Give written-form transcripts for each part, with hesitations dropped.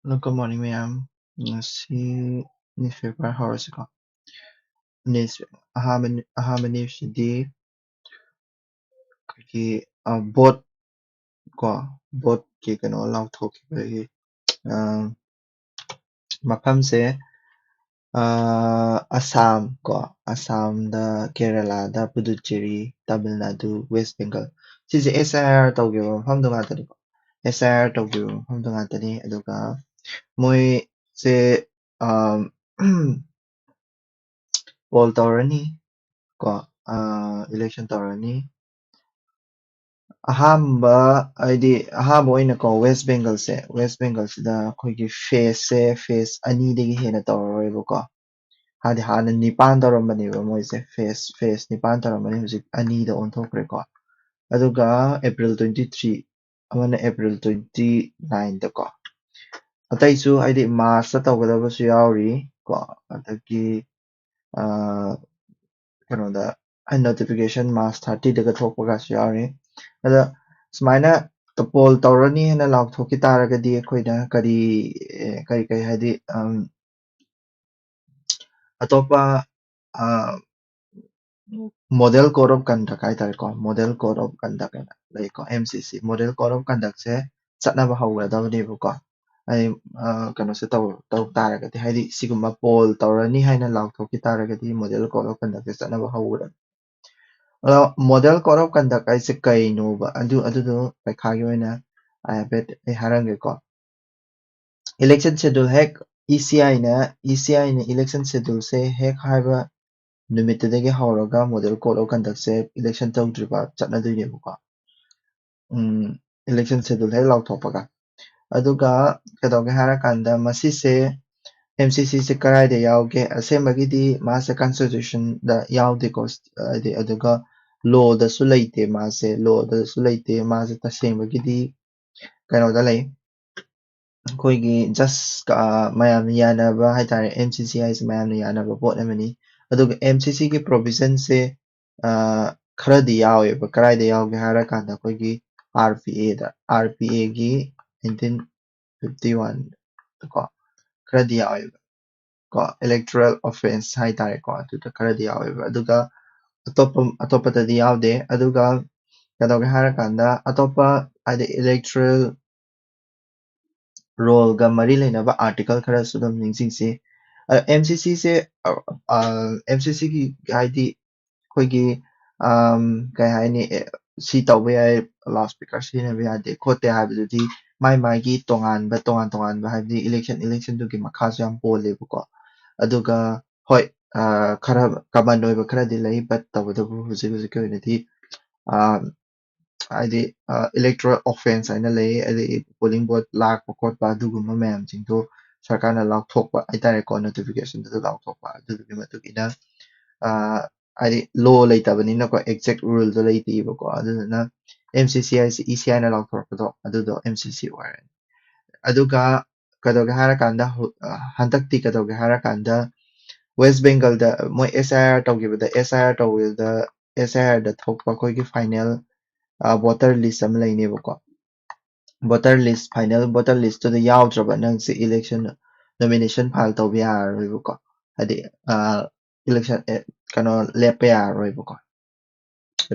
Good morning, ma'am. ꯉꯁꯤ newspaper ꯍꯧꯔꯁꯤꯀꯣ. ꯑꯍꯥꯟꯕ ꯅ꯭ꯌꯨꯁꯁꯤꯗꯤ ꯑꯩꯈꯣꯏꯒꯤ ꯕꯣꯠ ꯀꯣ ꯕꯣꯠꯀꯤ ꯀꯩꯅꯣ ꯂꯥꯎꯊꯣꯛꯈꯤꯕꯒꯤ ꯃꯐꯝꯁꯦ ꯑꯁꯥꯝ ꯀꯣ ꯑꯁꯥꯝꯗ ꯀꯦꯔꯂꯥꯗ ꯄꯨꯗꯨꯆꯦꯔꯤ ꯇꯥꯃꯤꯜ ꯅꯥꯗꯨ ꯋꯦꯁ ꯕꯦꯡꯒꯜ ꯁꯤꯁꯦ SIR ꯇꯧꯈꯤꯕ ꯃꯐꯝꯗꯣ ꯉꯥꯛꯇꯅꯤꯀꯣ. SIR ꯇꯧꯈꯤꯕ ꯃꯐꯝꯗꯣ ꯉꯥꯛꯇꯅꯤ. ꯑꯗꯨꯒ ꯃꯣꯏꯁꯦ ꯄꯣꯜ ꯇꯧꯔꯅꯤ ꯀꯣ ꯏꯂꯦꯛꯁꯟ ꯇꯧꯔꯅꯤ. ꯑꯍꯥꯟꯕ ꯑꯣꯏꯅꯀꯣ ꯋꯦꯁ ꯕꯦꯡꯒꯜꯁꯤꯗ ꯑꯩꯈꯣꯏꯒꯤ ꯐꯦꯁ ꯑꯅꯤꯗꯒꯤ ꯍꯦꯟꯅ ꯇꯧꯔꯔꯣꯏꯕꯀꯣ. ꯍꯥꯟꯅ 9 ꯇꯧꯔꯝꯕꯅꯦꯕ ꯃꯣꯏꯁꯦ ꯐꯦꯁ 9 ꯇꯧꯔꯝꯕꯅꯤ, ꯍꯧꯖꯤꯛ 2ꯗ ꯑꯣꯟꯊꯣꯛꯈ꯭ꯔꯦꯀꯣ. ꯑꯗꯨꯒ April 23 ꯑꯃꯅ April 29ꯗ ꯀꯣ. ꯑꯇꯩꯁꯨ ꯍꯥꯏꯗꯤ ꯃꯥꯔꯆꯇ ꯇꯧꯒꯗꯕꯁꯨ ꯌꯥꯎꯔꯤ ꯀꯣ. ꯑꯗꯒꯤ ꯀꯩꯅꯣꯗ ꯅꯣꯇꯤꯐꯤꯀꯦꯁꯟ ꯃꯥꯔꯆ 30ꯗꯒ ꯊꯣꯛꯄꯒꯁꯨ ꯌꯥꯎꯔꯤ. ꯑꯗ ꯁꯨꯃꯥꯏꯅ ꯄꯣꯜ ꯇꯧꯔꯅꯤ ꯍꯥꯏꯅ ꯂꯥꯎꯊꯣꯛꯈꯤ ꯇꯥꯔꯒꯗꯤ ꯑꯩꯈꯣꯏꯅ ꯀꯔꯤ ꯍꯥꯏꯗꯤ ꯑꯇꯣꯞꯄ ꯃꯣꯗꯦꯜ ꯀꯣꯗ ꯑꯣꯐ ꯀꯟꯗꯛ ꯍꯥꯏꯇꯥꯔꯦꯀꯣ. ꯃꯣꯗꯦꯜ ꯀꯣꯗ ꯑꯣꯐ ꯀꯟꯗꯛ ꯍꯥꯏꯅ ꯂꯩꯀꯣ, MCC. ꯃꯣꯗꯦꯜ ꯀꯣꯗ ꯑꯣꯐ ꯀꯟꯗꯛꯁꯦ ꯆꯠꯅꯕ ꯍꯧꯒꯗꯕꯅꯦꯕꯀꯣ. ꯍꯥꯏꯗꯤ ꯀꯩꯅꯣꯁꯦ ꯇꯧ ꯇꯥꯔꯒꯗꯤ, ꯍꯥꯏꯗꯤ ꯁꯤꯒꯨꯝꯕ ꯄꯣꯜ ꯇꯧꯔꯅꯤ ꯍꯥꯏꯅ ꯂꯥꯎꯊꯣꯛꯈꯤ ꯇꯥꯔꯒꯗꯤ ꯃꯣꯗꯦꯜ ꯀꯣꯗ ꯑꯣꯐ ꯀꯟꯗꯛꯁꯦ ꯆꯠꯅꯕ ꯍꯧꯒꯗꯕꯅꯤ. ꯑꯗꯣ ꯃꯣꯗꯦꯜ ꯀꯣꯗ ꯑꯣꯐ ꯀꯟꯗꯛ ꯍꯥꯏꯁꯦ ꯀꯩꯅꯣꯕ ꯑꯗꯨꯗꯣ ꯄꯩꯈꯥꯒꯤ ꯑꯣꯏꯅ ꯍꯥꯏꯐꯦꯠ ꯑꯩ ꯍꯥꯏꯔꯝꯒꯦꯀꯣ. ꯏꯂꯦꯛꯁꯟ ꯁꯦꯗꯨꯜ ꯍꯦꯛ ECIꯅ ꯏꯂꯦꯛꯁꯟ ꯁꯦꯗꯨꯜꯁꯦ ꯍꯦꯛ ꯍꯥꯏꯕ ꯅꯨꯃꯤꯠꯇꯨꯗꯒꯤ ꯍꯧꯔꯒ ꯃꯣꯗꯦꯜ ꯀꯣꯗ ꯑꯣꯐ ꯀꯟꯗꯛꯁꯦ ꯏꯂꯦꯛꯁꯟ ꯇꯧꯗ꯭ꯔꯤꯕ ꯆꯠꯅꯗꯣꯏꯅꯦꯕꯀꯣ. ꯏꯂꯦꯛꯁꯟ ꯁꯦꯗꯨꯜ ꯍꯦꯛ ꯂꯥꯎꯊꯣꯛꯄꯒ. ꯑꯗꯨꯒ ꯀꯩꯗꯧꯒꯦ ꯍꯥꯏꯔꯀꯥꯟꯗ ꯃꯁꯤꯁꯦ MCCꯁꯦ ꯀꯗꯥꯏꯗ ꯌꯥꯎꯒꯦ? ꯑꯁꯦꯡꯕꯒꯤꯗꯤ ꯃꯥꯁꯦ ꯀꯟꯁꯇꯤꯇ꯭ꯌꯨꯁꯟꯗ ꯌꯥꯎꯗꯦꯀꯣ. ꯍꯥꯏꯗꯤ ꯑꯗꯨꯒ ꯂꯣꯗꯁꯨ ꯂꯩꯇꯦ ꯃꯥꯁꯦ ꯇꯁꯦꯡꯕꯒꯤꯗꯤ ꯀꯩꯅꯣꯗ ꯂꯩ. ꯑꯩꯈꯣꯏꯒꯤ ꯖꯁ ꯃꯌꯥꯝꯅ ꯌꯥꯅꯕ ꯍꯥꯏꯇꯥꯔꯦ. MCC ꯍꯥꯏꯁꯦ ꯃꯌꯥꯝꯅ ꯌꯥꯅꯕ ꯄꯣꯠ ꯑꯃꯅꯤ. ꯑꯗꯨꯒ MCCꯒꯤ ꯄ꯭ꯔꯣꯚꯤꯖꯟꯁꯦ ꯈꯔꯗꯤ ꯌꯥꯎꯋꯦꯕ. ꯀꯗꯥꯏꯗ ꯌꯥꯎꯒꯦ ꯍꯥꯏꯔꯀꯥꯟꯗ ꯑꯩꯈꯣꯏꯒꯤ RPAꯒꯤ 1951 ꯀꯣ ꯈꯔꯗꯤ ꯌꯥꯎꯋꯦꯕ ꯀꯣ. ꯏꯂꯦꯛꯇꯣꯔꯦꯜ ꯑꯣꯐꯦꯟꯁ ꯍꯥꯏꯇꯥꯔꯦꯀꯣ, ꯑꯗꯨꯗ ꯈꯔꯗꯤ ꯌꯥꯎꯋꯦꯕ. ꯑꯗꯨꯒ ꯑꯇꯣꯞꯄꯗꯗꯤ ꯌꯥꯎꯗꯦ. ꯑꯗꯨꯒ ꯀꯩꯗꯧꯒꯦ ꯍꯥꯏꯔꯀꯥꯟꯗ ꯑꯇꯣꯞꯄ ꯍꯥꯏꯗꯤ ꯏꯂꯦꯛꯇꯣꯔꯦꯜ ꯔꯣꯜꯒ ꯃꯔꯤ ꯂꯩꯅꯕ ꯑꯥꯔꯇꯤꯀꯜ ꯈꯔꯁꯨ ꯑꯗꯨꯝ ꯅꯤꯡꯁꯤꯡꯁꯤ. MCCꯁꯦ MCCꯒꯤ ꯍꯥꯏꯗꯤ ꯑꯩꯈꯣꯏꯒꯤ ꯀꯩ ꯍꯥꯏꯅꯤ, ꯁꯤ ꯇꯧꯕ ꯌꯥꯏ, ꯂꯥꯎꯠ ꯁ꯭ꯄꯤꯀꯔ ꯁꯤꯖꯤꯟꯅꯕ ꯌꯥꯗꯦ ꯈꯣꯠꯇꯦ ꯍꯥꯏꯕꯗꯨꯗꯤ ꯃꯥꯒꯤ toꯉꯥꯟ ꯇꯣꯉꯥꯟꯕ ꯍꯥꯏꯕꯗꯤ ꯏꯂꯦꯛꯁꯟꯗꯨꯒꯤ ꯃꯈꯥꯁꯨ ꯌꯥꯝ ꯄꯣꯜꯂꯦꯕꯀꯣ. ꯑꯗꯨꯒ ꯍꯣꯏ, ꯈꯔ ꯀꯃꯟ ꯑꯣꯏꯕ ꯈꯔꯗꯤ ꯂꯩ, ꯕꯠ ꯇꯧꯕꯇꯕꯨ ꯍꯧꯖꯤꯛꯀꯤ ꯑꯣꯏꯅꯗꯤ ꯍꯥꯏꯗꯤ ꯏꯂꯦꯛꯇꯣꯔꯦꯜ ꯑꯣꯐꯦꯟꯁ ꯍꯥꯏꯅ ꯂꯩ. ꯑꯗꯩ ꯄꯣꯂꯤꯡ ꯕꯣꯠ ꯂꯥꯛꯄ ꯈꯣꯠꯄ ꯑꯗꯨꯒꯨꯝꯕ ꯃꯌꯥꯝꯁꯤꯡꯗꯣ ꯁꯔꯀꯥꯔꯅ ꯂꯥꯎꯊꯣꯛꯄ ꯍꯥꯏꯇꯥꯔꯦꯀꯣ. ꯅꯣꯇꯤꯐꯤꯀꯦꯁꯟꯗꯨꯗ ꯂꯥꯎꯊꯣꯛꯄ. ꯑꯗꯨꯗꯨꯒꯤ ꯃꯇꯨꯡ ꯏꯟꯅ ꯍꯥꯏꯗꯤ ꯂꯣ ꯂꯩꯇꯕꯅꯤꯅꯀꯣ, ꯑꯦꯛꯖꯦꯛ ꯔꯨꯜꯗꯣ ꯂꯩꯇꯦꯕꯀꯣ. ꯑꯗꯨꯗꯨꯅ MCC ꯍꯥꯏꯁꯦ ECIꯅ ꯂꯥꯎꯊꯣꯔꯛꯄꯗꯣ ꯑꯗꯨꯗꯣ MCC ꯑꯣꯏꯔꯅꯤ. ꯑꯗꯨꯒ ꯀꯩꯗꯧꯒꯦ ꯍꯥꯏꯔꯀꯥꯟꯗ ꯍꯟꯗꯛꯇꯤ ꯀꯩꯗꯧꯒꯦ ꯍꯥꯏꯔꯀꯥꯟꯗ ꯋꯦꯁ ꯕꯦꯡꯒꯜꯗ ꯃꯣꯏ SIRꯗ ꯊꯣꯛꯄ ꯑꯩꯈꯣꯏꯒꯤ ꯐꯥꯏꯅꯦꯜ ꯚꯣꯇꯔ ꯂꯤꯁ ꯑꯃ ꯂꯩꯅꯦꯕꯀꯣ. ꯐꯥꯏꯅꯦꯜ ꯚꯣꯇꯔ ꯂꯤꯁꯇꯨꯗ ꯌꯥꯎꯗ꯭ꯔꯕ ꯅꯪꯁꯦ ꯏꯂꯦꯛꯁꯟ ꯅꯣꯃꯤꯅꯦꯁꯟ ꯐꯥꯏꯜ ꯇꯧꯕ ꯌꯥꯔꯔꯣꯏꯕꯀꯣ. ꯍꯥꯏꯗꯤ ꯏꯂꯦꯛꯁꯟ ꯀꯩꯅꯣ ꯂꯦꯞꯄ ꯌꯥꯔꯔꯣꯏꯕꯀꯣ.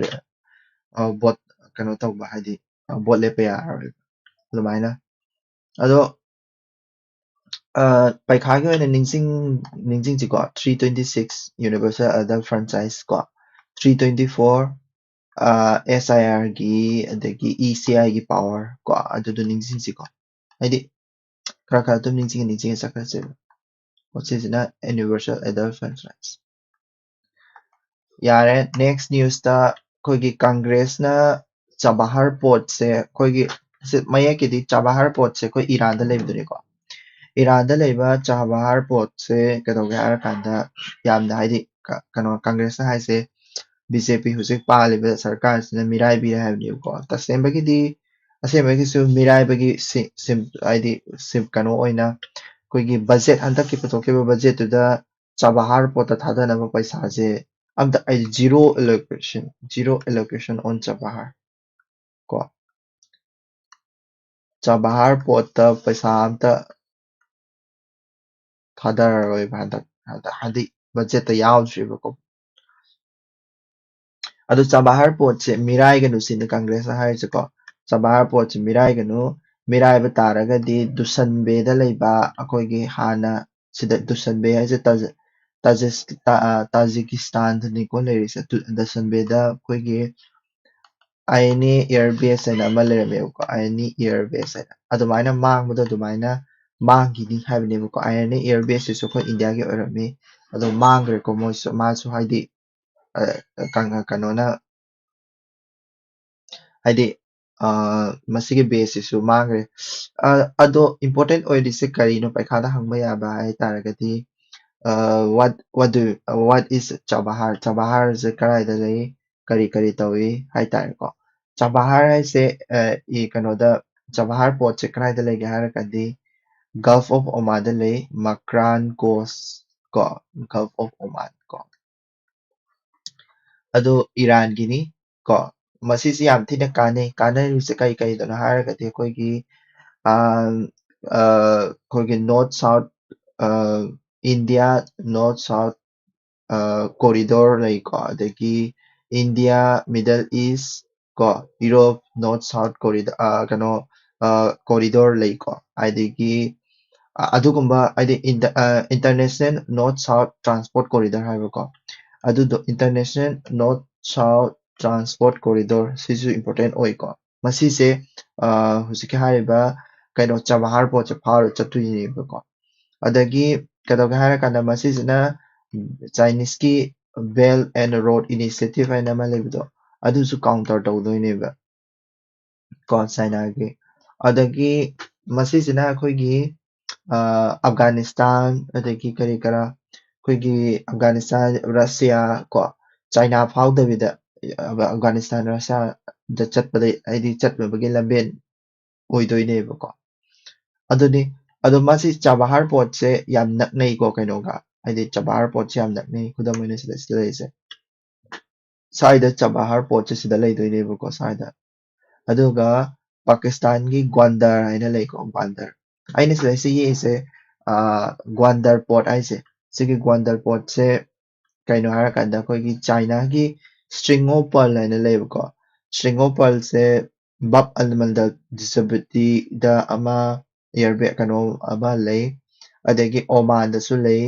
ꯚꯣꯠ ꯀꯩꯅꯣ ꯇꯧꯕ ꯍꯥꯏꯗꯤ ꯚꯣꯠ ꯂꯦꯞꯄ ꯌꯥꯔꯔꯣꯏꯕ ꯑꯗꯨꯃꯥꯏꯅ. ꯑꯗꯣ ꯄꯩꯈꯥꯒꯤ ꯑꯣꯏꯅ ꯅꯤꯡꯁꯤꯡꯁꯤꯀꯣ. 326 ꯌꯨꯅꯤꯚꯔꯁꯦꯜ ꯑꯦꯗꯜꯠ ꯐ꯭ꯔꯦꯟꯆꯥꯏꯁ ꯀꯣ. 324 SIRꯒꯤ ꯑꯗꯒꯤ ECIꯒꯤ ꯄꯥꯋꯔ ꯀꯣ. ꯑꯗꯨꯗꯣ ꯅꯤꯡꯁꯤꯡꯁꯤꯀꯣ. ꯍꯥꯏꯗꯤ ꯈꯔ ꯑꯗꯨꯝ ꯅꯤꯡꯁꯤꯡꯉ ꯆꯠꯈ꯭ꯔꯁꯦꯕ. ꯁꯤꯁꯤꯅ ꯌꯨꯅꯤꯚꯔꯁꯦꯜ ꯑꯦꯗꯜꯠ ꯐ꯭ꯔꯦꯟꯆꯥꯏꯁ. ꯌꯥꯔꯦ. ꯅꯦꯛꯁ ꯅ꯭ꯌꯨꯁꯇ ꯑꯩꯈꯣꯏꯒꯤ ꯀꯪꯒ꯭ꯔꯦꯁꯅ ꯆꯕꯍꯔ ꯄꯣꯔꯠꯁꯦ ꯑꯩꯈꯣꯏꯒꯤ ꯃꯌꯦꯛꯀꯤꯗꯤ ꯆꯕꯍꯔ ꯄꯣꯔꯠꯁꯦ ꯑꯩꯈꯣꯏ ꯏꯔꯥꯟꯗ ꯂꯩꯕꯗꯨꯅꯤꯀꯣ. ꯏꯔꯥꯟꯗ ꯂꯩꯕ ꯆꯕꯍꯔ ꯄꯣꯔꯠꯁꯦ ꯀꯩꯗꯧꯒꯦ ꯍꯥꯏꯔꯀꯥꯟꯗ ꯌꯥꯝꯅ ꯍꯥꯏꯗꯤ ꯀꯩꯅꯣ ꯀꯪꯒ꯭ꯔꯦꯁꯅ ꯍꯥꯏꯁꯦ BJP ꯍꯧꯖꯤꯛ ꯄꯥꯜꯂꯤꯕ ꯁꯔꯀꯥꯔꯁꯤꯅ ꯃꯤꯔꯥꯏꯕꯤꯔꯦ ꯍꯥꯏꯕꯅꯦꯕꯀꯣ. ꯑꯁꯦꯡꯕꯒꯤꯁꯨ ꯃꯤꯔꯥꯏꯕꯒꯤ ꯍꯥꯏꯗꯤ ꯀꯩꯅꯣ ꯑꯣꯏꯅ ꯑꯩꯈꯣꯏꯒꯤ ꯕꯖꯦꯠ ꯍꯟꯗꯛꯀꯤ ꯄꯨꯊꯣꯛꯈꯤꯕ ꯕꯖꯦꯠꯇꯨꯗ ꯆꯕꯍꯔ ꯄꯣꯔꯠꯇ ꯊꯥꯗꯅꯕ ꯄꯩꯁꯥꯁꯦ ꯑꯝꯇ ꯖꯤꯔꯣ ꯑꯦꯂꯣꯀꯦꯁꯟ ꯑꯣꯟ ꯆꯕꯍꯔ ꯀꯣ. ꯆꯕꯍꯔ ꯄꯣꯔꯠꯇ ꯄꯩꯁꯥ ꯑꯝꯇ ꯊꯥꯗꯔꯔꯣꯏꯕ ꯍꯥꯏꯗꯤ ꯕꯖꯦꯠꯇ ꯌꯥꯎꯗ꯭ꯔꯤꯕꯀꯣ ꯑꯗꯨ ꯆꯥꯕꯥꯍꯔ ꯄꯣꯠꯁꯦ ꯃꯤꯔꯥꯏꯒꯅꯨ ꯁꯤꯅꯤ ꯀꯪꯒ꯭ꯔꯦꯁꯅ ꯍꯥꯏꯔꯤꯁꯦꯀꯣ ꯆꯥꯕꯥꯍꯔ ꯄꯣꯠꯁꯦ ꯃꯤꯔꯥꯏꯒꯅꯨ ꯃꯤꯔꯥꯏꯕ ꯇꯥꯔꯒꯗꯤ ꯗꯨꯁꯟꯕꯦꯗ ꯂꯩꯕ ꯑꯩꯈꯣꯏꯒꯤ ꯍꯥꯟꯅ ꯁꯤꯗ ꯗꯨꯁꯟꯕꯦ ꯍꯥꯏꯁꯦ ꯇꯥꯖꯤꯀꯤꯁꯇꯥꯟꯗꯅꯤꯀꯣ ꯂꯩꯔꯤꯁꯦ ꯗꯨꯁꯟꯕꯦꯗ ꯑꯩꯈꯣꯏꯒꯤ ꯑꯥꯏꯑꯦꯟꯑꯦ ꯑꯦꯌꯔ ꯕꯦꯁ ꯍꯥꯏꯅ ꯑꯃ ꯂꯩꯔꯝꯃꯦꯕꯀꯣ ꯑꯥꯏꯑꯦꯟꯑꯦ ꯑꯦꯌꯔ ꯕꯦꯁ ꯍꯥꯏꯅ ꯑꯗꯨꯃꯥꯏꯅ ꯃꯥꯡꯕꯗꯣ ꯑꯗꯨꯃꯥꯏꯅ ꯃꯥꯡꯈꯤꯅꯤ ꯍꯥꯏꯕꯅꯦꯕꯀꯣ ꯑꯥꯏꯑꯦꯟꯑꯦ ꯑꯦꯌꯔ ꯕꯦꯁꯁꯤꯁꯨ ꯑꯩꯈꯣꯏ ꯏꯟꯗꯤयाꯒꯤ ꯑꯣꯏꯔꯝꯃꯤ ꯑꯗꯣ ꯃꯥꯡꯈ꯭ꯔꯦꯀꯣ ꯃꯥꯁꯨ ꯍꯥꯏꯗꯤ ꯀꯩꯅꯣꯅ ꯍꯥꯏꯗꯤ ꯃꯁꯤꯒꯤ ꯕꯦꯁꯁꯤꯁꯨ ꯃꯥꯡꯈ꯭ꯔꯦ ꯑꯗꯣ ꯏꯝꯄꯣꯔꯇꯦꯟ ꯑꯣꯏꯔꯤꯁꯦ ꯀꯔꯤꯅꯣ ꯄꯩꯈꯥꯗ ꯍꯪꯕ ꯌꯥꯕ ꯍꯥꯏ ꯇꯥꯔꯒꯗꯤ what is ꯆꯥꯕꯥꯍꯔ ꯆꯥꯕꯥꯍꯔꯁꯦ ꯀꯗꯥꯏꯗ ꯂꯩ ꯀꯔꯤ ꯀꯔꯤ ꯇꯧꯏ ꯍꯥꯏ ꯇꯥꯔꯦꯀꯣ ꯆꯥꯕꯥꯍꯔ ꯍꯥꯏꯁꯦ ꯀꯩꯅꯣꯗ ꯆꯥꯕꯥꯍꯔ ꯄꯣꯠꯁꯦ ꯀꯗꯥꯏꯗ ꯂꯩꯒꯦ ꯍꯥꯏꯔꯒꯗꯤ ꯒꯜꯐ ꯑꯣꯐ ꯑꯣꯃꯥꯟꯗ ꯂꯩ ꯃꯀ꯭ꯔꯥꯟ ꯀꯣꯁ ꯀꯣ ꯒꯜꯐ ꯑꯣꯐ ꯑꯣꯃꯥꯟ ꯀꯣ ꯑꯗꯣ ꯏꯔꯥꯟꯒꯤꯅꯤ ꯀꯣ ꯃꯁꯤꯁꯦ ꯌꯥꯝ ꯊꯤꯅ ꯀꯥꯟꯅꯔꯤꯕꯁꯦ ꯀꯩꯗꯅꯣ ꯍꯥꯏꯔꯒꯗꯤ ꯑꯩꯈꯣꯏꯒꯤ north south India north south corridor ꯂꯩꯀꯣ ꯑꯗꯒꯤ ꯏꯟꯗꯤꯌꯥ ꯃꯤꯗꯜ ꯏꯁ ꯀꯣ ꯌꯨꯔꯣꯞ ꯅꯣꯔꯠ ꯁꯥꯎꯠ ꯀꯩꯅꯣ ꯀꯣꯔꯤꯗꯣꯔ ꯂꯩꯀꯣ ꯑꯗꯒꯤ ꯑꯗꯨꯒꯨꯝꯕ ꯍꯥꯏꯗꯤ ꯏꯟꯇꯔꯅꯦꯁꯅꯦꯜ ꯅꯣꯔꯠ ꯁꯥꯎꯠ ꯇ꯭ꯔꯥꯟꯁꯄꯣꯔꯠ ꯀꯣꯔꯤꯗꯣꯔ ꯍꯥꯏꯕꯀꯣ ꯑꯗꯨꯗꯣ ꯏꯟꯇꯔꯅꯦꯁꯅꯦꯜ ꯅꯣꯔꯠ ꯁꯥꯎꯠ ꯇ꯭ꯔꯥꯟꯁꯄꯣꯔꯠ ꯀꯣꯔꯤꯗꯣꯔ ꯁꯤꯁꯨ ꯏꯝꯄꯣꯔꯇꯦꯟ ꯑꯣꯏꯀꯣ ꯃꯁꯤꯁꯦ ꯍꯧꯖꯤꯛꯀꯤ ꯍꯥꯏꯔꯤꯕ ꯀꯩꯅꯣ ꯆꯥꯕꯥꯍꯔ ꯄꯣꯠꯁꯦ ꯐꯥꯎꯔ ꯆꯠꯇꯣꯏꯅꯦꯕꯀꯣ ꯑꯗꯒꯤ ꯀꯩꯗꯧꯒꯦ ꯍꯥꯏꯔꯀꯥꯟꯗ ꯃꯁꯤꯁꯤꯅ ꯆꯥꯏꯅꯤꯁꯀꯤ ꯕꯦꯜ ꯑꯦꯟ ꯔꯣꯗ ꯏꯅꯤꯁꯤꯌꯦꯇꯤቭ ꯍꯥꯏꯅ ꯑꯃ ꯂꯩꯕꯗꯣ ꯑꯗꯨꯁꯨ ꯀꯥꯎꯟꯇꯔ ꯇꯧꯗꯣꯏꯅꯦꯕ ꯀꯣ ꯆꯥꯏꯅꯥꯒꯤ ꯑꯗꯒꯤ ꯃꯁꯤꯁꯤꯅ ꯑꯩꯈꯣꯏꯒꯤ ꯑꯐꯒꯥꯅꯤꯁꯇꯥꯟ ꯑꯗꯒꯤ ꯀꯔꯤ ꯀꯔꯥ ꯑꯩꯈꯣꯏꯒꯤ ꯑꯐꯒꯥꯅꯤꯁꯇꯥꯟ ꯔꯁꯤꯌꯥ ꯀꯣ ꯆꯥꯏꯅꯥ ꯐꯥꯎꯗꯕꯤꯗ ꯑꯐꯒꯥꯅꯤꯁꯇꯥꯟ ꯔꯁꯤꯌꯥꯗ ꯆꯠꯄꯗ ꯍꯥꯏꯗꯤ ꯆꯠꯅꯕꯒꯤ ꯂꯝꯕꯦꯟ ꯑꯣꯏꯗꯣꯏꯅꯦꯕꯀꯣ ꯑꯗꯨꯅꯤ ꯑꯗꯣ ꯃꯁꯤ ꯆꯥꯕꯥꯍꯔ ꯄꯣꯠꯁꯦ ꯌꯥꯝ ꯅꯛꯅꯩꯀꯣ ꯀꯩꯅꯣꯒ ꯍꯥꯏꯗꯤ ꯆꯥꯕꯥꯍꯔ ꯄꯣꯠꯁꯦ ꯌꯥꯝ ꯅꯛꯅꯩ ꯈꯨꯗꯝ ꯑꯣꯏꯅ ꯁꯤꯗ ꯂꯩꯔꯤꯁꯦ ꯁ꯭ꯋꯥꯏꯗ ꯆꯥꯕꯥꯍꯔ ꯄꯣꯠꯁꯦ ꯁꯤꯗ ꯂꯩꯗꯣꯏꯅꯦꯕꯀꯣ ꯁ꯭ꯋꯥꯏꯗ ꯑꯗꯨꯒ ꯄꯥꯀꯤꯁꯇꯥꯟꯒꯤ ꯒ꯭ꯋꯥꯟꯗꯔ ꯍꯥꯏꯅ ꯂꯩꯀꯣ ꯒ꯭ꯋꯥꯟꯗꯔ ꯑꯩꯅ ꯁꯤꯗꯩꯁꯤ ꯌꯦꯛꯏꯁꯦ ꯒ꯭ꯋꯥꯟꯗꯔ ꯄꯣꯔꯠ ꯍꯥꯏꯁꯦ ꯁꯤꯒꯤ ꯒ꯭ꯋꯥꯟꯗꯔ ꯄꯣꯔꯠꯁꯦ ꯀꯩꯅꯣ ꯍꯥꯏꯔꯀꯥꯟꯗ ꯑꯩꯈꯣꯏꯒꯤ ꯆꯥꯏꯅꯥꯒꯤ ꯁꯇ꯭ꯔꯤꯡ ꯑꯣꯐ ꯄꯔꯜ ꯍꯥꯏꯅ ꯂꯩꯕꯀꯣ ꯁꯇ꯭ꯔꯤꯡ ꯑꯣꯐ ꯄꯔꯜꯁꯦ ꯕab ꯑꯜꯃꯟꯗ ꯗꯤꯁꯇ꯭ꯔꯤꯕ꯭ꯌꯨꯇꯤꯗ ꯑꯃ ꯏꯌꯔꯕꯦꯛ ꯀꯩꯅꯣ ꯑꯃ ꯂꯩ ꯑꯗꯒꯤ ꯑꯣꯃꯥꯟꯗꯁꯨ ꯂꯩ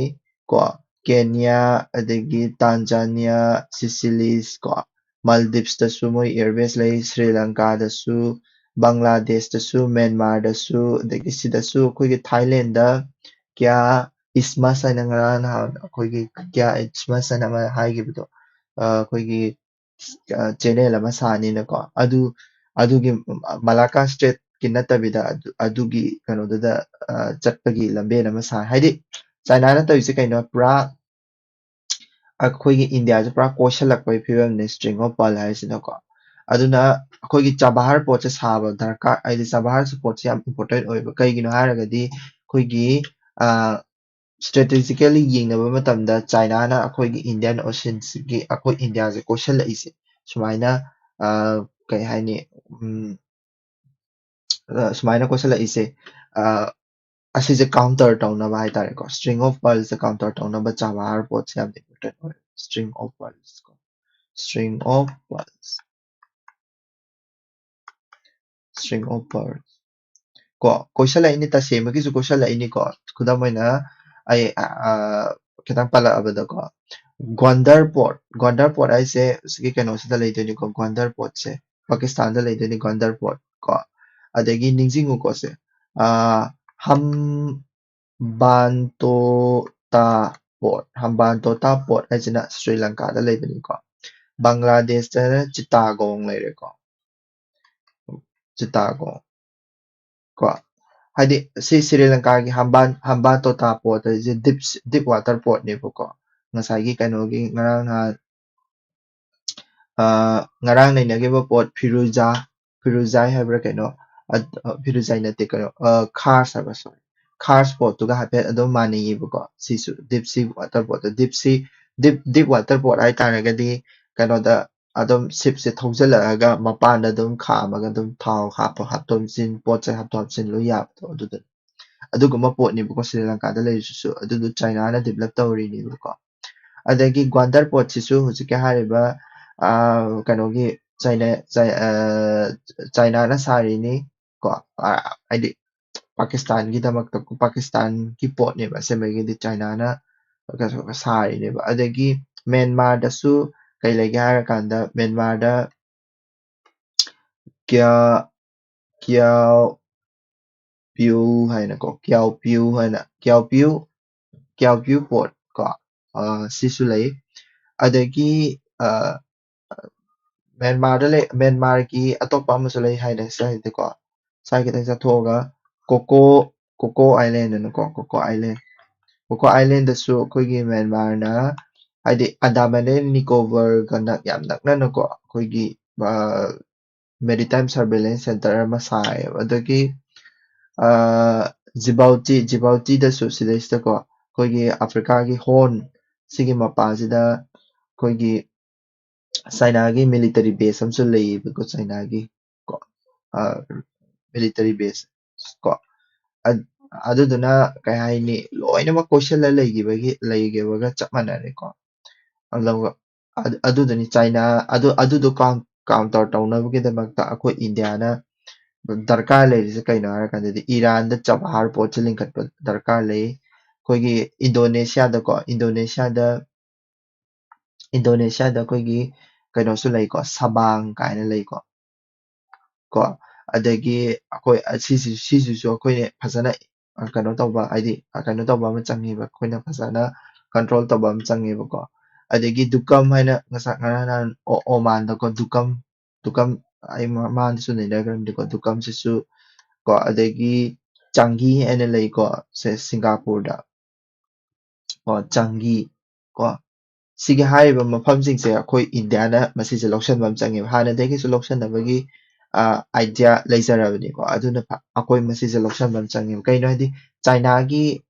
ꯀꯣ ꯀꯦꯟꯌꯥ ꯑꯗꯒꯤ ꯇꯥꯟꯖꯥꯅꯤꯌꯥ ꯁꯤꯁꯤꯂꯤꯁ ꯀꯣ ꯃꯥꯜꯗꯤꯞꯁꯇꯁꯨ ꯃꯣꯏ ꯏꯌꯔꯕꯦꯁ ꯂꯩ ꯁ꯭ꯔꯤ ꯂꯪꯀꯥꯗꯁꯨ ꯕꯪꯒ꯭ꯂꯥꯗꯦꯁꯇꯁꯨ ꯃꯦꯟꯃꯥꯔꯗꯁꯨ ꯑꯗꯒꯤ ꯁꯤꯗꯁꯨ ꯑꯩꯈꯣꯏꯒꯤ ꯊꯥꯏꯂꯦꯟꯗ ꯀꯌꯥ ꯏꯁꯃꯁ ꯍꯥꯏꯅ ꯉꯔꯥꯡ ꯅꯍꯥꯟ ꯑꯩꯈꯣꯏꯒꯤ ꯀꯌꯥ ꯏꯁꯃꯁ ꯍꯥꯏꯅ ꯑꯃ ꯍꯥꯏꯈꯤꯕꯗꯣ ꯑꯩꯈꯣꯏꯒꯤ ꯆꯦꯅꯦꯜ ꯑꯃ ꯁꯥꯅꯤꯅꯀꯣ ꯑꯗꯨꯒꯤ ꯃꯂꯥꯀꯥ ꯁ꯭ꯇ꯭ꯔꯦꯠꯀꯤ ꯅꯠꯇꯕꯤꯗ ꯑꯗꯨꯒꯤ ꯀꯩꯅꯣꯗꯨꯗ ꯆꯠꯄꯒꯤ ꯂꯝꯕꯦꯟ ꯑꯃ ꯁꯥ ꯍꯥꯏꯗꯤ ꯆꯥꯏꯅꯥꯅ ꯇꯧꯔꯤꯁꯦ ꯀꯩꯅꯣ ꯄꯨꯔꯥ ꯑꯩꯈꯣꯏꯒꯤ ꯏꯟꯗꯤꯌꯥꯁꯦ ꯄꯨꯔꯥ ꯀꯣꯏꯁꯤꯜꯂꯛꯄꯒꯤ ꯐꯤꯕꯝꯅꯤ ꯁꯇ꯭ꯔꯤꯡ ꯑꯣꯐ ꯄꯔꯜ ꯍꯥꯏꯁꯤꯅꯀꯣ ꯑꯗꯨꯅ ꯑꯩꯈꯣꯏꯒꯤ ꯆꯥꯕꯥꯍꯔ ꯄꯣꯠꯁꯦ ꯁꯥꯕ ꯗꯔꯀꯥꯔ ꯍꯥꯏꯗꯤ ꯆꯥꯕꯥꯍꯔ ꯄꯣꯠꯁꯦ ꯌꯥꯝ ꯏꯝꯄꯣꯔꯇꯦꯟ ꯑꯣꯏꯕ ꯀꯩꯒꯤꯅꯣ ꯍꯥꯏꯔꯒꯗꯤ ꯑꯩꯈꯣꯏꯒꯤ ꯁꯇ꯭ꯔꯦꯇꯦꯖꯤꯀꯦꯜꯂꯤ ꯌꯦꯡꯅꯕ ꯃꯇꯝꯗ ꯆꯥꯏꯅꯥꯅ ꯑꯩꯈꯣꯏꯒꯤ ꯏꯟꯗꯤꯌꯥꯟ ꯑꯣꯁꯤꯟꯁꯤꯒꯤ ꯑꯩꯈꯣꯏ ꯏꯟꯗꯤꯌꯥꯁꯦ ꯀꯣꯏꯁꯤꯜꯂꯛꯏꯁꯦ ꯁꯨꯃꯥꯏꯅ ꯀꯩ ꯍꯥꯏꯅꯤ ꯁꯨꯃꯥꯏꯅ ꯀꯣꯏꯁꯤꯜꯂꯛꯏꯁꯦ ꯑꯁꯤꯁꯦ ꯀꯥꯎꯟꯇꯔ ꯇꯧꯅꯕ ꯍꯥꯏꯇꯥꯔꯦꯀꯣ ꯁꯇ꯭ꯔꯤꯡ ꯑꯣꯐ ꯄꯔꯜꯁꯦ ꯀꯥꯎꯟꯇꯔ ꯇꯧꯅꯕ ꯆꯥꯕꯥꯍꯔ ꯄꯣꯠꯁꯦ ꯌꯥꯝ ꯏꯝꯄꯣꯔꯇꯦꯟ ꯑꯣꯏ ꯁꯇ꯭ꯔꯤꯡ ꯑꯣꯐ ꯄꯔꯜꯁ ꯀꯣ string of pearls string of pearls ꯀꯣ ꯀꯣꯏꯁꯜꯂꯛꯏꯅꯤ ꯇꯁꯦꯡꯕꯒꯤꯁꯨ ꯀꯣꯏꯁꯜꯂꯛꯏꯅꯤꯀꯣ ꯈꯨꯗꯝ ꯑꯣꯏꯅ ꯑꯩ ꯈꯤꯇꯪ ꯄꯜꯂꯛꯑꯕꯗꯀꯣ ꯒ꯭ꯋꯥꯟꯗꯔ ꯄꯣꯔꯠ ꯍꯥꯏꯁꯦ ꯁꯤꯒꯤ ꯀꯩꯅꯣꯁꯤꯗ ꯂꯩꯗꯣꯏꯅꯤꯀꯣ ꯒ꯭ꯋꯥꯟꯗꯔ ꯄꯣꯔꯠꯁꯦ ꯄꯥꯀꯤꯁꯇꯥꯟꯗ ꯂꯩꯗꯣꯏꯅꯤ ꯒ꯭ꯋꯥꯟꯗꯔ ꯄꯣꯔꯠ ꯀꯣ ꯑꯗꯒꯤ ꯅꯤꯡꯁꯤꯡꯉꯨꯀꯣ ꯁꯦ ꯍꯝꯕꯥꯟꯇꯣꯇꯥ ꯍꯝꯕꯥꯟꯇꯣꯇꯥ ꯄꯣꯔꯠ ꯍꯥꯏꯁꯤꯅ ꯁ꯭ꯔꯤ ꯂꯪꯀꯥꯗ ꯂꯩꯕꯅꯤꯀꯣ ꯕꯪꯒ꯭ꯂꯥꯗꯦꯁꯇꯅ ꯆꯤꯇꯥꯒꯣꯡ ꯂꯩꯔꯦꯀꯣ ꯆꯤꯇꯥꯒꯣꯡ ꯀꯣ ꯍꯥꯏꯗꯤ ꯁꯤ ꯁ꯭ꯔꯤ ꯂꯪꯀꯥꯒꯤ ꯍꯝꯕꯥꯟꯇꯣꯇꯥ ꯄꯣꯔꯠ ꯍꯥꯏꯁꯦ ꯗꯤꯞ ꯋꯥꯇꯔ ꯄꯣꯔꯠꯅꯦꯕꯀꯣ ꯉꯁꯥꯏꯒꯤ ꯀꯩꯅꯣꯒꯤ ꯉꯔꯥꯡ ꯅꯩꯅꯈꯤꯕ ꯄꯣꯠ ꯐꯤꯔꯨꯖꯥꯏ ꯍꯥꯏꯕ꯭ꯔꯥ ꯀꯩꯅꯣ ꯐꯤꯔꯨꯖꯥꯏ ꯅꯠꯇꯦ ꯀꯩꯅꯣ ꯈꯥꯔꯁ ꯍꯥꯏꯕ ꯁꯣꯔꯤ ꯈꯥꯔꯁ ꯄꯣꯠꯇꯨꯒ ꯍꯥꯏꯐꯦꯠ ꯑꯗꯨꯝ ꯃꯥꯟꯅꯩꯌꯦꯕꯀꯣ ꯁꯤꯁꯨ ꯗꯤꯞ ꯁꯤ ꯋꯥꯇꯔ ꯄꯣꯠꯇ ꯗꯤꯞ ꯋꯥꯇꯔ ꯄꯣꯠ ꯍꯥꯏꯇꯥꯔꯒꯗꯤ ꯀꯩꯅꯣꯗ ꯑꯗꯨꯝ ꯁꯤꯞꯁꯦ ꯊꯧꯖꯤꯜꯂꯛꯑꯒ ꯃꯄꯥꯟꯗ ꯑꯗꯨꯝ ꯈꯥꯝꯃꯒ ꯑꯗꯨꯝ ꯊꯥꯎ ꯍꯥꯞꯇꯣꯛ ꯍꯥꯞꯆꯤꯟ ꯄꯣꯠ ꯆꯩ ꯍꯥꯞꯇꯣꯛ ꯍꯥꯞꯆꯤꯟ ꯂꯣꯏ ꯌꯥꯕꯗꯣ ꯑꯗꯨꯗ ꯑꯗꯨꯒꯨꯝꯕ ꯄꯣꯠꯅꯦꯕꯀꯣ ꯁ꯭ꯔꯤ ꯂꯪꯀꯥꯗ ꯂꯩꯔꯤꯁꯤꯁꯨ ꯑꯗꯨꯗꯣ ꯆꯥꯏꯅꯥꯅ ꯗꯤꯕꯦꯂꯞ ꯇꯧꯔꯤꯅꯦꯕꯀꯣ ꯑꯗꯒꯤ ꯒ꯭ꯋꯥꯟꯗꯔ ꯄꯣꯔꯠꯁꯤꯁꯨ ꯍꯧꯖꯤꯛꯀꯤ ꯍꯥꯏꯔꯤꯕ ꯀꯩꯅꯣꯒꯤ ꯆꯥꯏꯅꯥꯅ ꯁꯥꯔꯤꯅꯤ ꯀꯣ ꯍꯥꯏꯗꯤ ꯄꯥꯀꯤꯁꯇꯥꯟꯒꯤꯗꯃꯛꯇ ꯄꯥꯀꯤꯁꯇꯥꯟꯒꯤ ꯄꯣꯠꯅꯦꯕ ꯑꯁꯦꯡꯕꯒꯤꯗꯤ ꯆꯥꯏꯅꯥꯅ ꯁꯥꯔꯤꯅꯦꯕ ꯑꯗꯒꯤ ꯃꯦꯟꯃꯥꯔꯗꯁꯨ ꯀꯩ ꯂꯩꯒꯦ ꯍꯥꯏꯔꯀꯥꯟꯗ ꯃꯦꯟꯃꯥꯔꯗ ꯀ꯭ꯌꯥ ꯀ꯭ꯌꯥꯎ ꯄ꯭ꯌꯨ ꯍꯥꯏꯅꯀꯣ ꯀ꯭ꯌꯥꯎ ꯄ꯭ꯌꯨ ꯄꯣꯔꯠ ꯀꯣ ꯁꯤꯁꯨ ꯂꯩ ꯑꯗꯒꯤ ꯃꯦꯟꯃꯥꯔꯒꯤ ꯑꯇꯣꯞꯄ ꯑꯃꯁꯨ ꯂꯩ ꯍꯥꯏꯅ ꯍꯥꯏꯗꯤꯀꯣ ꯁ꯭ꯋꯥꯏ ꯈꯤꯇꯪ ꯆꯠꯊꯣꯛꯑꯒ ꯀꯣꯀꯣ ꯑꯥꯏꯂꯦꯟ ꯑꯅꯀꯣ ꯀꯣꯀꯣ ꯑꯥꯏꯂꯦꯟꯗꯁꯨ ꯑꯩꯈꯣꯏꯒꯤ ꯃꯦꯟꯃꯥꯔꯅ ꯍꯥꯏꯗꯤ ꯑꯟꯗꯥꯃꯟ ꯑꯦꯟ ꯅꯤꯀꯣꯕꯔꯒ ꯌꯥꯝ ꯅꯛꯅꯅꯀꯣ ꯑꯩꯈꯣꯏꯒꯤ ꯃꯦꯔꯤꯇꯥꯏꯝ ꯁꯔꯚꯦꯂꯦꯟꯁ ꯁꯦꯟꯇꯔ ꯑꯃ ꯁꯥꯏꯌꯦꯕ ꯑꯗꯒꯤ ꯖꯤꯕꯥꯎꯇꯤꯗꯁꯨ ꯁꯤꯗꯩꯁꯤꯗꯀꯣ ꯑꯩꯈꯣꯏꯒꯤ ꯑꯐ꯭ꯔꯤꯀꯥꯒꯤ ꯍꯣꯔꯟ ꯁꯤꯒꯤ ꯃꯄꯥꯁꯤꯗ ꯑꯩꯈꯣꯏꯒꯤ ꯆꯥꯏꯅꯥꯒꯤ ꯃꯤꯂꯤꯇꯔꯤ ꯕꯦꯁ ꯑꯃꯁꯨ ꯂꯩꯌꯦꯕꯀꯣ ꯆꯥꯏꯅꯥꯒꯤ ꯀꯣ ꯃꯤꯂꯤꯇꯔꯤ ꯕꯦꯁ ꯀꯣ ꯑꯗꯨꯗꯨꯅ ꯀꯩ ꯍꯥꯏꯅꯤ ꯂꯣꯏꯅꯃꯛ ꯀꯣꯏꯁꯤꯜꯂ ꯂꯩꯈꯤꯕꯒ ꯆꯞ ꯃꯥꯟꯅꯔꯦꯀꯣ ꯑꯗꯨꯒ ꯑꯗꯨꯗꯅꯤ ꯆꯥꯏꯅꯥ ꯑꯗꯨꯗꯣ ꯀꯥꯎꯟꯇꯔ ꯇꯧꯅꯕꯒꯤꯗꯃꯛꯇ ꯑꯩꯈꯣꯏ ꯏꯟꯗꯤꯌꯥꯅ ꯗꯔꯀꯥꯔ ꯂꯩꯔꯤꯁꯦ ꯀꯩꯅꯣ ꯍꯥꯏꯔꯀꯥꯟꯗꯗꯤ ꯏꯔꯥꯟꯗ ꯆꯕꯍꯥꯔ ꯄꯣꯠꯁꯦ ꯂꯤꯡꯈꯠꯄ ꯗꯔꯀꯥꯔ ꯂꯩ ꯑꯩꯈꯣꯏꯒꯤ ꯏꯟꯗꯣꯅꯦꯁꯤꯌꯥꯗ ꯑꯩꯈꯣꯏꯒꯤ ꯀꯩꯅꯣꯁꯨ ꯂꯩꯀꯣ ꯁꯕꯥꯡ ꯀꯥꯏꯅ ꯂꯩꯀꯣ ꯑꯗꯒꯤ ꯑꯩꯈꯣꯏ ꯁꯤꯁꯤꯁꯨ ꯑꯩꯈꯣꯏꯅ ꯐꯖꯅ ꯀꯩꯅꯣ ꯇꯧꯕ ꯍꯥꯏꯗꯤ ꯀꯩꯅꯣ ꯇꯧꯕ ꯑꯃ ꯆꯪꯉꯦꯕ ꯑꯩꯈꯣꯏꯅ ꯐꯖꯅ ꯀꯟꯇ꯭ꯔꯣꯜ ꯇꯧꯕ ꯑꯃ ꯆꯪꯉꯦꯕꯀꯣ ꯑꯗꯒꯤ ꯗꯨꯀꯝ ꯍꯥꯏꯅ ꯉꯔꯥꯡ ꯅꯍꯥꯟ ꯑꯣꯃꯥꯟꯗꯀꯣ ꯗꯨꯀꯝ ꯑꯩ ꯃꯥꯡꯗꯁꯨ ꯅꯩꯅꯈ꯭ꯔꯕꯅꯤꯀꯣ ꯗꯨꯀꯝꯁꯤꯁꯨ ꯀꯣ ꯑꯗꯒꯤ ꯆꯥꯡꯒꯤ ꯍꯥꯏꯅ ꯂꯩꯀꯣ ꯁꯤꯡꯒꯥꯄꯨꯔꯗ ꯆꯥꯡꯒꯤ ꯀꯣ ꯁꯤꯒꯤ ꯍꯥꯏꯔꯤꯕ ꯃꯐꯝꯁꯤꯡꯁꯦ ꯑꯩꯈꯣꯏ ꯏꯟꯗꯤꯌꯥꯅ ꯃꯁꯤꯁꯦ ꯂꯧꯁꯤꯟꯕ ꯑꯃ ꯆꯪꯉꯦꯕ ꯍꯥꯟꯅꯗꯒꯤꯁꯨ ꯂꯧꯁꯤꯟꯅꯕꯒꯤ ꯑꯥꯏꯗꯤꯌꯥ ꯂꯩꯖꯔꯕꯅꯤꯀꯣ ꯑꯗꯨꯅ ꯑꯩꯈꯣꯏ ꯃꯁꯤꯁꯦ ꯂꯧꯁꯤꯟꯕ ꯑꯃ ꯆꯪꯉꯦꯕ ꯀꯩꯅꯣ ꯍꯥꯏꯗꯤ ꯆꯥꯏꯅꯥꯒꯤ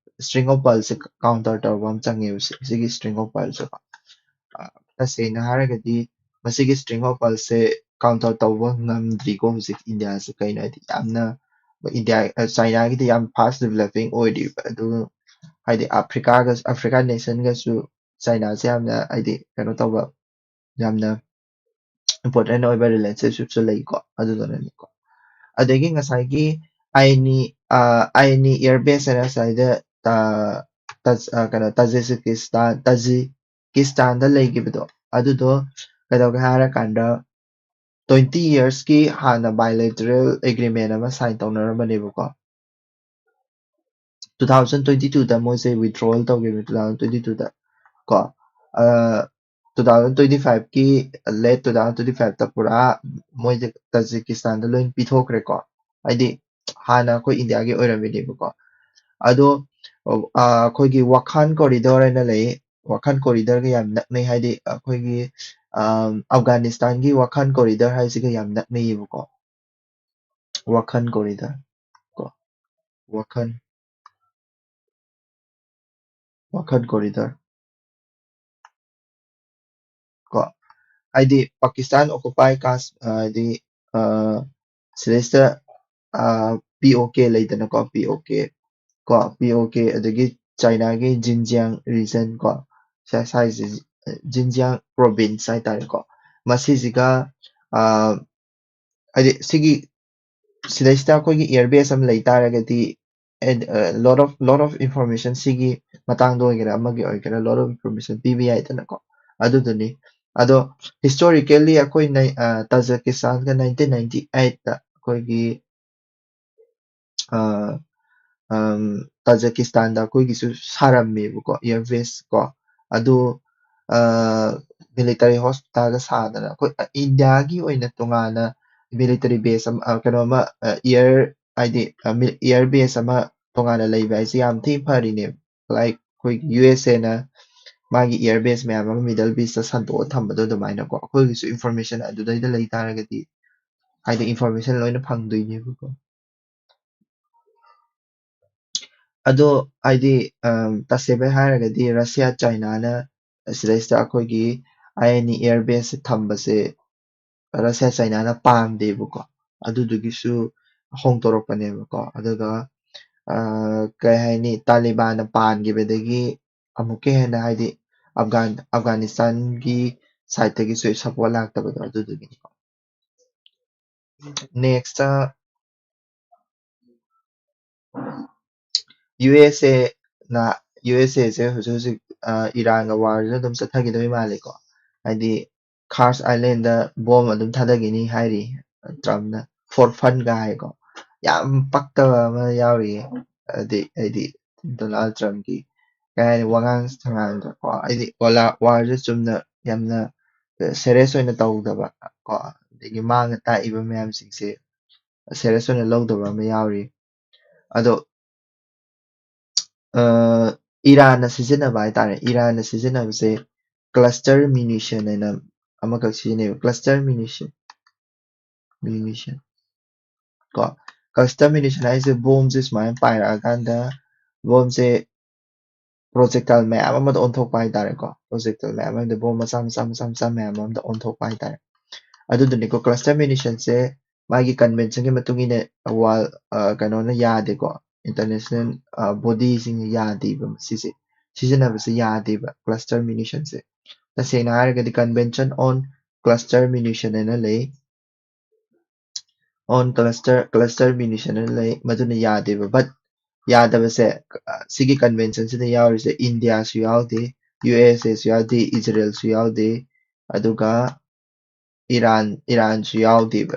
string of pearlsꯦ ꯀꯥꯎꯟꯇꯔ ꯇꯧꯕ ꯑꯃ ꯆꯪꯉꯦꯕ ꯁꯤꯒꯤ string of pearlꯁꯦ ꯇꯁꯦꯡꯅ ꯍꯥꯏꯔꯒꯗꯤ ꯃꯁꯤꯒꯤ string of pearlsꯦ ꯀꯥꯎꯟꯇꯔ ꯇꯧꯕ ꯉꯝꯗ꯭ꯔꯤꯀꯣ ꯍꯧꯖꯤꯛ ꯏꯟꯗꯤꯌꯥꯁꯦ ꯀꯩꯅꯣ ꯍꯥꯏꯗꯤ ꯌꯥꯝꯅ ꯆꯥꯏꯅꯥꯒꯤꯗꯤ ꯌꯥꯝ ꯐꯥꯁ ꯗꯤꯕꯦꯂꯞꯄꯤꯡ ꯑꯣꯏꯔꯤꯕ ꯑꯗꯨꯒ ꯍꯥꯏꯗꯤ ꯑꯐ꯭ꯔꯤꯀꯥ ꯅꯦꯁꯟꯒꯁꯨ ꯆꯥꯏꯅꯥꯁꯦ ꯌꯥꯝꯅ ꯍꯥꯏꯗꯤ ꯀꯩꯅꯣ ꯇꯧꯕ ꯌꯥꯝꯅ ꯏꯝꯄꯣꯔꯇꯦꯟ ꯑꯣꯏꯕ ꯔꯤꯂꯦꯁꯟꯁꯤꯞꯁꯨ ꯂꯩꯀꯣ ꯑꯗꯨꯗꯨꯅꯅꯤꯀꯣ ꯑꯗꯒꯤ ꯉꯁꯥꯏꯒꯤ ꯑꯥꯏꯅꯤ ꯏꯌꯔꯕꯦꯁ ꯍꯥꯏꯅ ꯉꯁꯥꯏꯗ ꯇꯥꯖꯤꯀꯤꯁꯇꯥꯟꯗ ꯂꯩꯈꯤꯕꯗꯣ ꯑꯗꯨꯗꯣ ꯀꯩꯗꯧꯒꯦ ꯍꯥꯏꯔꯀꯥꯟꯗ 20 yearsꯀꯤ ꯍꯥꯟꯅ bilateral agreement ꯑꯃ ꯁꯥꯏꯟ ꯇꯧꯅꯔꯝꯕꯅꯦꯕꯀꯣ 2022ꯗ ꯃꯣꯏꯁꯦ withdrawal ꯇꯧꯈꯤꯕꯅꯦ 2022ꯗ ꯀꯣ 2025ꯀꯤ ꯂꯦꯠ 2025ꯇ ꯄꯨꯔꯥ ꯃꯣꯏꯁꯦ ꯇꯥꯖꯤꯀꯤꯁꯇꯥꯟꯗ ꯂꯣꯏ ꯄꯤꯊꯣꯛꯈ꯭ꯔꯦꯀꯣ ꯍꯥꯏꯗꯤ ꯍꯥꯟꯅ ꯑꯩꯈꯣꯏ ꯏꯟꯗꯤꯌꯥꯒꯤ ꯑꯣꯏꯔꯝꯃꯤꯅꯦꯕꯀꯣ ꯑꯗꯣ ꯑꯩꯈꯣꯏꯒꯤ ꯋꯥꯈꯥꯟ ꯀꯣꯔꯤꯗꯣꯔ ꯍꯥꯏꯅ ꯂꯩ ꯋꯥꯈꯥꯟ ꯀꯣꯔꯤꯗꯣꯔꯒ ꯌꯥꯝ ꯅꯛꯅꯩ ꯍꯥꯏꯗꯤ ꯑꯩꯈꯣꯏꯒꯤ ꯑꯐꯒꯥꯅꯤꯁꯇꯥꯟꯒꯤ ꯋꯥꯈꯥꯟ ꯀꯣꯔꯤꯗꯣꯔ ꯍꯥꯏꯁꯤꯒ ꯌꯥꯝ ꯅꯛꯅꯩꯌꯦꯕꯀꯣ ꯋꯥꯈꯥꯟ ꯀꯣꯔꯤꯗꯣꯔ ꯀꯣ ꯋꯥꯈꯥꯟ ꯀꯣꯔꯤꯗꯣꯔ ꯀꯣ ꯍꯥꯏꯗꯤ ꯄꯥꯀꯤꯁꯇꯥꯟ ꯑꯣꯀꯨꯄꯥꯏ ꯍꯥꯏꯗꯤ ꯁꯤꯗꯩꯁꯤꯗ POK ꯂꯩꯗꯅꯀꯣ POK ꯑꯗꯒꯤ ꯆꯥꯏꯅꯥꯒꯤ ꯖꯤꯟꯖꯤꯌꯥꯡ ꯔꯤꯖꯟ ꯀꯣ ꯁꯥꯏꯁꯦ ꯖꯤꯟꯖꯤꯌꯥꯡ ꯄ꯭ꯔꯣꯚꯤꯟꯁ ꯍꯥꯏꯇꯥꯔꯦꯀꯣ ꯃꯁꯤꯁꯤꯒ ꯍꯥꯏꯗꯤ ꯁꯤꯗꯩꯁꯤꯗ ꯑꯩꯈꯣꯏꯒꯤ ꯏꯌꯔꯕꯦꯁ ꯑꯃ ꯂꯩ ꯇꯥꯔꯒꯗꯤ ꯂꯣꯠ ꯑꯣꯐ ꯏꯟꯐꯣꯔꯃꯦꯁꯟ ꯁꯤꯒꯤ ꯃꯇꯥꯡꯗ ꯑꯣꯏꯒꯦꯔꯥ ꯑꯃꯒꯤ ꯑꯣꯏꯒꯦꯔꯥ ꯂꯣꯠ ꯑꯣꯐ ꯏꯟꯐꯣꯔꯃꯦꯁꯟ ꯄꯤꯕ ꯌꯥꯏꯗꯅꯀꯣ ꯑꯗꯨꯗꯨꯅꯤ ꯑꯗꯣ ꯍꯤꯁꯇꯣꯔꯤꯀꯦꯜꯂꯤ ꯑꯩꯈꯣꯏ ꯇꯥꯖꯤꯀꯤꯁꯇꯥꯟꯒ 1998ꯗ ꯑꯩꯈꯣꯏꯒꯤ ꯇꯥꯖꯤꯀꯤꯁꯇꯥꯟꯗ ꯑꯩꯈꯣꯏꯒꯤꯁꯨ ꯁꯥꯔꯝꯃꯦꯕꯀꯣ ꯏꯌꯔꯕꯦꯁ ꯀꯣ ꯑꯗꯨ ꯃꯤꯂꯤꯇꯔꯤ ꯍꯣꯁꯄꯤꯇꯥꯜꯒ ꯁꯥꯗꯅ ꯑꯩꯈꯣꯏ ꯏꯟꯗꯤꯌꯥꯒꯤ ꯑꯣꯏꯅ ꯇꯣꯉꯥꯟꯅ ꯃꯤꯂꯤꯇꯔꯤ ꯕꯦꯁ ꯑꯃ ꯀꯩꯅꯣꯃ ꯍꯥꯏꯗꯤ ꯏꯌꯔ ꯕꯦꯁ ꯑꯃ ꯇꯣꯉꯥꯟꯅ ꯂꯩꯕ ꯍꯥꯏꯁꯦ ꯌꯥꯝ ꯊꯤ ꯐꯔꯤꯅꯦꯕ ꯂꯥꯏꯛ ꯑꯩꯈꯣꯏꯒꯤ USA ꯃꯥꯒꯤ ꯏꯌꯔꯕꯦꯁ ꯃꯌꯥꯝ ꯑꯃ ꯃꯤꯗꯜ ꯕꯤꯁꯇ ꯁꯟꯗꯣꯛꯑ ꯊꯝꯕꯗꯣ ꯑꯗꯨꯃꯥꯏꯅꯀꯣ ꯑꯩꯈꯣꯏꯒꯤꯁꯨ ꯏꯟꯐꯣꯔꯃꯦꯁꯟ ꯑꯗꯨꯗꯩꯗ ꯂꯩ ꯇꯥꯔꯒꯗꯤ ꯍꯥꯏꯗꯤ ꯏꯟꯐꯣꯔꯃꯦꯁꯟ ꯂꯣꯏꯅ ꯐꯪꯗꯣꯏꯅꯦꯕꯀꯣ ꯑꯗꯣ ꯍꯥꯏꯗꯤ ꯇꯁꯦꯡꯅ ꯍꯥꯏꯔꯒꯗꯤ ꯔꯁꯤꯌꯥ ꯆꯥꯏꯅꯥꯅ ꯁꯤꯗꯩꯁꯤꯗ ꯑꯩꯈꯣꯏꯒꯤ INE ꯏꯌꯔꯕꯦꯁ ꯊꯝꯕꯁꯦ ꯔꯁꯤꯌꯥ ꯆꯥꯏꯅꯥꯅ ꯄꯥꯝꯗꯦꯕꯀꯣ ꯑꯗꯨꯗꯨꯒꯤꯁꯨ ꯍꯣꯡꯗꯣꯔꯛꯄꯅꯦꯕꯀꯣ ꯑꯗꯨꯒ ꯀꯩ ꯍꯥꯏꯅꯤ ꯇꯥꯂꯤꯕꯥꯟꯅ ꯄꯥꯟꯈꯤꯕꯗꯒꯤ ꯑꯃꯨꯛꯀ ꯍꯦꯟꯅ ꯍꯥꯏꯗꯤ ꯑꯐꯒꯥꯅꯤꯁꯇꯥꯟꯒꯤ ꯁꯥꯏꯠꯇꯒꯤꯁꯨ ꯁꯞꯄꯣꯔꯠ ꯂꯥꯛꯇꯕꯗꯣ ꯑꯗꯨꯗꯨꯒꯤꯅꯤꯀꯣ ꯅꯦꯛꯁꯇ ꯌꯨ ꯑꯦꯁ ꯑꯦꯅ ꯌꯨ ꯑꯦꯁ ꯑꯦꯁꯦ ꯍꯧꯖꯤꯛ ꯍꯧꯖꯤꯛ ꯏꯔꯥꯟꯒ ꯋꯥꯔꯁꯨ ꯑꯗꯨꯝ ꯆꯠꯊꯈꯤꯗꯣꯏ ꯃꯥꯜꯂꯦꯀꯣ ꯍꯥꯏꯗꯤ ꯈꯥꯔꯁ ꯑꯥꯏꯂꯦꯟꯗ ꯕꯣꯝ ꯑꯗꯨꯝ ꯊꯥꯗꯈꯤꯅꯤ ꯍꯥꯏꯔꯤ ꯇ꯭ꯔꯝꯞꯅ ꯐꯣꯔ ꯐꯟꯒ ꯍꯥꯏꯀꯣ ꯌꯥꯝ ꯄꯛꯇꯕ ꯑꯃ ꯌꯥꯎꯔꯤꯌꯦ ꯍꯥꯏꯗꯤ ꯗꯣꯅꯥꯜड ꯇ꯭ꯔꯝꯞꯀꯤ ꯀꯩ ꯍꯥꯏꯅꯤ ꯋꯥꯉꯥꯡ ꯁꯉꯥꯡꯗ ꯀꯣ ꯍꯥꯏꯗꯤ ꯋꯥꯔꯁꯦ ꯆꯨꯝꯅ ꯌꯥꯝꯅ ꯁꯦꯔꯤꯌꯁ ꯑꯣꯏꯅ ꯇꯧꯗꯕ ꯀꯣ ꯑꯗꯒꯤ ꯃꯥꯡꯅ ꯇꯥꯛꯏꯕ ꯃꯌꯥꯝꯁꯤꯡꯁꯦ ꯁꯦꯔꯤꯌꯁ ꯑꯣꯏꯅ ꯂꯧꯗꯕ ꯑꯃ ꯌꯥꯎꯔꯤ ꯑꯗꯣ ꯏꯔꯥꯟꯅ ꯁꯤꯖꯤꯟꯅꯕ ꯍꯥꯏꯇꯥꯔꯦ ꯏꯔꯥꯟꯅ ꯁꯤꯖꯤꯟꯅꯕꯁꯦ ꯀ꯭ꯂꯁꯇꯔ ꯃꯤꯅꯤꯁꯟ ꯍꯥꯏꯅ ꯑꯃꯈꯛ ꯁꯤꯖꯤꯟꯅꯩꯕ ꯀ꯭ꯂꯁꯇꯔ ꯃꯤꯅꯤꯁꯟ ꯀꯣ ꯀ꯭ꯂꯁꯇꯔ ꯃꯤꯅꯤꯁꯟ ꯍꯥꯏꯁꯦ ꯕꯣꯝꯁꯦ ꯁꯨꯃꯥꯏꯅ ꯄꯥꯏꯔꯛꯑꯀꯥꯟꯗ ꯕꯣꯝꯁꯦ ꯄ꯭ꯔꯣꯖꯦꯛꯇꯥꯏꯜ ꯃꯌꯥꯝ ꯑꯃꯗ ꯑꯣꯟꯊꯣꯛꯄ ꯍꯥꯏꯇꯥꯔꯦꯀꯣ ꯄ꯭ꯔꯣꯖꯦꯛꯇꯥꯏꯜ ꯃꯌꯥꯝ ꯑꯃꯗ ꯕꯣꯝ ꯃꯆꯥ ꯃꯆꯥ ꯃꯆꯥ ꯃꯆꯥ ꯃꯌꯥꯝ ꯑꯃꯗ ꯑꯣꯟꯊꯣꯛꯄ ꯍꯥꯏꯇꯥꯔꯦ ꯑꯗꯨꯗꯨꯅꯤꯀꯣ ꯀ꯭ꯂꯁꯇꯔ ꯃꯤꯅꯤꯁꯟꯁꯦ ꯃꯥꯒꯤ ꯀꯟꯚꯦꯟꯁꯟꯒꯤ ꯃꯇꯨꯡ ꯏꯟꯅ ꯀꯩꯅꯣꯅ ꯌꯥꯗꯦꯀꯣ ꯏꯟꯇꯔꯅꯦꯁꯅꯦꯜ ꯕꯣꯗꯤꯁꯤꯡꯅ ꯌꯥꯗꯦꯕ ꯁꯤꯁꯦ ꯁꯤꯖꯤꯟꯅꯕꯁꯦ ꯌꯥꯗꯦꯕ ꯀ꯭ꯂꯁꯇꯔ ꯃꯤꯅꯤꯁꯟꯁꯦ ꯇꯁꯦꯡꯅ ꯍꯥꯏꯔꯒꯗꯤ ꯀꯟꯚꯦꯟꯁꯟ ꯑꯣꯟ ꯀ꯭ꯂꯁꯇꯔ ꯃꯤꯅꯤꯁꯟ ꯍꯥꯏꯅ ꯂꯩ ꯑꯣꯟ ꯀ꯭ꯂꯁꯇꯔ ꯃꯤꯅꯤꯁꯟ ꯍꯥꯏꯅ lay ꯃꯗꯨꯅ ꯌꯥꯗꯦꯕ ꯕꯠ ꯌꯥꯗꯕꯁꯦ ꯁꯤꯒꯤ ꯀꯟꯚꯦꯟꯁꯟꯁꯤꯗ ꯌꯥꯎꯔꯤꯁꯦ ꯏꯟꯗꯤꯌꯥꯁꯨ ꯌꯥꯎꯗꯦ ꯌꯨ ꯑꯦꯁ ꯑꯦꯁꯨ ꯌꯥꯎꯗꯦ ꯏꯖꯔꯦꯜꯁꯨ ꯌꯥꯎꯗꯦ ꯑꯗꯨꯒ ꯏꯔꯥꯟꯁꯨ ꯌꯥꯎꯗꯦꯕ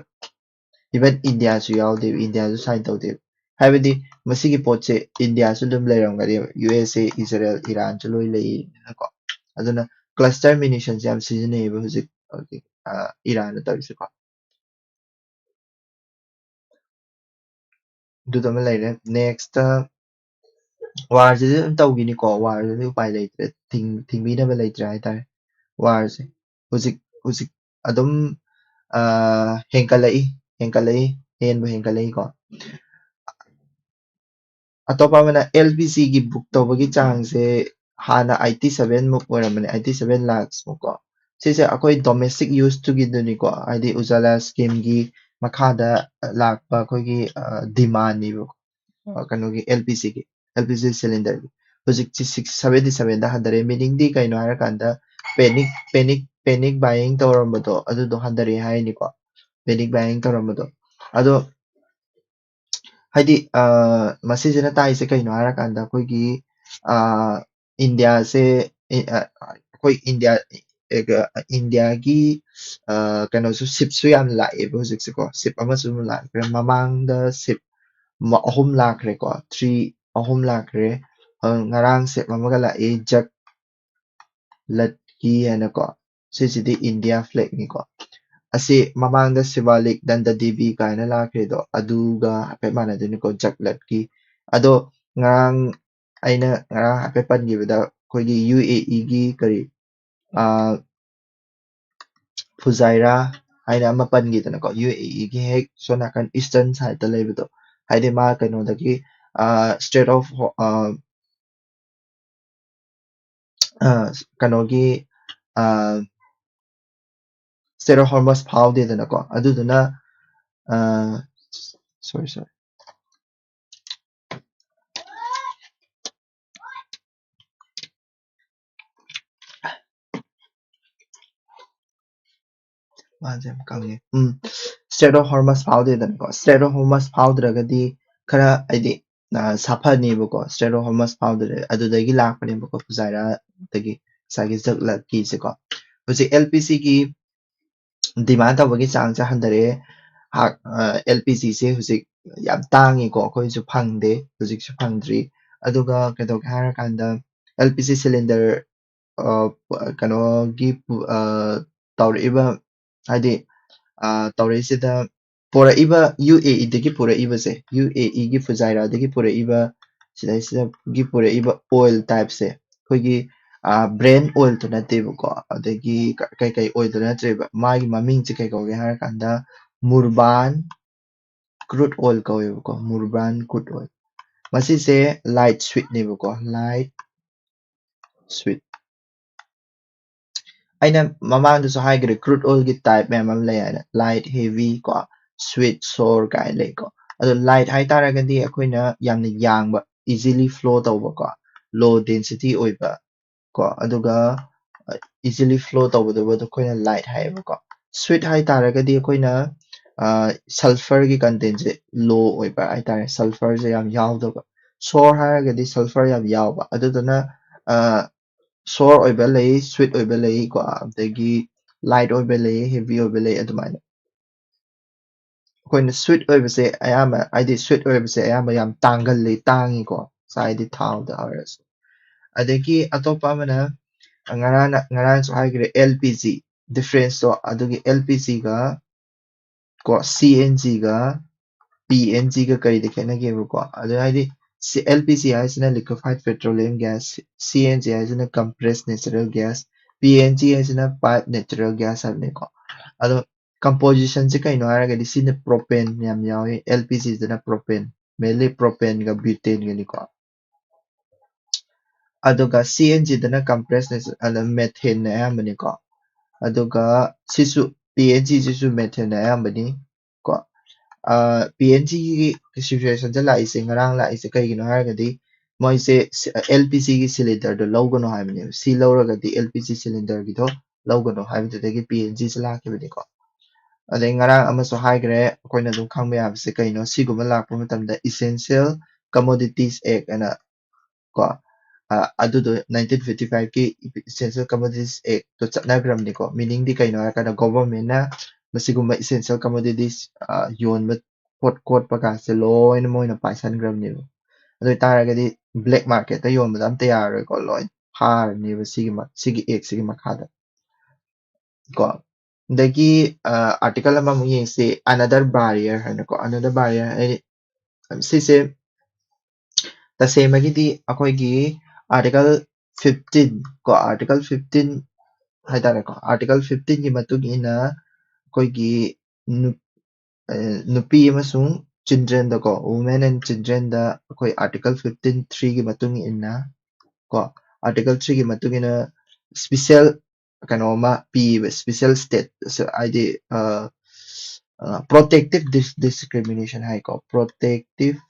ꯏꯚꯟ ꯏꯟꯗꯤꯌꯥꯁꯨ ꯌꯥꯎꯗꯦꯕ ꯏꯟꯗꯤꯌꯥꯁꯨ ꯁꯥꯏꯟ ꯇꯧꯗꯦꯕ ꯍꯥꯏꯕꯗꯤ ꯃꯁꯤꯒꯤ ꯄꯣꯠꯁꯦ ꯏꯟꯗꯤꯌꯥꯁꯨ ꯑꯗꯨꯝ ꯂꯩꯔꯝꯒꯅꯦꯕ ꯌꯨ ꯑꯦꯁ ꯑꯦ ꯏꯖꯔꯦꯜ ꯏꯔꯥꯟꯁꯨ ꯂꯣꯏ ꯂꯩꯅꯀꯣ ꯑꯗꯨꯅ ꯀ꯭ꯂꯁꯇꯔ ꯃꯤꯅꯤꯁꯟꯁꯦ ꯌꯥꯝ ꯁꯤꯖꯤꯟꯅꯩꯌꯦꯕ ꯍꯧꯖꯤꯛ ꯏꯔꯥꯟꯅ ꯇꯧꯔꯤꯁꯦꯀꯣ ꯑꯗꯨꯗ ꯑꯃ ꯂꯩꯔꯦ ꯅꯦꯛꯁꯇ ꯋꯥꯔꯁꯤꯗꯤ ꯑꯗꯨꯝ ꯇꯧꯈꯤꯅꯤꯀꯣ ꯋꯥꯔꯁꯤꯗꯤ ꯎꯄꯥꯏ ꯂꯩꯇ꯭ꯔꯦ ꯊꯤꯡꯕꯤꯅꯕ ꯂꯩꯇ꯭ꯔꯦ ꯍꯥꯏꯇꯥꯔꯦ ꯋꯥꯔꯁꯦ ꯍꯧꯖꯤꯛ ꯑꯗꯨꯝ ꯍꯦꯟꯀꯠꯂꯛꯏ ꯍꯦꯟꯕꯨ ꯍꯦꯟꯀꯠꯂꯛꯏꯀꯣ ꯑꯇꯣꯞꯄ ꯑꯃꯅ LPGꯒꯤ ꯕꯨꯛ ꯇꯧꯕꯒꯤ ꯆꯥꯡꯁꯦ ꯍꯥꯟꯅ 87 ꯃꯨꯛ ꯑꯣꯏꯔꯝꯕꯅꯦ 87 lakhs ꯃꯨꯛ ꯀꯣ ꯁꯤꯁꯦ ꯑꯩꯈꯣꯏ ꯗꯣꯃꯦꯁꯇꯤꯛ ꯌꯨꯁꯇꯨꯒꯤꯗꯨꯅꯤꯀꯣ ꯍꯥꯏꯗꯤ ꯎꯖꯥꯂꯥ ꯁ꯭ꯀꯤꯝꯒꯤ ꯃꯈꯥꯗ ꯂꯥꯛꯄ ꯑꯩꯈꯣꯏꯒꯤ ꯗꯤꯃꯥꯟꯅꯦꯕ ꯀꯩꯅꯣꯒꯤ LPG ꯁꯤꯂꯤꯟꯗꯔꯒꯤ ꯍꯧꯖꯤꯛꯁꯤ 677ꯗ ꯍꯟꯊꯔꯦ ꯃꯤꯅꯤꯡꯗꯤ ꯀꯩꯅꯣ ꯍꯥꯏꯔꯀꯥꯟꯗ ꯄꯦꯅꯤꯛ ꯕꯥꯏꯌꯤꯡ ꯇꯧꯔꯝꯕꯗꯣ ꯑꯗꯨꯗꯣ ꯍꯟꯊꯔꯦ ꯍꯥꯏꯅꯤꯀꯣ ꯄꯦꯅꯤꯛ ꯕꯥꯏꯌꯤꯡ ꯇꯧꯔꯝꯕꯗꯣ ꯑꯗꯣ ꯍꯥꯏꯗꯤ ꯃꯁꯤꯁꯤꯅ ꯇꯥꯛꯏꯁꯦ ꯀꯩꯅꯣ ꯍꯥꯏꯔꯀꯥꯟꯗ ꯑꯩꯈꯣꯏꯒꯤ ꯏꯟꯗꯤꯌꯥꯁꯦ ꯑꯩꯈꯣꯏ ꯏꯟꯗꯤꯌꯥꯒꯤ ꯀꯩꯅꯣꯁꯨ ꯁꯤꯞꯁꯨ ꯌꯥꯝ ꯂꯥꯛꯑꯦꯕ ꯍꯧꯖꯤꯛꯁꯦꯀꯣ ꯁꯤꯞ ꯑꯃꯁꯨ ꯂꯥꯛꯈ꯭ꯔꯦ ꯃꯃꯥꯡꯗ ꯁꯤꯞ 3 ꯂꯥꯛꯈ꯭ꯔꯦꯀꯣ 3 ꯂꯥꯛꯈ꯭ꯔꯦ ꯉꯔꯥꯡ ꯁꯤꯞ ꯑꯃꯒ ꯂꯥꯛꯏ ꯖꯛ ꯂꯠꯀꯤ ꯍꯥꯏꯅꯀꯣ ꯁꯤꯁꯤꯗꯤ ꯏꯟꯗꯤꯌꯥ ꯐ꯭ꯂꯦꯛꯅꯤꯀꯣ ꯑꯁꯤ ꯃꯃꯥꯡꯗ ꯁꯤꯕꯥꯂꯤꯛ ꯗꯟꯗꯗꯦꯕꯤ ꯀꯥꯏꯅ ꯂꯥꯛꯈ꯭ꯔꯦꯗꯣ ꯑꯗꯨꯒ ꯍꯥꯏꯐꯦꯠ ꯃꯥꯟꯅꯗꯣꯏꯅꯤꯀꯣ ꯖꯛꯂꯠꯀꯤ ꯑꯗꯣ ꯑꯩꯅ ꯉꯔꯥꯡ ꯍꯥꯏꯐꯦꯠ ꯄꯟꯈꯤꯕꯗ ꯑꯩꯈꯣꯏꯒꯤ UAEꯒꯤ ꯀꯔꯤ ꯐꯨꯖꯥꯏꯔꯥ ꯍꯥꯏꯅ ꯑꯃ ꯄꯟꯈꯤꯗꯅꯀꯣ UAEꯒꯤ ꯍꯦꯛ ꯁꯣꯝ ꯅꯥꯀꯟ ꯏꯁꯇꯔꯟ ꯁꯥꯏꯗꯠꯇ ꯂꯩꯕꯗꯣ ꯍꯥꯏꯗꯤ ꯃꯥ ꯀꯩꯅꯣꯗꯒꯤ ꯁ꯭ꯇ꯭ꯔꯦꯠ ꯑꯣꯐ ꯀꯩꯅꯣꯒꯤ ꯁ꯭ꯇꯦꯠ ꯑꯣꯐ ꯍꯣꯔꯃꯁ ꯐꯥꯎꯗꯦꯗꯅꯀꯣ ꯑꯗꯨꯗꯨꯅ ꯁꯣꯔꯤ ꯃꯥꯁꯦ ꯌꯥꯝ ꯀꯪꯉꯦ ꯁ꯭ꯇꯦꯠ ꯑꯣꯐ ꯍꯣꯔꯃꯁ ꯐꯥꯎꯗꯦꯗꯅꯀꯣ ꯁ꯭ꯇꯦꯠ ꯑꯣꯐ ꯍꯣꯔꯃꯁ ꯐꯥꯎꯗ꯭ꯔꯒꯗꯤ ꯈꯔ ꯍꯥꯏꯗꯤ ꯁꯥꯐꯅꯦꯕꯀꯣ ꯁ꯭ꯇꯦꯠ ꯑꯣꯐ ꯍꯣꯔꯃꯁ ꯐꯥꯎꯗ꯭ꯔꯦ ꯑꯗꯨꯗꯒꯤ ꯂꯥꯛꯄꯅꯦꯕꯀꯣ ꯐꯨꯖꯥꯏꯔꯥꯗꯒꯤ ꯉꯁꯥꯏꯒꯤ ꯖꯛꯂꯠꯀꯤꯁꯦꯀꯣ ꯍꯧꯖꯤꯛ LPGꯒꯤ ꯗꯤꯃꯥꯟ ꯇꯧꯕꯒꯤ ꯆꯥꯡꯁꯦ ꯍꯟꯊꯔꯛꯑꯦ LPGꯁꯦ ꯍꯧꯖꯤꯛ ꯌꯥꯝ ꯇꯥꯡꯉꯤꯀꯣ ꯑꯩꯈꯣꯏꯁꯨ ꯐꯪꯗꯦ ꯍꯧꯖꯤꯛꯁꯨ ꯐꯪꯗ꯭ꯔꯤ ꯑꯗꯨꯒ ꯀꯩꯗꯧꯒꯦ ꯍꯥꯏꯔꯀꯥꯟꯗ LPG ꯁꯤꯂꯤꯟꯗꯔ ꯀꯩꯅꯣꯒꯤ ꯇꯧꯔꯛꯏꯕ ꯍꯥꯏꯗꯤ ꯇꯧꯔꯛꯏꯁꯤꯗ ꯄꯨꯔꯛꯏꯕ UAEꯗꯒꯤ ꯄꯨꯔꯛꯏꯕꯁꯦ UAEꯒꯤ ꯐꯨꯖꯥꯏꯔꯥꯗꯒꯤ ꯄꯨꯔꯛꯏꯕ ꯁꯤꯗꯩꯁꯤꯗꯒꯤ ꯄꯨꯔꯛꯏꯕ ꯑꯣꯏꯜ ꯇꯥꯏꯞꯁꯦ ꯑꯩꯈꯣꯏꯒꯤ ꯕ꯭ꯔꯦꯟ ꯑꯣꯏꯜꯗꯣ ꯅꯠꯇꯦꯕꯀꯣ ꯑꯗꯒꯤ ꯀꯩ ꯑꯣꯏꯜꯗꯣ ꯅꯠꯇ꯭ꯔꯦꯕ ꯃꯥꯒꯤ ꯃꯃꯤꯡꯁꯦ ꯀꯩ ꯀꯧꯒꯦ ꯍꯥꯏꯔꯀꯥꯟꯗ ꯃꯨꯔꯕꯥꯟ ꯀ꯭ꯔꯨꯗ ꯑꯣꯏꯜ ꯀꯧꯋꯦꯕꯀꯣ ꯃꯨꯔꯕꯥꯟ ꯀ꯭ꯔꯨꯗ ꯑꯣꯏꯜ ꯃꯁꯤꯁꯦ ꯂꯥꯏꯠ ꯁ꯭ꯋꯤꯠꯅꯦꯕꯀꯣ ꯂꯥꯏꯠ ꯁ꯭ꯋꯤꯠ ꯑꯩꯅ ꯃꯃꯥꯡꯗꯁꯨ ꯍꯥꯏꯈ꯭ꯔꯦ ꯀ꯭ꯔꯨꯗ ꯑꯣꯏꯜꯒꯤ ꯇꯥꯏꯞ ꯃꯌꯥꯝ ꯑꯃ ꯂꯩ ꯍꯥꯏꯅ ꯂꯥꯏꯠ ꯍꯦꯚꯤ ꯀꯣ ꯁ꯭ꯋꯤꯠ ꯁꯣꯔ ꯀꯥꯏꯅ ꯂꯩꯀꯣ ꯑꯗꯣ ꯂꯥꯏꯠ ꯍꯥꯏꯇꯥꯔꯒꯗꯤ ꯑꯩꯈꯣꯏꯅ ꯌꯥꯝꯅ ꯌꯥꯡꯕ easily flow ꯇꯧꯕ ꯀꯣ low density ꯑꯣꯏꯕ ꯀꯣ ꯑꯗꯨꯒ easily flow ꯇꯧꯕꯗꯨꯕꯨ ꯑꯩꯈꯣꯏꯅ light ꯍꯥꯏꯌꯦꯕꯀꯣ sweet ꯍꯥꯏꯇꯥꯔꯒꯗꯤ ꯑꯩꯈꯣꯏꯅ ꯁꯜꯐꯔꯒꯤ ꯀꯟꯇꯦꯟꯁꯦ ꯂꯣ ꯑꯣꯏꯕ ꯍꯥꯏꯇꯥꯔꯦ ꯁꯜꯐꯔꯁꯦ ꯌꯥꯝ ꯌꯥꯎꯗꯕ sour ꯍꯥꯏꯔꯒꯗꯤ ꯁꯜꯐꯔ ꯌꯥꯝ ꯌꯥꯎꯕ ꯑꯗꯨꯗꯨꯅ sour ꯑꯣꯏꯕ ꯂꯩ sweet ꯑꯣꯏꯕ ꯂꯩ ꯀꯣ ꯑꯗꯒꯤ light ꯑꯣꯏꯕ ꯂꯩ heavy ꯑꯣꯏꯕ ꯂꯩ ꯑꯗꯨꯃꯥꯏꯅ ꯑꯩꯈꯣꯏꯅ sweet ꯑꯣꯏꯕꯁꯦ ꯑꯌꯥꯝꯕ ꯍꯥꯏꯗꯤ sweet ꯑꯣꯏꯕꯁꯦ ꯑꯌꯥꯝꯕ ꯌꯥꯝ ꯇꯥꯡꯒꯜꯂꯤ ꯇꯥꯡꯉꯤꯀꯣ ꯍꯥꯏꯗꯤ ꯊꯥꯎꯗ ꯑꯣꯏꯔꯁꯨ ꯑꯗꯒꯤ ꯑꯇꯣꯞꯄ ꯑꯃꯅ ꯉꯔꯥꯡꯁꯨ ꯍꯥꯏꯈ꯭ꯔꯦ LPG ꯗꯤꯐ꯭ꯔꯦꯟꯁꯇꯣ ꯑꯗꯨꯒꯤ LPGꯒ ꯀꯣ CNGꯒ PNGꯒ ꯀꯔꯤꯗ ꯈꯦꯠꯅꯒꯦꯕꯀꯣ ꯑꯗꯨ ꯍꯥꯏꯗꯤ LPG ꯍꯥꯏꯁꯤꯅ liquefied petroleum gas CNG ꯍꯥꯏꯁꯤꯅ compressed natural gas PNG ꯍꯥꯏꯁꯤꯅ pipe natural gas ꯍꯥꯏꯕꯅꯤꯀꯣ ꯑꯗꯣ compositionꯁꯦ ꯀꯩꯅꯣ ꯍꯥꯏꯔꯒꯗꯤ ꯁꯤꯅ propane ꯌꯥꯝ ꯌꯥꯎꯋꯤ LPGꯗꯅ propane mainly propaneꯒ butaneꯒꯅꯤꯀꯣ ꯑꯗꯨꯒ CNGꯗꯅ compressed methane ꯑꯌꯥꯝꯕꯅꯤꯀꯣ ꯑꯗꯨꯒ ꯁꯤꯁꯨ PNGꯁꯤꯁꯨ methane ꯑꯌꯥꯝꯕꯅꯤ ꯀꯣ PNGꯒꯤ ꯁꯤꯆꯨꯋꯦꯁꯟꯗ ꯂꯥꯛꯏꯁꯦ ꯉꯔꯥꯡ ꯂꯥꯛꯏꯁꯦ ꯀꯩꯒꯤꯅꯣ ꯍꯥꯏꯔꯒꯗꯤ ꯃꯣꯏꯁꯦ LPGꯒꯤ ꯁꯤꯂꯤꯟꯗꯔꯗꯣ ꯂꯧꯒꯅꯣ ꯍꯥꯏꯕꯅꯦꯕ ꯁꯤ ꯂꯧꯔꯒꯗꯤ LPG ꯁꯤꯂꯤꯟꯗꯔꯒꯤꯗꯣ ꯂꯧꯒꯅꯣ ꯍꯥꯏꯕꯗꯨꯗꯒꯤ PNGꯁꯦ ꯂꯥꯛꯈꯤꯕꯅꯤꯀꯣ ꯑꯗꯩ ꯉꯔꯥꯡ ꯑꯃꯁꯨ ꯍꯥꯏꯈ꯭रे ꯑꯩꯈꯣꯏꯅ ꯑꯗꯨꯝ ꯈꯪꯕ ꯌꯥꯕꯁꯦ ꯀꯩꯅꯣ ꯁꯤꯒꯨꯝꯕ ꯂꯥꯛꯄ ꯃꯇꯝꯗ Essential Commodities Act ꯑꯅ ꯀꯣ ꯑꯗꯨꯗꯣ 1955ꯒꯤ Essential Commodities Actꯇꯣ ꯆꯠꯅꯈ꯭ꯔꯕꯅꯤꯀꯣ ꯃꯤꯅꯤꯡꯗꯤ ꯀꯩꯅꯣ ꯍꯥꯏꯔꯀꯥꯟꯗ ꯒꯣꯚꯔꯟꯃꯦꯟꯠꯅ ꯃꯁꯤꯒꯨꯝꯕ Essential Commodities ꯌꯣꯟꯕ ꯄꯣꯠ ꯈꯣꯠꯄ ꯀꯥꯁꯦ ꯂꯣꯏꯅ ꯃꯣꯏꯅ ꯄꯥꯏꯁꯟꯈ꯭ꯔꯕꯅꯦꯕ ꯑꯗꯨ ꯑꯣꯏꯇꯥꯔꯒꯗꯤ ꯕ꯭ꯂꯦꯛ ꯃꯥꯔꯀꯦꯠꯇ ꯌꯣꯟꯕꯗ ꯑꯝꯇ ꯌꯥꯔꯔꯣꯏꯀꯣ ꯂꯣꯏ ꯐꯥꯔꯅꯦꯕ ꯁꯤꯒꯤ ꯑꯦꯛꯁꯤꯒꯤ ꯃꯈꯥꯗ ꯀꯣ ꯑꯗꯒꯤ ꯑꯥꯔꯇꯤꯀꯜ ꯑꯃꯃꯨꯛ ꯌꯦꯡꯁꯤ ꯑꯅꯗꯔ ꯕꯥꯔꯤꯌꯔ ꯍꯥꯏꯅꯀꯣ ꯑꯅꯗꯔ ꯕꯥꯔꯤꯌꯔ ꯍꯥꯏꯗꯤ ꯁꯤꯁꯦ ꯇꯁꯦꯡꯕꯒꯤꯗꯤ ꯑꯩꯈꯣꯏꯒꯤ ꯑꯥꯔꯇꯤꯀꯜ 15 ꯀꯣ ꯑꯥꯔꯇꯤꯀꯜ 15 ꯍꯥꯏꯇꯥꯔꯦꯀꯣ ꯑꯥꯔꯇꯤꯀꯜ 15ꯒꯤ ꯃꯇꯨꯡ ꯏꯟꯅ ꯑꯩꯈꯣꯏꯒꯤ ꯅꯨꯄꯤ ꯑꯃꯁꯨꯡ ꯆꯤꯜꯗ꯭ꯔꯦꯟꯗꯀꯣ ꯋꯨꯃꯦꯟ ꯑꯦꯟ ꯆꯤꯜꯗ꯭ꯔꯦꯟꯗ ꯑꯩꯈꯣꯏ ꯑꯥꯔꯇꯤꯀꯜ 15(3) ꯒꯤ ꯃꯇꯨꯡ ꯏꯟꯅ ꯀꯣ ꯑꯥꯔꯇꯤꯀꯜ 3ꯒꯤ ꯃꯇꯨꯡ ꯏꯟꯅ ꯁ꯭ꯄꯤꯁꯦꯜ ꯀꯩꯅꯣꯃ ꯄꯤꯌꯦꯕ ꯁ꯭ꯄꯤꯁꯦꯜ ꯁ꯭ꯇꯦꯠ ꯍꯥꯏꯗꯤ ꯄ꯭ꯔꯣꯇꯦꯛꯇꯤቭ ꯗꯤꯁꯀ꯭ꯔꯤꯃꯤꯅꯦꯁꯟ ꯍꯥꯏꯀꯣ ꯄ꯭ꯔꯣꯇꯦꯛꯇꯤꯚ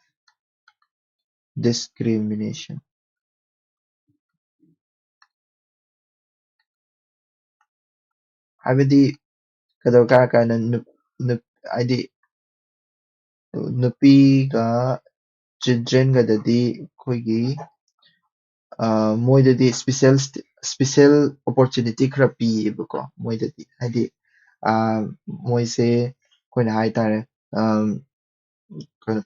ꯗꯤꯁꯀ꯭ꯔꯤꯃꯤꯅꯦꯁꯟ ꯍꯥꯏꯕꯗꯤ ꯀꯩꯗꯧꯔꯒꯦ ꯍꯥꯏꯔꯀꯥꯟꯗ ꯍꯥꯏꯗꯤ ꯅꯨꯄꯤꯒ ꯆꯤꯜꯗ꯭ꯔꯦꯟꯒꯗꯗꯤ ꯑꯩꯈꯣꯏꯒꯤ ꯃꯣꯏꯗꯗꯤ ꯁ꯭ꯄꯤꯁꯦꯜ ꯑꯣꯄꯣꯔꯆꯨꯅꯤꯇꯤ ꯈꯔ ꯄꯤꯌꯦꯕꯀꯣ ꯃꯣꯏꯗꯗꯤ ꯍꯥꯏꯗꯤ ꯃꯣꯏꯁꯦ ꯑꯩꯈꯣꯏꯅ ꯍꯥꯏꯇꯥꯔꯦ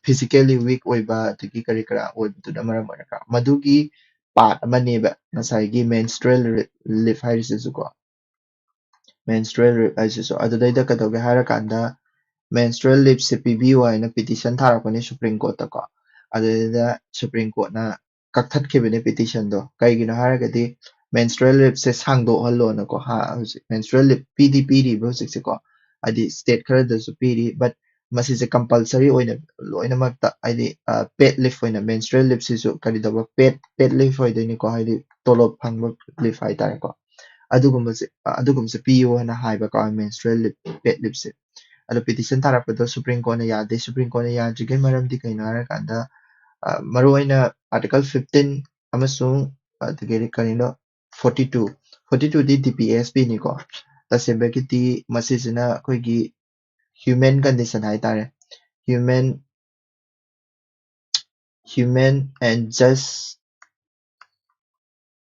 ꯐꯤꯖꯤꯀꯦꯜꯂꯤ ꯋꯤꯛ ꯑꯣꯏꯕ ꯑꯗꯒꯤ ꯀꯔꯤ ꯀꯔꯥ ꯑꯣꯏꯕꯗꯨꯅ ꯃꯔꯝ ꯑꯣꯏꯔꯒ ꯃꯗꯨꯒꯤ ꯄꯥꯔꯠ ꯑꯃꯅꯦꯕ ꯉꯁꯥꯏꯒꯤ ꯃꯦꯟꯁꯇ꯭ꯔꯨꯑꯦꯜ ꯂꯤꯞ ꯍꯥꯏꯔꯤꯁꯤꯁꯨ ꯀꯣ ꯃꯦꯟꯁꯇ꯭ꯔꯨꯑꯦꯜ ꯂꯤꯞ ꯍꯥꯏꯁꯤꯁꯨ ꯑꯗꯨꯗꯩꯗ ꯀꯩꯗꯧꯒꯦ ꯍꯥꯏꯔꯀꯥꯟꯗ ꯃꯦꯟꯁꯇ꯭ꯔꯨꯑꯦꯜ ꯂꯤꯞꯁꯦ ꯄꯤꯕꯤꯌꯨ ꯍꯥꯏꯅ ꯄꯤꯇꯤꯁꯟ ꯊꯥꯔꯛꯄꯅꯤ ꯁꯨꯄ꯭ꯔꯤꯝ ꯀꯣꯔꯠꯇꯀꯣ ꯑꯗꯨꯗꯩꯗ ꯁꯨꯄ꯭ꯔꯤꯝ ꯀꯣꯔꯠꯅ ꯀꯛꯊꯠꯈꯤꯕꯅꯦ ꯄꯤꯇꯤꯁꯟꯗꯣ ꯀꯩꯒꯤꯅꯣ ꯍꯥꯏꯔꯒꯗꯤ ꯃꯦꯟꯁꯇ꯭ꯔꯨꯑꯦꯜ ꯂꯤꯞꯁꯦ ꯁꯥꯡꯗꯣꯛꯍꯜꯂꯣꯅꯀꯣ ꯍꯧꯖꯤꯛ ꯃꯦꯟꯁꯇ꯭ꯔꯨꯑꯦꯜ ꯂꯤꯞ ꯄꯤꯔꯤꯕ ꯍꯧꯖꯤꯛꯁꯦꯀꯣ ꯍꯥꯏꯗꯤ ꯁ꯭ꯇꯦꯠ ꯈꯔꯗꯁꯨ ꯄꯤꯔꯤ ꯕꯠ ꯃꯁꯤꯁꯦ ꯀꯝꯄꯜꯁꯔꯤ ꯑꯣꯏꯅ ꯂꯣꯏꯅꯃꯛꯇ ꯍꯥꯏꯗꯤ ꯄꯦꯗ ꯂꯤꯐ ꯑꯣꯏꯅ ꯃꯦꯟꯁꯇ꯭ꯔꯨꯑꯦꯜ ꯂꯤꯞꯁꯤꯁꯨ ꯀꯔꯤ ꯇꯧꯕ ꯄꯦꯗ ꯂꯤꯐ ꯑꯣꯏꯗꯣꯏꯅꯤꯀꯣ ꯍꯥꯏꯗꯤ ꯇꯣꯂꯣꯞ ꯐꯪꯕ ꯂꯤꯐ ꯍꯥꯏꯇꯥꯔꯦꯀꯣ ꯑꯗꯨꯒꯨꯝꯕꯁꯦ ꯄꯤꯌꯣ ꯍꯥꯏꯅ ꯍꯥꯏꯕꯀꯣ ꯃꯦꯟꯁꯇ꯭ꯔꯨꯑꯦꯜ ꯂꯤꯞ ꯄꯦꯗ ꯂꯤꯞꯁꯦ ꯑꯗꯣ ꯄꯤꯇꯤꯁꯟ ꯊꯥꯔꯛꯄꯗꯣ ꯁꯨꯄ꯭ꯔꯤꯝ ꯀꯣꯔꯠꯅ ꯌꯥꯗꯦ ꯁꯨꯄ꯭ꯔꯤꯝ ꯀꯣꯔꯠꯅ ꯌꯥꯗ꯭ꯔꯤꯒꯩ ꯃꯔꯝꯗꯤ ꯀꯩꯅꯣ ꯍꯥꯏꯔꯀꯥꯟꯗ ꯃꯔꯨꯑꯣꯏꯅ ꯑꯥꯔꯇꯤꯀꯜ 15 ꯑꯃꯁꯨꯡ ꯑꯗꯒꯤ ꯀꯔꯤꯅꯣ 42ꯗꯤ DPSPꯅꯤꯀꯣ ꯇꯁꯦꯡꯕꯒꯤꯗꯤ ꯃꯁꯤꯁꯤꯅ ꯑꯩꯈꯣꯏꯒꯤ ꯍ꯭ꯌꯨꯃꯦꯟ ꯀꯟꯗꯤꯁꯟ ꯍꯥꯏꯇꯥꯔꯦ ꯍ꯭ꯌꯨꯃꯦꯟ ꯑꯦꯟ ꯖꯁ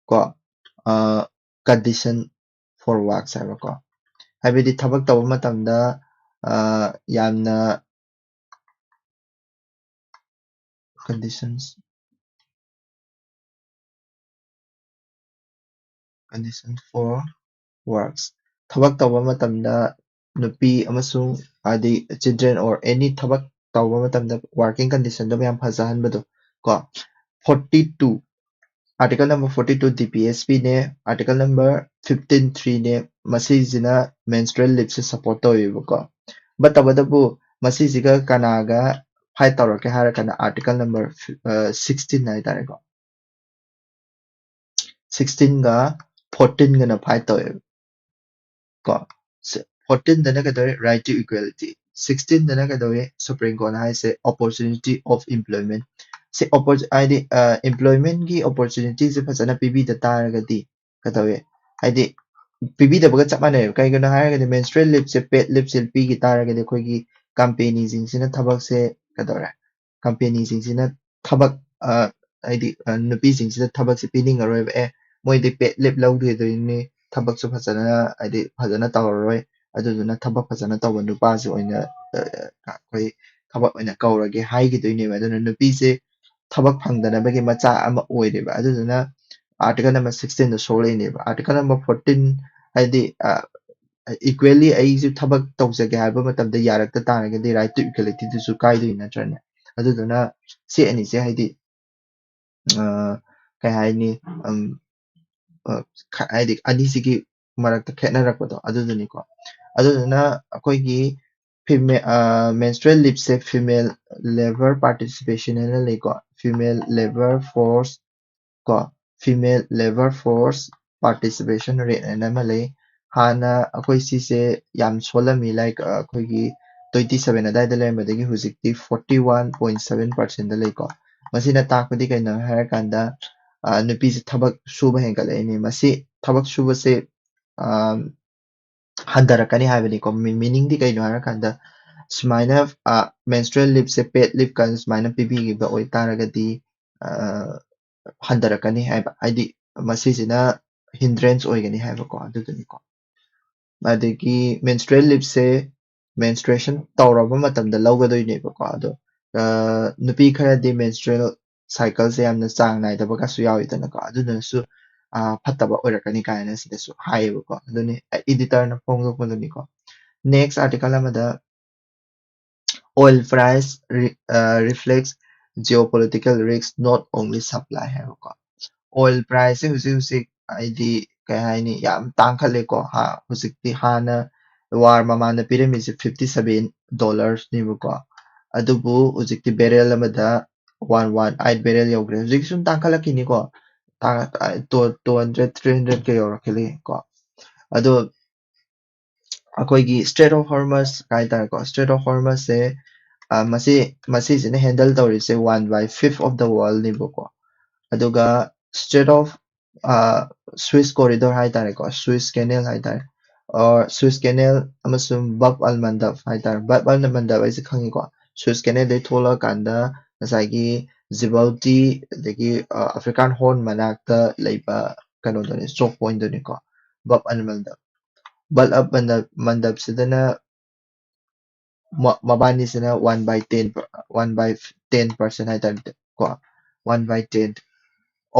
ꯀꯣ ꯀꯟꯗꯤꯁꯟ ꯐꯣꯔ ꯋꯥꯔꯛꯁ ꯍꯥꯏꯕꯀꯣ ꯍꯥꯏꯕꯗꯤ ꯊꯕꯛ ꯇꯧꯕ ꯃꯇꯝꯗ ꯌꯥꯝꯅ ꯀꯟꯗꯤꯁꯟ ꯐꯣꯔ ꯋꯥꯔꯛꯁ ꯊꯕꯛ ꯇꯧꯕ ꯃꯇꯝꯗ ꯅꯨꯄꯤ ꯑꯃꯁꯨꯡ ꯍꯥꯏꯗꯤ ꯆꯤꯜꯗ꯭ꯔꯦꯟ ꯑꯣꯔ ꯑꯦꯅꯤ ꯊꯕꯛ ꯇꯧꯕ ꯃꯇꯝꯗ ꯋꯥꯔꯀꯤꯡ ꯀꯟꯗꯤꯁꯟꯗꯣ ꯌꯥꯝ ꯐꯖꯍꯟꯕꯗꯣ ꯀꯣ 42 ꯑꯥꯔꯇꯤꯀꯜ ꯅꯝꯕꯔ 42 DPSPꯅꯦ ꯑꯥꯔꯇꯤꯀꯜ ꯅꯝꯕꯔ 15(3)ꯅꯦ ꯃꯁꯤꯁꯤꯅ ꯃꯦꯟꯁꯇ꯭ꯔꯨꯑꯦꯜ ꯂꯤꯞꯁꯦ ꯁꯞꯄꯣꯔꯠ ꯇꯧꯋꯦꯕꯀꯣ ꯕꯠ ꯇꯧꯕꯇꯕꯨ ꯃꯁꯤꯁꯤꯒ ꯀꯅꯥꯒ ꯐꯥꯏꯠ ꯇꯧꯔꯛꯀꯦ ꯍꯥꯏꯔꯀꯥꯟꯗ ꯑꯥꯔꯇꯤꯀꯜ ꯅꯝꯕꯔ 16 ꯍꯥꯏꯇꯥꯔꯦꯀꯣ 16ꯒ 14ꯒꯅ ꯐꯥꯏꯠ ꯇꯧꯋꯦꯕ ꯀꯣ 14ꯗꯅ ꯀꯩꯗꯧꯔꯦ ꯔꯥꯏꯠ ꯇꯨ ꯏꯀ꯭ꯋꯦꯂꯤꯇꯤ 16ꯗꯅ ꯀꯩꯗꯧꯏ ꯁꯨꯄ꯭ꯔꯤꯝ ꯀꯣꯔꯠꯅ ꯍꯥꯏꯁꯦ opportunity of employment ꯁꯤ ꯍꯥꯏꯗꯤ employmentꯒꯤ opportunityꯁꯦ ꯐꯖꯅ ꯄꯤꯕꯤꯗ ꯇꯥꯔꯒꯗꯤ ꯀꯩꯗꯧꯏ ꯍꯥꯏꯗꯤ ꯄꯤꯕꯤꯗꯕꯒ ꯆꯞ ꯃꯥꯟꯅꯩꯕ ꯀꯩꯒꯤꯅꯣ ꯍꯥꯏꯔꯒꯗꯤ menstrual leave paid leave ꯄꯤꯈꯤ ꯇꯥꯔꯒꯗꯤ ꯑꯩꯈꯣꯏꯒꯤ ꯀꯝꯄꯦꯅꯤꯁꯤꯡꯁꯤꯅ ꯊꯕꯛꯁꯦ ꯀꯩꯗꯧꯔꯦ ꯀꯝꯄꯦꯅꯤꯁꯤꯡꯁꯤꯅ ꯊꯕꯛ ꯍꯥꯏꯗꯤ ꯅꯨꯄꯤꯁꯤꯡꯁꯤꯗ ꯊꯕꯛꯁꯦ ꯄꯤꯅꯤꯡꯉꯔꯣꯏꯕ ꯃꯣꯏꯗꯤ paid leave ꯂꯧꯗꯣꯏꯅꯤ ꯊꯕꯛꯁꯨ ꯐꯖꯅ ꯍꯥꯏꯗꯤ ꯐꯖꯅ ꯇꯧꯔꯔꯣꯏ ꯑꯗꯨꯗꯨꯅ ꯊꯕꯛ ꯐꯖꯅ ꯇꯧꯕ ꯅꯨꯄꯥꯁꯦ ꯑꯣꯏꯅ ꯑꯩꯈꯣꯏ ꯊꯕꯛ ꯑꯣꯏꯅ ꯀꯧꯔꯒꯦ ꯍꯥꯏꯈꯤꯗꯣꯏꯅꯦꯕ ꯑꯗꯨꯅ ꯅꯨꯄꯤꯁꯦ ꯊꯕꯛ ꯐꯪꯗꯅꯕꯒꯤ ꯃꯆꯥꯛ ꯑꯃ ꯑꯣꯏꯔꯦꯕ ꯑꯗꯨꯗꯨꯅ ꯑꯥꯔꯇꯤꯀꯜ ꯅꯝꯕꯔ 16ꯗ ꯁꯣꯛꯂꯛꯏꯅꯦꯕ ꯑꯥꯔꯇꯤꯀꯜ ꯅꯝꯕꯔ 14 ꯍꯥꯏꯗꯤ equally ꯑꯩꯁꯨ ꯊꯕꯛ ꯇꯧꯖꯒꯦ ꯍꯥꯏꯕ ꯃꯇꯝꯗ ꯌꯥꯔꯛꯇ ꯇꯥꯔꯒꯗꯤ right to equalityꯗꯨꯁꯨ ꯀꯥꯏꯗꯣꯏ ꯅꯠꯇ꯭ꯔꯅꯦ ꯑꯗꯨꯗꯨꯅ ꯁꯤ ꯑꯅꯤꯁꯦ ꯍꯥꯏꯗꯤ ꯀꯩ ꯍꯥꯏꯅꯤ ꯍꯥꯏꯗꯤ ꯑꯅꯤꯁꯤꯒꯤ ꯃꯔꯛꯇ ꯈꯦꯠꯅꯔꯛꯄꯗꯣ ꯑꯗꯨꯗꯨꯅꯤꯀꯣ ꯑꯗꯨꯗꯨꯅ ꯑꯩꯈꯣꯏꯒꯤ menstrual leave ꯁꯦ female labor participation ꯍꯥꯏꯅ ꯂꯩꯀꯣ female labor force ꯀꯣ female labor force participation rate ꯍꯥꯏꯅ ꯑꯃ ꯂꯩ ꯍꯥꯟꯅ ꯑꯩꯈꯣꯏ ꯁꯤꯁꯦ ꯌꯥꯝ ꯁꯣꯜꯂꯝꯃꯤ ꯂꯥꯏꯛ ꯑꯩꯈꯣꯏꯒꯤ 27 ꯑꯗꯥꯏꯗ ꯂꯩꯔꯝꯕꯗꯒꯤ ꯍꯧꯖꯤꯛꯇꯤ 41.7%ꯗ ꯂꯩꯀꯣ ꯃꯁꯤꯅ ꯇꯥꯛꯄꯗꯤ ꯀꯩꯅꯣ ꯍꯥꯏꯔꯀꯥꯟꯗ ꯅꯨꯄꯤꯁꯦ ꯊꯕꯛ ꯁꯨꯕ ꯍꯦꯟꯒꯠꯂꯛꯏꯅꯤ ꯃꯁꯤ ꯊꯕꯛ ꯁꯨꯕꯁꯦ ꯍꯟꯊꯔꯛꯀꯅꯤ ꯍꯥꯏꯕꯅꯤꯀꯣ ꯃꯤꯅꯤꯡꯗꯤ ꯀꯩꯅꯣ ꯍꯥꯏꯔꯀꯥꯟꯗ ꯁꯨꯃꯥꯏꯅ menstrual leave ꯁꯦ paid leave ꯀꯥꯟꯗ ꯁꯨꯃꯥꯏꯅ ꯄꯤꯕꯤꯈꯤꯕ ꯑꯣꯏꯇꯥꯔꯒꯗꯤ ꯍꯟꯊꯔꯛꯀꯅꯤ ꯍꯥꯏꯕ ꯍꯥꯏꯗꯤ ꯃꯁꯤꯁꯤꯅ hindrance ꯑꯣꯏꯒꯅꯤ ꯍꯥꯏꯕꯀꯣ ꯑꯗꯨꯗꯨꯅꯤꯀꯣ ꯑꯗꯒꯤ menstrual leave ꯁꯦ menstruation ꯇꯧꯔꯕ ꯃꯇꯝꯗ ꯂꯧꯒꯗꯣꯏꯅꯦꯕꯀꯣ ꯑꯗꯣ ꯅꯨꯄꯤ ꯈꯔꯗꯤ menstrual cycleꯁꯦ ꯌꯥꯝꯅ ꯆꯥꯡ ꯅꯥꯏꯗꯕꯒꯁꯨ ꯌꯥꯎꯋꯤꯗꯅꯀꯣ ꯑꯗꯨꯅꯁꯨ ꯐꯠꯇꯕ ꯑꯣꯏꯔꯛꯀꯅꯤ ꯀꯥꯏꯅ ꯁꯤꯗꯁꯨ ꯍꯥꯏꯌꯦꯕꯀꯣ ꯑꯗꯨꯅꯤꯏꯗꯤꯇꯔꯅ ꯐꯣꯡꯗꯣꯛꯄꯗꯨꯅꯤꯀꯣ next article amada oil price reflects geopolitical risks not only supply ꯍꯥꯏꯕꯀꯣ oil price ꯁꯦ ꯍꯧꯖꯤꯛ ꯍꯥꯏꯗꯤ ꯀꯩ ꯍꯥꯏꯅꯤ ꯌꯥꯝ ꯇꯥꯡꯈꯠꯂꯦꯀꯣ ꯍꯧꯖꯤꯛꯇꯤ ꯍꯥꯟꯅ ꯋꯥꯔ ꯃꯃꯥꯡꯗ ꯄꯤꯔꯝꯃꯤꯁꯦ $57ꯅꯦꯕꯀꯣ ꯑꯗꯨꯕꯨ ꯍꯧꯖꯤꯛꯇꯤ ꯕꯦꯔꯦꯜ ꯑꯃꯗ 118 ꯕꯦꯔꯦꯜ ꯌꯧꯈ꯭ꯔꯦ ꯍꯧꯖꯤꯛ ꯁꯨꯝ ꯇꯥꯡꯈꯠꯂꯛꯈꯤꯅꯤꯀꯣ 200 300ꯀ ꯌꯧꯔꯛꯈꯤꯅꯤꯀꯣ ꯑꯗꯣ ꯑꯩꯈꯣꯏꯒꯤ ꯁ꯭ꯇ꯭ꯔꯦꯠ ꯑꯣꯐ ꯍꯣꯔꯃꯁ ꯍꯥꯏꯇꯥꯔꯦꯀꯣ ꯁ꯭ꯇ꯭ꯔꯦꯠ ꯑꯣꯐ ꯍꯣꯔꯃꯁꯁꯦ ꯃꯁꯤꯁꯤꯅ ꯍꯦꯟꯗꯜ ꯇꯧꯔꯤꯁꯦ 1/5 of the worldꯅꯦꯕꯀꯣ ꯑꯗꯨꯒ ꯁ꯭ꯇ꯭ꯔꯦꯠ ꯑꯣꯐ ꯁ꯭ꯋꯤꯁ ꯀꯣꯔꯤꯗꯣꯔ ꯍꯥꯏꯇꯥꯔꯦꯀꯣ ꯁ꯭ꯋꯤꯁ ꯀꯦꯅꯦꯜ ꯍꯥꯏꯇꯥꯔꯦ ꯁ꯭ꯋꯤꯁ ꯀꯦꯅꯦꯜ ꯑꯃꯁꯨꯡ ꯕab ꯑꯜ ꯃꯟꯗꯞ ꯍꯥꯏꯇꯥꯔꯦ ꯕab ꯑꯜ ꯃꯟꯗꯞ ꯑꯩꯁꯦ ꯈꯪꯉꯤꯀꯣ ꯁ꯭ꯋꯤꯁ ꯀꯦꯅꯦꯜꯗꯒꯤ ꯊꯣꯛꯂꯛꯑꯀꯥꯟꯗ ꯉꯁꯥꯏꯒꯤ ꯖꯤꯕꯧꯇꯤ ꯑꯗꯒꯤ ꯑꯐ꯭ꯔꯤꯀꯥꯟ ꯍꯣꯔꯟ ꯃꯅꯥꯛꯇ ꯂꯩꯕ ꯀꯩꯅꯣꯗꯨꯅꯤ ꯆꯣꯛ ꯄꯣꯏꯟꯠꯗꯨꯅꯤꯀꯣ ꯕab ꯑꯜ ꯃꯟꯗꯞ ꯕꯜ ꯑꯞ ꯃꯟꯗꯞꯁꯤꯗꯅ ꯃꯕꯥꯅꯤꯁꯤꯅ 1/10% ꯍꯥꯏꯇꯥꯔꯦ ꯀꯣ 1/10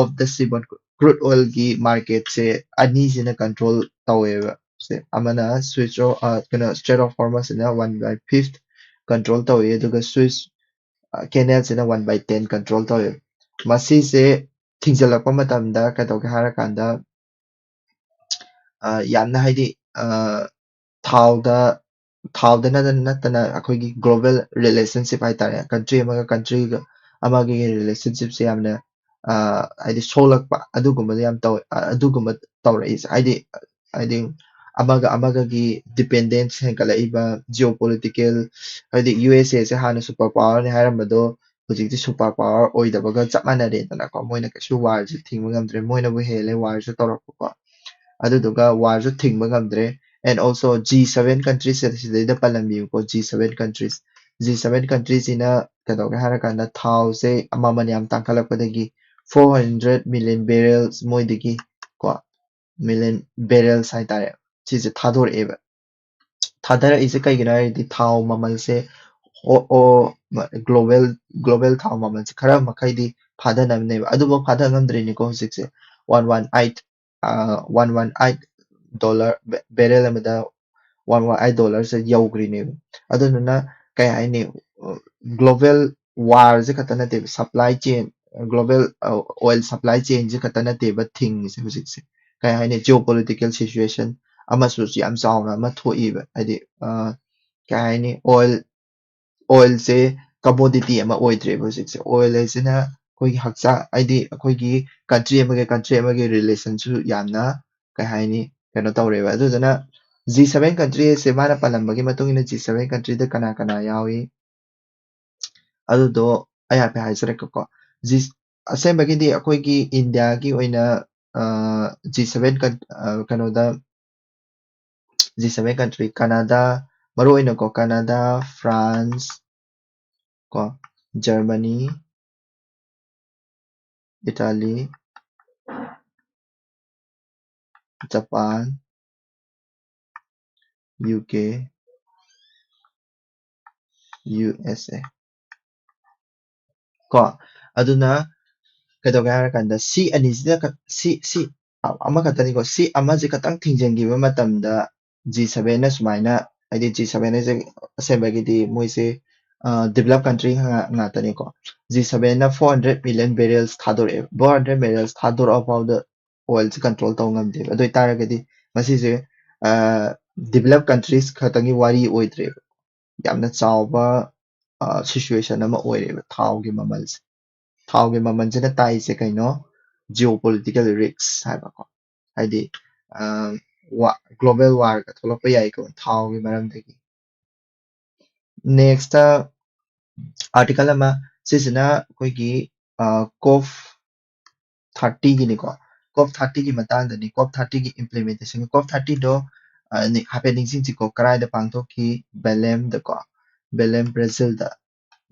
of the seaborne crude oilꯒꯤ ꯃꯥꯔꯀꯦꯠꯁꯦ ꯑꯅꯤꯁꯤꯅ ꯀꯟꯇ꯭ꯔꯣꯜ ꯇꯧꯋꯦꯕ ꯑꯃꯅ ꯀꯩꯅꯣ ꯁ꯭ꯇ꯭ꯔꯦꯠ ꯑꯣꯐ ꯍꯣꯔꯃꯁꯁꯤꯅ 1/5 ꯀꯟꯇ꯭ꯔꯣꯜ ꯇꯧꯋꯤ ꯑꯗꯨꯒ ꯁ꯭ꯋꯤꯁ ꯀꯦꯅꯦꯜꯁꯤꯅ 1/10 ꯀꯟꯇ꯭ꯔꯣꯜ ꯇꯧꯋꯦ ꯃꯁꯤꯁꯦ ꯊꯤꯡꯖꯤꯜꯂꯛꯄ ꯃꯇꯝꯗ ꯀꯩꯗꯧꯒꯦ ꯍꯥꯏꯔꯀꯥꯟꯗ ꯌꯥꯝꯅ ꯍꯥꯏꯗꯤ ꯊꯥꯎꯗ ꯅꯠꯇꯅ ꯑꯩꯈꯣꯏꯒꯤ ꯒ꯭ꯂꯣꯕꯦꯜ ꯔꯤꯂꯦꯁꯟꯁꯤꯞ ꯍꯥꯏꯇꯥꯔꯦ ꯀꯟꯇ꯭ꯔꯤ ꯑꯃꯒ ꯀꯟꯇ꯭ꯔꯤꯒ ꯑꯃꯒꯤ ꯔꯤꯂꯦꯁꯟꯁꯤꯞꯁꯦ ꯌꯥꯝꯅ ꯍꯥꯏꯗꯤ ꯁꯣꯛꯂꯛꯄ ꯑꯗꯨꯒꯨꯝꯕꯗ ꯌꯥꯝ ꯇꯧꯋꯦ ꯑꯗꯨꯒꯨꯝꯕ ꯇꯧꯔꯛꯏꯁꯦ ꯍꯥꯏꯗꯤ ꯑꯃꯒꯒꯤ ꯗꯤꯄꯦꯟꯗꯦꯟꯁ ꯍꯦꯟꯒꯠꯂꯛꯏꯕ ꯖꯤꯑꯣ ꯄꯣꯂꯤꯇꯤꯀꯦꯜ ꯍꯥꯏꯗꯤ USA ꯁꯦ ꯍꯥꯟꯅ ꯁꯨꯄꯔ ꯄꯥꯋꯔꯅꯤ ꯍꯥꯏꯔꯝꯕꯗꯣ ꯍꯧꯖꯤꯛꯇꯤ ꯁꯨꯄꯔ ꯄꯥꯋꯔ ꯑꯣꯏꯗꯕꯒ ꯆꯞ ꯃꯥꯟꯅꯔꯦꯗꯅꯀꯣ ꯃꯣꯏꯅ ꯀꯩꯁꯨ ꯋꯥꯔꯁꯦ ꯊꯤꯡꯕ ꯉꯝꯗ꯭ꯔꯦ ꯃꯣꯏꯅꯕꯨ ꯍꯦꯜꯂꯦ ꯋꯥꯔꯁꯨ ꯇꯧꯔꯛꯄꯀꯣ ꯑꯗꯨꯗꯨꯒ ꯋꯥꯔꯁꯨ ꯊꯤꯡꯕ ꯉꯝꯗ꯭ꯔꯦ ꯑꯦꯟ ꯑꯣꯜꯁꯣ G7 ꯀꯟꯇ꯭ꯔꯤꯁ ꯁꯤꯗꯩꯗ ꯄꯜꯂꯝꯕꯤꯌꯨꯀꯣ G7 ꯀꯟꯇ꯭ꯔꯤꯁ G7 ꯀꯟꯇ꯭ꯔꯤꯁꯤꯅ ꯀꯩꯗꯧꯒꯦ ꯍꯥꯏꯔꯀꯥꯟꯗ ꯊꯥꯎꯁꯦ ꯃꯃꯜ ꯌꯥꯝ ꯇꯥꯡꯈꯠꯂꯛꯄꯗꯒꯤ 400 ꯃꯤꯂꯤꯌꯟ ꯕꯦꯔꯦꯜꯁ ꯃꯣꯏꯗꯒꯤ ꯀꯣ ꯃꯤꯂꯤꯌꯟ ꯕꯦꯔꯦꯜꯁ ꯍꯥꯏꯇꯥꯔꯦ ꯁꯤꯁꯦ ꯊꯥꯗꯣꯔꯛꯑꯦꯕ ꯊꯥꯗꯔꯛꯏꯁꯦ ꯀꯩꯒꯤꯅꯣ ꯍꯥꯏꯔꯗꯤ ꯊꯥꯎ ꯃꯃꯜꯁꯦ ꯒ꯭ꯂꯣꯕꯦꯜ ꯊꯥꯎ ꯃꯃꯜꯁꯦ ꯈꯔ ꯃꯈꯩꯗꯤ ꯐꯥꯊꯅꯕꯅꯦꯕ ꯑꯗꯨꯐꯥꯎ ꯐꯥꯊ ꯉꯝꯗ꯭ꯔꯤꯅꯤꯀꯣ ꯍꯧꯖꯤꯛꯁꯦ 118 ꯗꯣꯂꯔ ꯕꯦꯔꯦꯜ ꯑꯃꯗ 118 ꯗꯣꯂꯔꯁꯦ ꯌꯧꯈ꯭ꯔꯤꯅꯦꯕ ꯑꯗꯨꯗꯨꯅ ꯀꯩ ꯍꯥꯏꯅꯤ ꯒ꯭ꯂꯣꯕꯦꯜ ꯋꯥꯔꯁꯦ ꯈꯛꯇ ꯅꯠꯇꯦꯕ supply chain global oil supply ꯆꯦꯟꯁꯦ ꯈꯛꯇ ꯅꯠꯇꯦꯕ ꯊꯤꯡꯉꯤꯁꯦ ꯍꯧꯖꯤꯛꯁꯦ ꯀꯩ ꯍꯥꯏꯅꯤ ꯖꯤꯑꯣ ꯄꯣꯂꯤꯇꯤꯀꯦꯜ ꯁꯤꯆꯨꯋꯦꯁꯟ ꯑꯃꯁꯨ ꯌꯥꯝ ꯆꯥꯎꯅ ꯑꯃ ꯊꯣꯛꯏꯕ ꯍꯥꯏꯗꯤ ꯀꯩ ꯍꯥꯏꯅꯤ ꯑꯣꯏꯜꯁꯦ ꯀꯃꯣꯗꯤꯇꯤ ꯑꯃ ꯑꯣꯏꯗ꯭ꯔꯦꯕ ꯍꯧꯖꯤꯛꯁꯦ ꯑꯣꯏꯜ ꯍꯥꯏꯁꯤꯅ ꯑꯩꯈꯣꯏꯒꯤ ꯍꯛꯆꯥꯡ ꯍꯥꯏꯗꯤ ꯑꯩꯈꯣꯏꯒꯤ ꯀꯟꯇ꯭ꯔꯤ ꯑꯃꯒꯤ ꯔꯤꯂꯦꯁꯟꯁꯨ ꯌꯥꯝꯅ ꯀꯩ ꯍꯥꯏꯅꯤ ꯀꯩꯅꯣ ꯇꯧꯔꯦꯕ ꯑꯗꯨꯗꯨꯅ G7 country ase mana palamagi matungina G7 country da kana yawi adudo ai hape haisareko G asembagidi akoigi India gi oina G7 kanoda G7 country Canada maru oina ko Canada France ko Germany Italy Japan UK USA ko aduna ꯀꯩꯗꯧꯒꯦ ꯍꯥꯏꯔꯀꯥꯟꯗ ꯁꯤ ꯑꯅꯤꯁꯤꯗ ꯁꯤ ꯑꯃꯈꯛꯇꯅꯤꯀꯣ ꯁꯤ ꯑꯃꯁꯦ ꯈꯛꯇꯪ ꯊꯤꯡꯖꯤꯟꯈꯤꯕ ꯃꯇꯝꯗ G7ꯅ ꯁꯨꯃꯥꯏꯅ ꯍꯥꯏꯗꯤ G7 ꯍꯥꯏꯁꯦ ꯑꯁꯦꯡꯕꯒꯤꯗꯤ ꯃꯣꯏꯁꯦ ꯗꯤꯕꯂꯞ ꯀꯟꯇ꯭ꯔꯤ ꯉꯥꯛꯇꯅꯤꯀꯣ G7ꯅ 400 million barrels ꯊꯥꯗꯣꯔꯛꯑꯦ 400 barrels ꯊꯥꯗꯣꯔꯛꯑ ꯐꯥꯎꯗ oilꯁꯦ control ꯇꯧ ꯉꯝꯗꯦꯕ ꯑꯗꯨ ꯑꯣꯏꯇꯥꯔꯒꯗꯤ ꯃꯁꯤꯁꯦ ꯗꯤꯕꯂꯞ ꯀꯟꯇ꯭ꯔꯤꯁ ꯈꯛꯇꯪꯒꯤ ꯋꯥꯔꯤ ꯑꯣꯏꯗ꯭ꯔꯦꯕ ꯌꯥꯝꯅ ꯆꯥꯎꯕ ꯁꯤꯆꯨꯋꯦꯁꯟ ꯑꯃ ꯑꯣꯏꯔꯦꯕ ꯊꯥꯎꯒꯤ ꯃꯃꯜꯁꯦ ꯊꯥꯎꯒꯤ ꯃꯃꯜꯁꯤꯅ ꯇꯥꯛꯏꯁꯦ ꯀꯩꯅꯣ ꯖꯤꯑꯣꯄꯣꯂꯤꯇꯤꯀꯦꯜ ꯔꯤꯛꯁ ꯍꯥꯏꯕꯀꯣ ꯍꯥꯏꯗꯤ ꯒ꯭ꯂꯣꯕꯦꯜ ꯋꯥꯔꯒ ꯊꯣꯛꯂꯛꯄ ꯌꯥꯏꯀꯣ ꯊꯥꯎꯒꯤ ꯃꯔꯝꯗꯒꯤ ꯅꯦꯛꯁꯇ ꯑꯥꯔꯇꯤꯀꯜ ꯑꯃ ꯁꯤꯁꯤꯅ ꯑꯩꯈꯣꯏꯒꯤ ꯀꯣꯞ 30ꯒꯤꯅꯤꯀꯣ ꯀꯣꯞ 30ꯒꯤ ꯃꯇꯥꯡꯗꯅꯤ ꯀꯣꯞ 30ꯒꯤ ꯏꯝꯄ꯭ꯂꯤꯃꯦꯟꯇꯦꯁꯟ ꯀꯣꯞ 30ꯗꯣ ꯍꯥꯏꯐꯦꯠ ꯅꯤꯡꯁꯤꯡꯁꯤꯀꯣ ꯀꯔꯥꯏꯗ ꯄꯥꯡꯊꯣꯛꯈꯤ ꯕꯦꯂꯦꯝꯗꯀꯣ ꯕꯦꯂꯦꯝ ꯕ꯭ꯔꯥꯖꯤꯜꯗ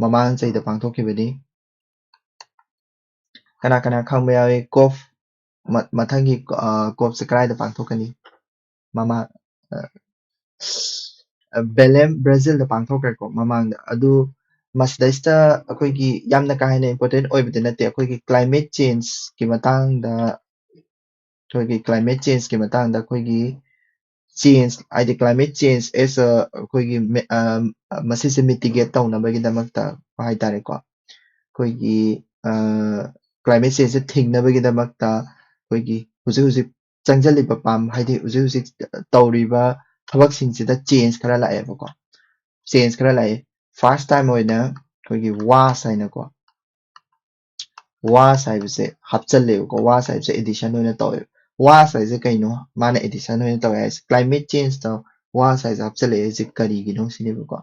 ꯃꯃꯥꯡ ꯆꯍꯤꯗ ꯄꯥꯡꯊꯣꯛꯈꯤꯕꯅꯤ kana khangba yawi kof mathangi kopse karaida pangthokani mama Belem Brazil pangthokrekko mamangda adu masdaista akoigi yamna ka haina important oibde nate akoigi climate change ki matangda akoigi climate change ki matangda akoigi change id climate change as a akoigi masise mitigate taunabagi damakta haitare ko ꯑꯩꯈꯣꯏꯒꯤ climate ꯆꯦꯟꯖꯁꯦ ꯊꯤꯡꯅꯕꯒꯤꯗꯃꯛꯇ ꯑꯩꯈꯣꯏꯒꯤ ꯍꯧꯖꯤꯛ ꯆꯪꯁꯤꯜꯂꯤꯕ ꯍꯥꯏꯗꯤ ꯍꯧꯖꯤꯛ ꯇꯧꯔꯤꯕ ꯊꯕꯛꯁꯤꯡꯁꯤꯗ change ꯈꯔ ꯂꯥꯛꯑꯦꯕꯀꯣ change ꯈꯔ ꯂꯥꯛꯑꯦ ꯐꯥꯔꯁ ꯇꯥꯏꯝ ꯑꯣꯏꯅ ꯑꯩꯈꯣꯏꯒꯤ ꯋꯥꯁ ꯍꯥꯏꯅꯀꯣ ꯋꯥꯁ ꯍꯥꯏꯕꯁꯦ ꯍꯥꯞꯆꯜꯂꯦꯕꯀꯣ ꯋꯥꯁ ꯍꯥꯏꯕꯁꯦ ꯑꯦꯗꯤꯁꯟ ꯑꯣꯏꯅ ꯇꯧꯋꯦꯕ ꯋꯥꯁ ꯍꯥꯏꯁꯦ ꯀꯩꯅꯣ ꯃꯥꯅ ꯑꯦꯗꯤꯁꯟ ꯑꯣꯏꯅ ꯇꯧꯋꯦ ꯍꯥꯏꯁꯦ ꯀ꯭ꯂꯥꯏꯃꯦꯠ ꯆꯦꯟꯖꯇ ꯋꯥꯁ ꯍꯥꯏꯁꯦ ꯍꯥꯞꯆꯜꯂꯛꯑꯦ ꯍꯥꯏꯁꯦ ꯀꯔꯤꯒꯤꯅꯣ ꯁꯤꯅꯦꯕꯀꯣ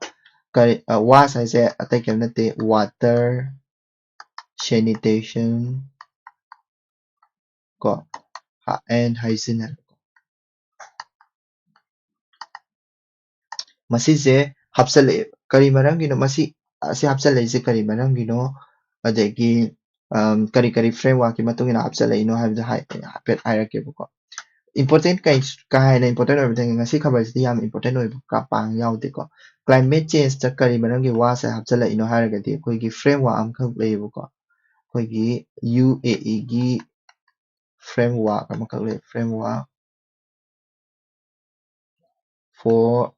ꯋꯥꯁ ꯍꯥꯏꯁꯦ ꯑꯇꯩ ꯀꯩꯝ ꯅꯠꯇꯦ water sanitation ko and hygiene masise hapsale kari marangino masi asi hapsale kari marangino adegi kari framework ki matungina hapsale ino habda hapet hairake important ka haina important oibda ngasi khabar sidi yam important oib ka pang yaude ko climate change ta kari marangi wa sa hapsale ino hairagadi koi gi framework am khak leibu ko koi gi UAE gi framework amakak lei framework for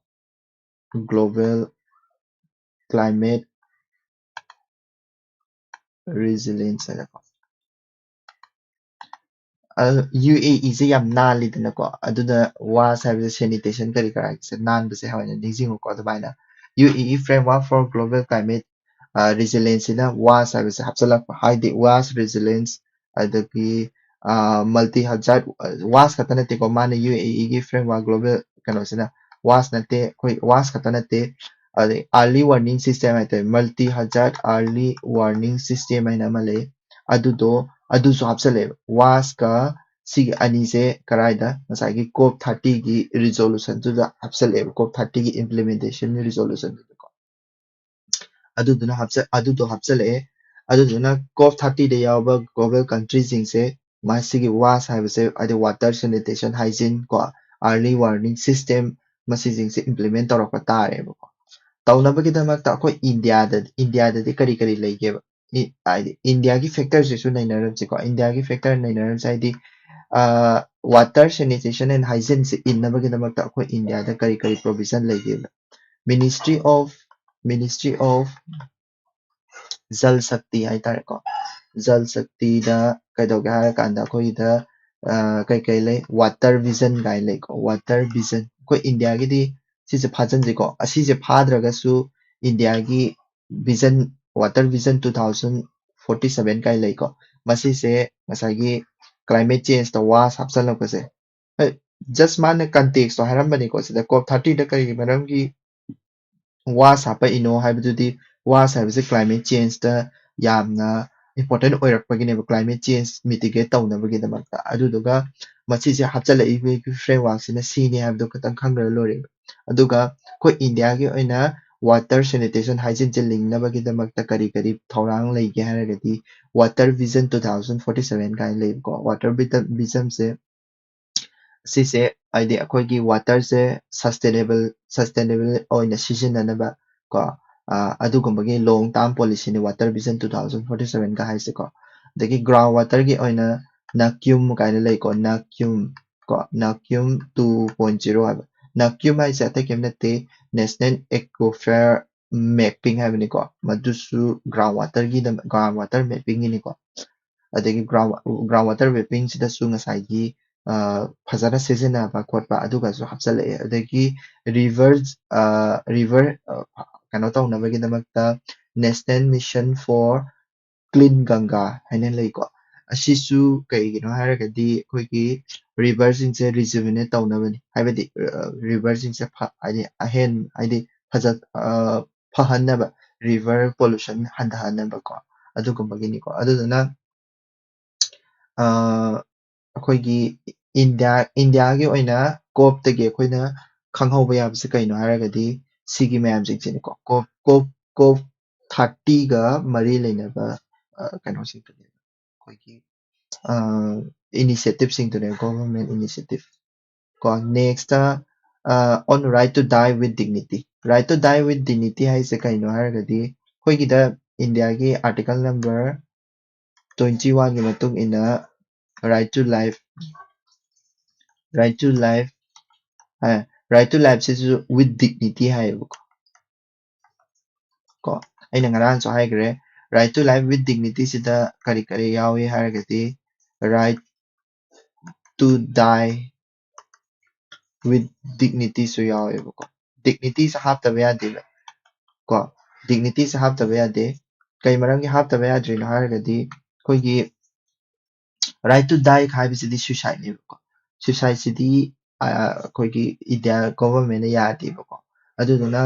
global climate resilience hainako UAE ꯁꯦ ꯌꯥꯝ ꯅꯥꯜꯂꯤꯗꯅꯀꯣ ꯑꯗꯨꯅ ꯋꯥꯁ ꯍꯥꯏꯕꯁꯦ sanitation ꯀꯔꯤ ꯀꯔꯥ ꯅꯥꯟꯕꯁꯦ ꯍꯣꯏꯅ ꯅꯤꯡꯁꯤꯡꯉꯨꯀꯣ ꯑꯗꯨꯃꯥꯏꯅ UAE framework for global climate resilience ꯁꯤꯅ ꯋꯥꯁ ꯍꯥꯏꯕꯁꯦ ꯍꯥꯞꯆꯤꯜꯂꯛꯄ ꯍꯥꯏꯗꯤ ꯋꯥꯁ resilience ꯑꯗꯒꯤ ꯃꯜꯇꯤ ꯍꯖꯥꯔꯠ ꯋꯥꯁ ꯈꯛꯇ ꯅꯠꯇꯦꯀꯣ ꯃꯥꯅ UAE ꯒꯤ framework global ꯀꯩꯅꯣꯁꯤꯅ ꯋꯥꯁ ꯅꯠꯇꯦ ꯑꯩꯈꯣꯏ ꯋꯥꯁ ꯈꯛꯇ ꯅꯠꯇꯦ ꯑꯗꯩ ꯑꯥꯔꯂꯤ ꯋꯥꯔꯅꯤꯡ ꯁꯤꯁꯇꯦꯝ ꯍꯥꯏꯇꯥꯔꯦ ꯃꯜꯇꯤ ꯍꯖꯥꯔꯠ ꯑꯥꯔꯂꯤ ꯋꯥꯔꯅꯤꯡ ꯁꯤꯁꯇꯦꯝ ꯍꯥꯏꯅ ꯑꯃ ꯂꯩ ꯑꯗꯨꯗꯣ ꯑꯗꯨꯁꯨ ꯍꯥꯞꯆꯜꯂꯦꯕ ꯋꯥꯁꯀ ꯁꯤꯒꯤ ꯑꯅꯤꯁꯦ ꯀꯔꯥꯏꯗ ꯉꯁꯥꯏꯒꯤ ꯀꯣꯞ 30ꯒꯤ ꯔꯤꯖꯣꯂꯨꯁꯟꯗꯨꯗ ꯍꯥꯞꯆꯜꯂꯦꯕ ꯀꯣꯞ 30ꯒꯤ ꯏꯝꯄ꯭ꯂꯤꯃꯦꯟꯇꯦꯁꯟ ꯔꯤꯖꯣꯂꯨꯁꯟꯗꯨꯗꯀꯣ ꯑꯗꯨꯗꯣ ꯍꯥꯞꯆꯜꯂꯛꯑꯦ ꯑꯗꯨꯗꯨꯅ ꯀꯣꯞ 30ꯗ ꯌꯥꯎꯕ ꯒ꯭ꯂꯣꯕꯦꯜ ꯀꯟꯇ꯭ꯔꯤꯁꯤꯡꯁꯦ ꯃꯁꯤꯒꯤ ꯋꯥꯁ ꯍꯥꯏꯕꯁꯦ ꯍꯥꯏꯗꯤ ꯋꯥꯇꯔ ꯁꯦꯅꯤꯇꯦꯁꯟ ꯍꯥꯏꯖꯤꯟ ꯀꯣ ꯑꯥꯔꯂꯤ ꯋꯥꯔꯅꯤꯡ ꯁꯤꯁꯇꯦꯝ ꯃꯁꯤꯁꯤꯡꯁꯦ ꯏꯝꯄ꯭ꯂꯤꯃꯦꯟ ꯇꯧꯔꯛꯄ ꯇꯥꯔꯦꯕꯀꯣ ꯇꯧꯅꯕꯒꯤꯗꯃꯛꯇ ꯑꯩꯈꯣꯏ ꯏꯟꯗꯤꯌꯥꯗꯗꯤ ꯀꯔꯤ ꯂꯩꯒꯦꯕ ꯍꯥꯏꯗꯤ ꯏꯟꯗꯤꯌꯥꯒꯤ ꯐꯦꯛꯇꯔꯁꯤꯁꯨ ꯅꯩꯅꯔꯝꯁꯤꯀꯣ ꯏꯟꯗꯤꯌꯥꯒꯤ ꯐꯦꯛꯇꯔ ꯅꯩꯅꯔꯝꯁꯦ ꯍꯥꯏꯗꯤ ꯋꯥꯇꯔ ꯁꯦꯅꯤꯇꯦꯁꯟ ꯑꯦꯟ ꯍꯥꯏꯖꯤꯟꯁꯦ ꯏꯟꯅꯕꯒꯤꯗꯃꯛꯇ ꯑꯩꯈꯣꯏ ꯏꯟꯗꯤꯌꯥꯗ ꯀꯔꯤ ꯄ꯭ꯔꯣꯕꯤꯖꯟ ꯂꯩꯒꯦꯕ ꯃꯤꯅꯤꯁꯇ꯭ꯔꯤ ꯑꯣꯐ ꯖꯜ ꯁꯛꯇꯤ ꯍꯥꯏꯇꯥꯔꯦꯀꯣ ꯖꯜ ꯁꯛꯇꯤꯗ ꯀꯩꯗꯧꯒꯦ ꯍꯥꯏꯔꯀꯥꯟꯗ ꯑꯩꯈꯣꯏꯒꯤꯗ ꯀꯩ ꯂꯩ ꯋꯥꯇꯔ ꯚꯤꯖꯟ ꯀꯥꯏ ꯂꯩꯀꯣ ꯋꯥꯇꯔ ꯚꯤꯖꯟ ꯑꯩꯈꯣꯏ ꯏꯟꯗꯤꯌꯥꯒꯤꯗꯤ ꯁꯤꯁꯦ ꯐꯥꯖꯟꯁꯤꯀꯣ ꯑꯁꯤꯁꯦ ꯐꯥꯗ꯭ꯔꯒꯁꯨ ꯏꯟꯗꯤꯌꯥꯒꯤ ꯚꯤꯖꯟ ꯋꯥꯇꯔ ꯚꯤꯖꯟ 2047 ꯀꯥꯏ ꯂꯩꯀꯣ ꯃꯁꯤꯁꯦ ꯉꯁꯥꯏꯒꯤ climate ꯆꯦꯟꯖꯇ wash ꯍꯥꯞꯆꯜꯂꯛꯄꯁꯦ just mana context to harambani ko sida COP30 da kari maramgi was ꯍꯥꯞꯄꯛꯏꯅꯣ ꯍꯥꯏꯕꯗꯨꯗꯤ was ꯍꯥꯏꯕꯁꯦ climate change ꯗ ꯌꯥꯝꯅ important ꯑꯣꯏꯔꯛꯄꯒꯤꯅꯦꯕ climate change mitigate ꯇꯧꯅꯕꯒꯤꯗꯃꯛꯇ ꯑꯗꯨꯗꯨꯒ ꯃꯁꯤꯁꯦ ꯍꯥꯞꯆꯤꯜꯂꯛꯏꯕꯒꯤ framework ꯁꯤꯅ ꯁꯤꯅꯤ ꯍꯥꯏꯕꯗꯣ ꯈꯤꯇꯪ ꯈꯪꯈ꯭ꯔ ꯂꯣꯏꯔꯦꯕ ꯑꯗꯨꯒ ꯑꯩꯈꯣꯏ ꯏꯟꯗꯤꯌꯥꯒꯤ ꯑꯣꯏꯅ water sanitation hygiene ꯂꯤꯡꯅꯕꯒꯤꯗꯃꯛꯇ ꯀꯔꯤ ꯀꯔꯤ ꯊꯧꯔꯥꯡ ꯂꯩꯒꯦ ꯍꯥꯏꯔꯒꯗꯤ water vision 2047 ꯀꯥꯏꯅ ꯂꯩꯕꯀꯣ water vision ꯁꯦ ꯁꯤꯁꯦ ꯍꯥꯏꯗꯤ ꯑꯩꯈꯣꯏꯒꯤ ꯋꯥꯇꯔꯁꯦ ꯁꯁꯇꯦꯅꯦꯕꯜ ꯑꯣꯏꯅ ꯁꯤꯖꯤꯟꯅꯅꯕ ꯀꯣ ꯑꯗꯨꯒꯨꯝꯕꯒꯤ ꯂꯣꯡ ꯇꯥꯔꯝ ꯄꯣꯂꯤꯁꯤꯅꯤ ꯋꯥꯇꯔ ꯚꯤꯖꯟ 2047ꯒ ꯍꯥꯏꯁꯦꯀꯣ ꯑꯗꯒꯤ ꯒ꯭ꯔꯥꯎꯟ ꯋꯥꯇꯔꯒꯤ ꯑꯣꯏꯅ ꯅꯥꯀ꯭ꯌꯨꯝ ꯀꯥꯏꯅ ꯂꯩꯀꯣ ꯅꯥꯀ꯭ꯌꯨꯝ 2.0 ꯍꯥꯏꯕ ꯅꯥꯀ꯭ꯌꯨꯝ ꯍꯥꯏꯁꯦ ꯑꯇꯩ ꯀꯩꯝ ꯅꯠꯇꯦ ꯅꯦꯁꯅꯦꯜ ꯑꯦꯀ꯭ꯋꯤꯐꯔ ꯃꯦꯞꯄꯤꯡ ꯍꯥꯏꯕꯅꯤꯀꯣ ꯃꯗꯨꯁꯨ ꯒ꯭ꯔꯥꯎꯟ ꯋꯥꯇꯔ ꯃꯦꯞꯄꯤꯡꯒꯤꯅꯤꯀꯣ ꯑꯗꯒꯤ ꯒ꯭ꯔꯥꯎꯟ ꯋꯥꯇꯔ ꯃꯦꯞꯄꯤꯡꯁꯤꯗꯁꯨ ꯉꯁꯥꯏꯒꯤ ꯐꯖꯅ ꯁꯤꯖꯤꯟꯅꯕ ꯈꯣꯠꯄ ꯑꯗꯨꯒꯁꯨ ꯍꯥꯞꯆꯤꯜꯂꯛꯑꯦ ꯑꯗꯒꯤ ꯔꯤꯚꯔ ꯀꯩꯅꯣ ꯇꯧꯅꯕꯒꯤꯗꯃꯛꯇ ꯅꯦꯁꯅꯦꯜ ꯃꯤꯁꯟ ꯐꯣꯔ ꯀ꯭ꯂꯤꯟ ꯒꯪꯒꯥ ꯍꯥꯏꯅ ꯂꯩꯀꯣ ꯑꯁꯤꯁꯨ ꯀꯩꯒꯤꯅꯣ ꯍꯥꯏꯔꯒꯗꯤ ꯑꯩꯈꯣꯏꯒꯤ ꯔꯤꯚꯔꯁꯤꯡꯁꯦ ꯔꯤꯖꯨꯚꯤꯅꯦꯠ ꯇꯧꯅꯕꯅꯤ ꯍꯥꯏꯕꯗꯤ ꯔꯤꯚꯔꯁꯤꯡꯁꯦ ꯍꯥꯏꯗꯤ ꯐꯍꯟꯅꯕ ꯔꯤꯚꯔ ꯄꯣꯂꯨꯁꯟ ꯍꯟꯊꯍꯟꯅꯕꯀꯣ ꯑꯗꯨꯒꯨꯝꯕꯒꯤꯅꯤꯀꯣ ꯑꯗꯨꯗꯨꯅ ꯑꯩꯈꯣꯏꯒꯤ ꯏꯟꯗꯤꯌꯥꯒꯤ ꯑꯣꯏꯅ ꯀꯣꯞꯇꯒꯤ ꯑꯩꯈꯣꯏꯅ ꯈꯪꯍꯧꯕ ꯌꯥꯕꯁꯦ ꯀꯩꯅꯣ ꯍꯥꯏꯔꯒꯗꯤ ꯁꯤꯒꯤ ꯃꯌꯥꯝꯁꯤꯡꯁꯤꯅꯤꯀꯣ ꯀꯣꯞ 30ꯒ ꯃꯔꯤ ꯂꯩꯅꯕ ꯀꯩꯅꯣꯁꯤꯡꯗꯨꯅꯦꯕ ꯑꯩꯈꯣꯏꯒꯤ ꯏꯅꯤꯁꯤꯌꯦꯇꯤꯞꯁꯤꯡꯗꯨꯅꯦ ꯒꯣꯚꯔꯟꯃꯦꯟ ꯏꯅꯤꯁꯤꯌꯦꯇꯤꯞ ꯀꯣ ꯅꯦꯛꯁꯇ ꯑꯣꯟ ꯔꯥꯏꯠ ꯇꯨ ꯗꯥꯏ ꯋꯤꯠ ꯗꯤꯒꯅꯤꯇꯤ ꯔꯥꯏꯠ ꯇꯨ ꯗꯥꯏ ꯋꯤꯠ ꯗꯤꯒꯅꯤꯇꯤ ꯍꯥꯏꯁꯦ ꯀꯩꯅꯣ ꯍꯥꯏꯔꯒꯗꯤ ꯑꯩꯈꯣꯏꯒꯤꯗ ꯏꯟꯗꯤꯌꯥꯒꯤ ꯑꯥꯔꯇꯤꯀꯜ ꯅꯝꯕꯔ 21ꯒꯤ ꯃꯇꯨꯡ ꯏꯟꯅ right to life right to life right to life ꯁꯤꯁꯨ with dignity ꯍꯥꯏꯌꯦꯕꯀꯣ ꯀꯣ ꯑꯩꯅ ꯉꯔꯥꯡꯁꯨ ꯍꯥꯏꯈ꯭ꯔꯦ right to life with dignity ꯁꯤꯗ ꯀꯔꯤ ꯀꯔꯤ ꯌꯥꯎꯏ ꯍꯥꯏꯔꯒꯗꯤ right to die with dignity ꯁꯨ ꯌꯥꯎꯋꯦꯕꯀꯣ dignityꯁꯦ ꯍꯥꯞꯇꯕ ꯌꯥꯗꯦꯕ ꯀꯣ dignityꯁꯦ ꯍꯥꯞꯇꯕ ꯌꯥꯗꯦ ꯀꯩ ꯃꯔꯝꯒꯤ ꯍꯥꯞꯇꯕ ꯌꯥꯗ꯭ꯔꯤꯅꯣ ꯍꯥꯏꯔꯒꯗꯤ ꯑꯩꯈꯣꯏꯒꯤ right to die ꯍꯥꯏꯕꯁꯤꯗꯤ suicideꯅꯦꯕꯀꯣ suicideꯁꯤꯗꯤ ꯑꯩꯈꯣꯏꯒꯤ ꯏꯟꯗꯤꯌꯥ ꯒꯣꯚꯔꯟꯃꯦꯟꯠꯅ ꯌꯥꯗꯦꯕꯀꯣ ꯑꯗꯨꯗꯨꯅ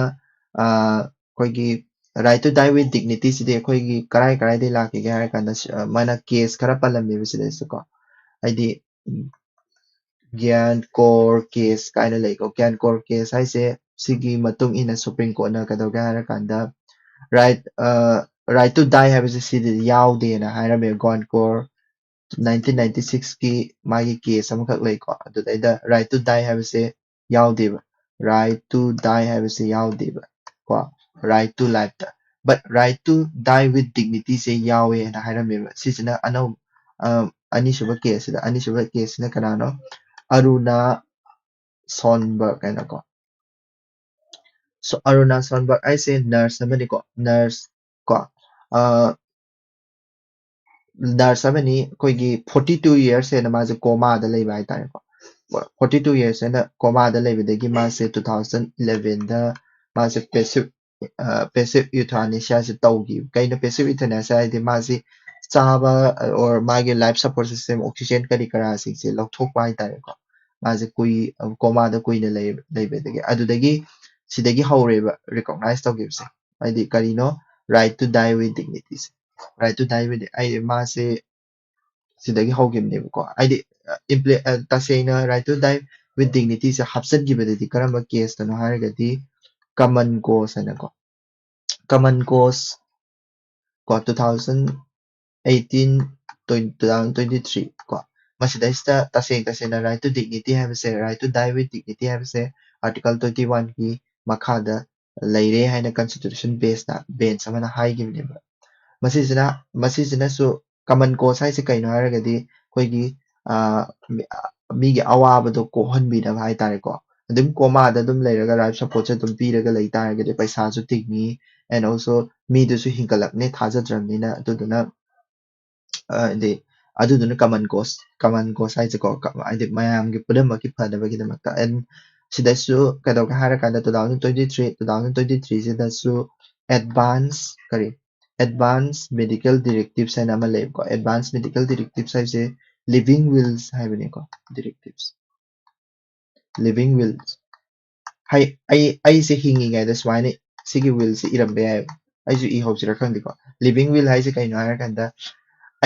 ꯑꯩꯈꯣꯏꯒꯤ right to die with dignity ꯁꯤꯗꯤ ꯑꯩꯈꯣꯏꯒꯤ ꯀꯔꯥꯏꯗꯒꯤ ꯂꯥꯛꯈꯤꯒꯦ ꯍꯥꯏꯔ ꯀꯥꯟꯗ ꯃꯥꯅ ꯀꯦꯁ ꯈꯔ ꯄꯜꯂꯝꯃꯦꯕ ꯁꯤꯗꯩꯁꯤꯀꯣ ꯍꯥꯏꯗꯤ ꯒ꯭ꯌꯥꯟ ꯀꯣꯔ ꯀꯦꯁ ꯀꯥꯏꯅ ꯂꯩꯀꯣ ꯒ꯭ꯌꯥꯟ ꯀꯣꯔ ꯀꯦꯁ ꯍꯥꯏꯁꯦ ꯁꯤꯒꯤ ꯃꯇꯨꯡ ꯏꯟꯅ ꯁꯨꯄ꯭ꯔꯤꯝ ꯀꯣꯔꯠꯅ ꯀꯩꯗꯧꯒꯦ ꯍꯥꯏꯔ ꯀꯥꯟꯗ right to die ꯍꯥꯏꯕꯁꯦ ꯁꯤꯗꯤ ꯌꯥꯎꯗꯦꯅ ꯍꯥꯏꯔꯝꯃꯦ ꯒ꯭ꯌꯥꯟ ꯀꯣꯔ 1996ꯀꯤ ꯃꯥꯒꯤ ꯀꯦꯁ ꯑꯃꯈꯛ ꯂꯩꯀꯣ ꯑꯗꯨꯗꯩꯗ right to die ꯍꯥꯏꯕꯁꯦ ꯌꯥꯎꯗꯦꯕ right to die ꯍꯥꯏꯕꯁꯦ ꯌꯥꯎꯗꯦꯕ ꯀꯣ right to life but right to die with dignity ꯁꯦ ꯌꯥꯎꯋꯦꯅ ꯍꯥꯏꯔꯝꯃꯦꯕ ꯁꯤꯁꯤꯅ ꯑꯅꯤꯁꯨꯕ ꯀꯦꯁꯁꯤꯅ ꯀꯅꯥꯅꯣ ꯑꯔꯨꯅꯥ ꯁꯣꯟꯕꯔꯒ ꯀꯥꯏꯅꯀꯣ ꯑꯔꯨꯅꯥ ꯁꯣꯟꯕꯔꯒ ꯍꯥꯏꯁꯦ ꯅꯔꯁ ꯑꯃꯅꯤꯀꯣ ꯅꯔꯁ ꯀꯣ ꯅꯔꯁ ꯑꯃꯅꯤ ꯑꯩꯈꯣꯏꯒꯤ 42 years ꯍꯦꯟꯅ ꯃꯥꯁꯦ ꯀꯣꯃꯥꯗ ꯂꯩꯕ ꯍꯥꯏꯇꯥꯔꯦꯀꯣ 42 years ꯍꯦꯟꯅ ꯀꯣꯃꯥꯗ ꯂꯩꯕꯗꯒꯤ ꯃꯥꯁꯦ 2011ꯗ ꯃꯥꯁꯦ ꯄꯦꯁꯤꯚ ꯏꯎꯊꯥꯅꯦꯁꯤꯌꯥꯁꯦ ꯇꯧꯈꯤꯕ ꯀꯩꯅꯣ ꯄꯦꯁꯤꯚ ꯏꯎꯊꯥꯅꯦꯁꯤꯌꯥ ꯍꯥꯏꯗꯤ ꯃꯥꯁꯤ ꯆꯥꯕ ꯑꯣꯔ ꯃꯥꯒꯤ ꯂꯥꯏꯐ ꯁꯄꯣꯔꯠ ꯁꯤꯁꯇꯦꯝ ꯑꯣꯛꯁꯤꯖꯦꯟ ꯀꯔꯤ ꯀꯔꯥꯁꯤꯡꯁꯦ ꯂꯧꯊꯣꯛꯄ ꯍꯥꯏꯇꯥꯔꯦꯀꯣ ꯃꯥꯁꯦ ꯀꯣꯃꯥꯗ ꯀꯨꯏꯅ ꯂꯩꯕꯗꯒꯤ ꯑꯗꯨꯗꯒꯤ ꯁꯤꯗꯒꯤ ꯍꯧꯔꯦꯕ ꯔꯤꯀꯣꯛꯅꯥꯏꯁ ꯇꯧꯈꯤꯕꯁꯦ ꯍꯥꯏꯗꯤ ꯀꯔꯤꯅꯣ right to die with dignity right to die with ꯑꯩ ꯃꯥꯁꯦ ꯁꯤꯗꯒꯤ ꯍꯧꯈꯤꯕꯅꯦꯕꯀꯣ ꯍꯥꯏꯗꯤ ꯇꯁꯦꯡꯅ right to die with dignity ꯁꯦ ꯍꯥꯞꯆꯤꯟꯈꯤꯕꯗꯗꯤ ꯀꯔꯝꯕ ꯀꯦꯁꯇꯅꯣ ꯍꯥꯏꯔꯒꯗꯤ common cause ꯍꯥꯏꯅꯀꯣ common cause ꯀꯣ 2018 2023 ꯀꯣ ꯃꯁꯤꯗꯩꯁꯤꯗ ꯇꯁꯦꯡꯅ right to dignity ꯍꯥꯏꯕꯁꯦ right to die with dignity ꯍꯥꯏꯕꯁꯦ ꯑꯥꯔꯇꯤꯀꯜ 21ꯒꯤ ꯃꯈꯥꯗ ꯂꯩꯔꯦ ꯍꯥꯏꯅ ꯀꯟꯁꯇꯤꯇ꯭ꯌꯨꯁꯟ ꯕꯦꯟꯆ ꯑꯃꯅ ꯍꯥꯏꯈꯤꯕꯅꯦꯕ ꯃꯁꯤꯁꯤꯅꯁꯨ ꯀꯃꯟ ꯀꯣꯁ ꯍꯥꯏꯁꯦ ꯀꯩꯅꯣ ꯍꯥꯏꯔꯒꯗꯤ ꯑꯩꯈꯣꯏꯒꯤ ꯃꯤꯒꯤ ꯑꯋꯥꯕꯗꯣ ꯀꯣꯛꯍꯟꯕꯤꯅꯕ ꯍꯥꯏꯇꯥꯔꯦꯀꯣ ꯑꯗꯨꯝ ꯀꯣꯃꯥꯗ ꯑꯗꯨꯝ ꯂꯩꯔꯒ ꯂꯥꯏꯐ ꯁꯄꯣꯔꯠꯁꯦ ꯑꯗꯨꯝ ꯄꯤꯔꯒ ꯂꯩ ꯇꯥꯔꯒꯗꯤ ꯄꯩꯁꯥꯁꯨ ꯇꯤꯡꯉꯤ ꯑꯦꯟ ꯑꯣꯜꯁꯣ ꯃꯤꯗꯨꯁꯨ ꯍꯤꯡꯒꯠꯂꯛꯅꯤ ꯊꯥꯖꯗ꯭ꯔꯕꯅꯤ나 ꯑꯗꯨꯗꯨꯅ ꯍꯥꯏꯗꯤ ꯑꯗꯨꯗꯨꯅ ꯀꯃꯟ ꯀꯣꯁ ꯍꯥꯏꯁꯦꯀꯣ ꯍꯥꯏꯗꯤ ꯃꯌꯥꯝꯒꯤ ꯄꯨꯝꯅꯃꯛꯀꯤ ꯐꯅꯕꯒꯤꯗꯃꯛꯇ ꯑꯦꯟ ꯁꯤꯗꯁꯨ ꯀꯩꯗꯧꯒꯦ ꯍꯥꯏꯔꯀꯥꯟꯗ 2023 ꯁꯤꯗꯁꯨ ꯑꯦꯗꯚꯥꯟꯁ ꯃꯦꯗꯤꯀꯦꯜ ꯗꯤꯔꯦꯛꯇꯤꯞꯁ ꯍꯥꯏꯅ ꯑꯃ ꯂꯩꯌꯦꯕꯀꯣ ꯑꯦꯗꯚꯥꯟꯁ ꯃꯦꯗꯤꯀꯦꯜ ꯗꯤꯔꯦꯛꯇꯤꯞꯁ ꯍꯥꯏꯁꯦ ꯂꯤꯚꯤꯡ ꯋꯤꯜꯁ ꯍꯥꯏꯕꯅꯦꯀꯣ ꯗꯤꯔꯦꯛꯇꯤꯞꯁ living will ꯑꯩꯁꯦ ꯍꯤꯡꯉꯤꯉꯩꯗ ꯁꯨꯃꯥꯏꯅ ꯁꯤꯒꯤ ꯋꯤꯜꯁꯦ ꯏꯔꯝꯕ ꯌꯥꯏꯑꯕ ꯑꯩꯁꯨ ꯏꯍꯧꯁꯤꯔꯥ ꯈꯪꯗꯦꯀꯣ ꯂꯤꯕꯤꯡ ꯋꯤꯜ ꯍꯥꯏꯁꯦ ꯀꯩꯅꯣ ꯍꯥꯏꯔꯀꯥꯟꯗ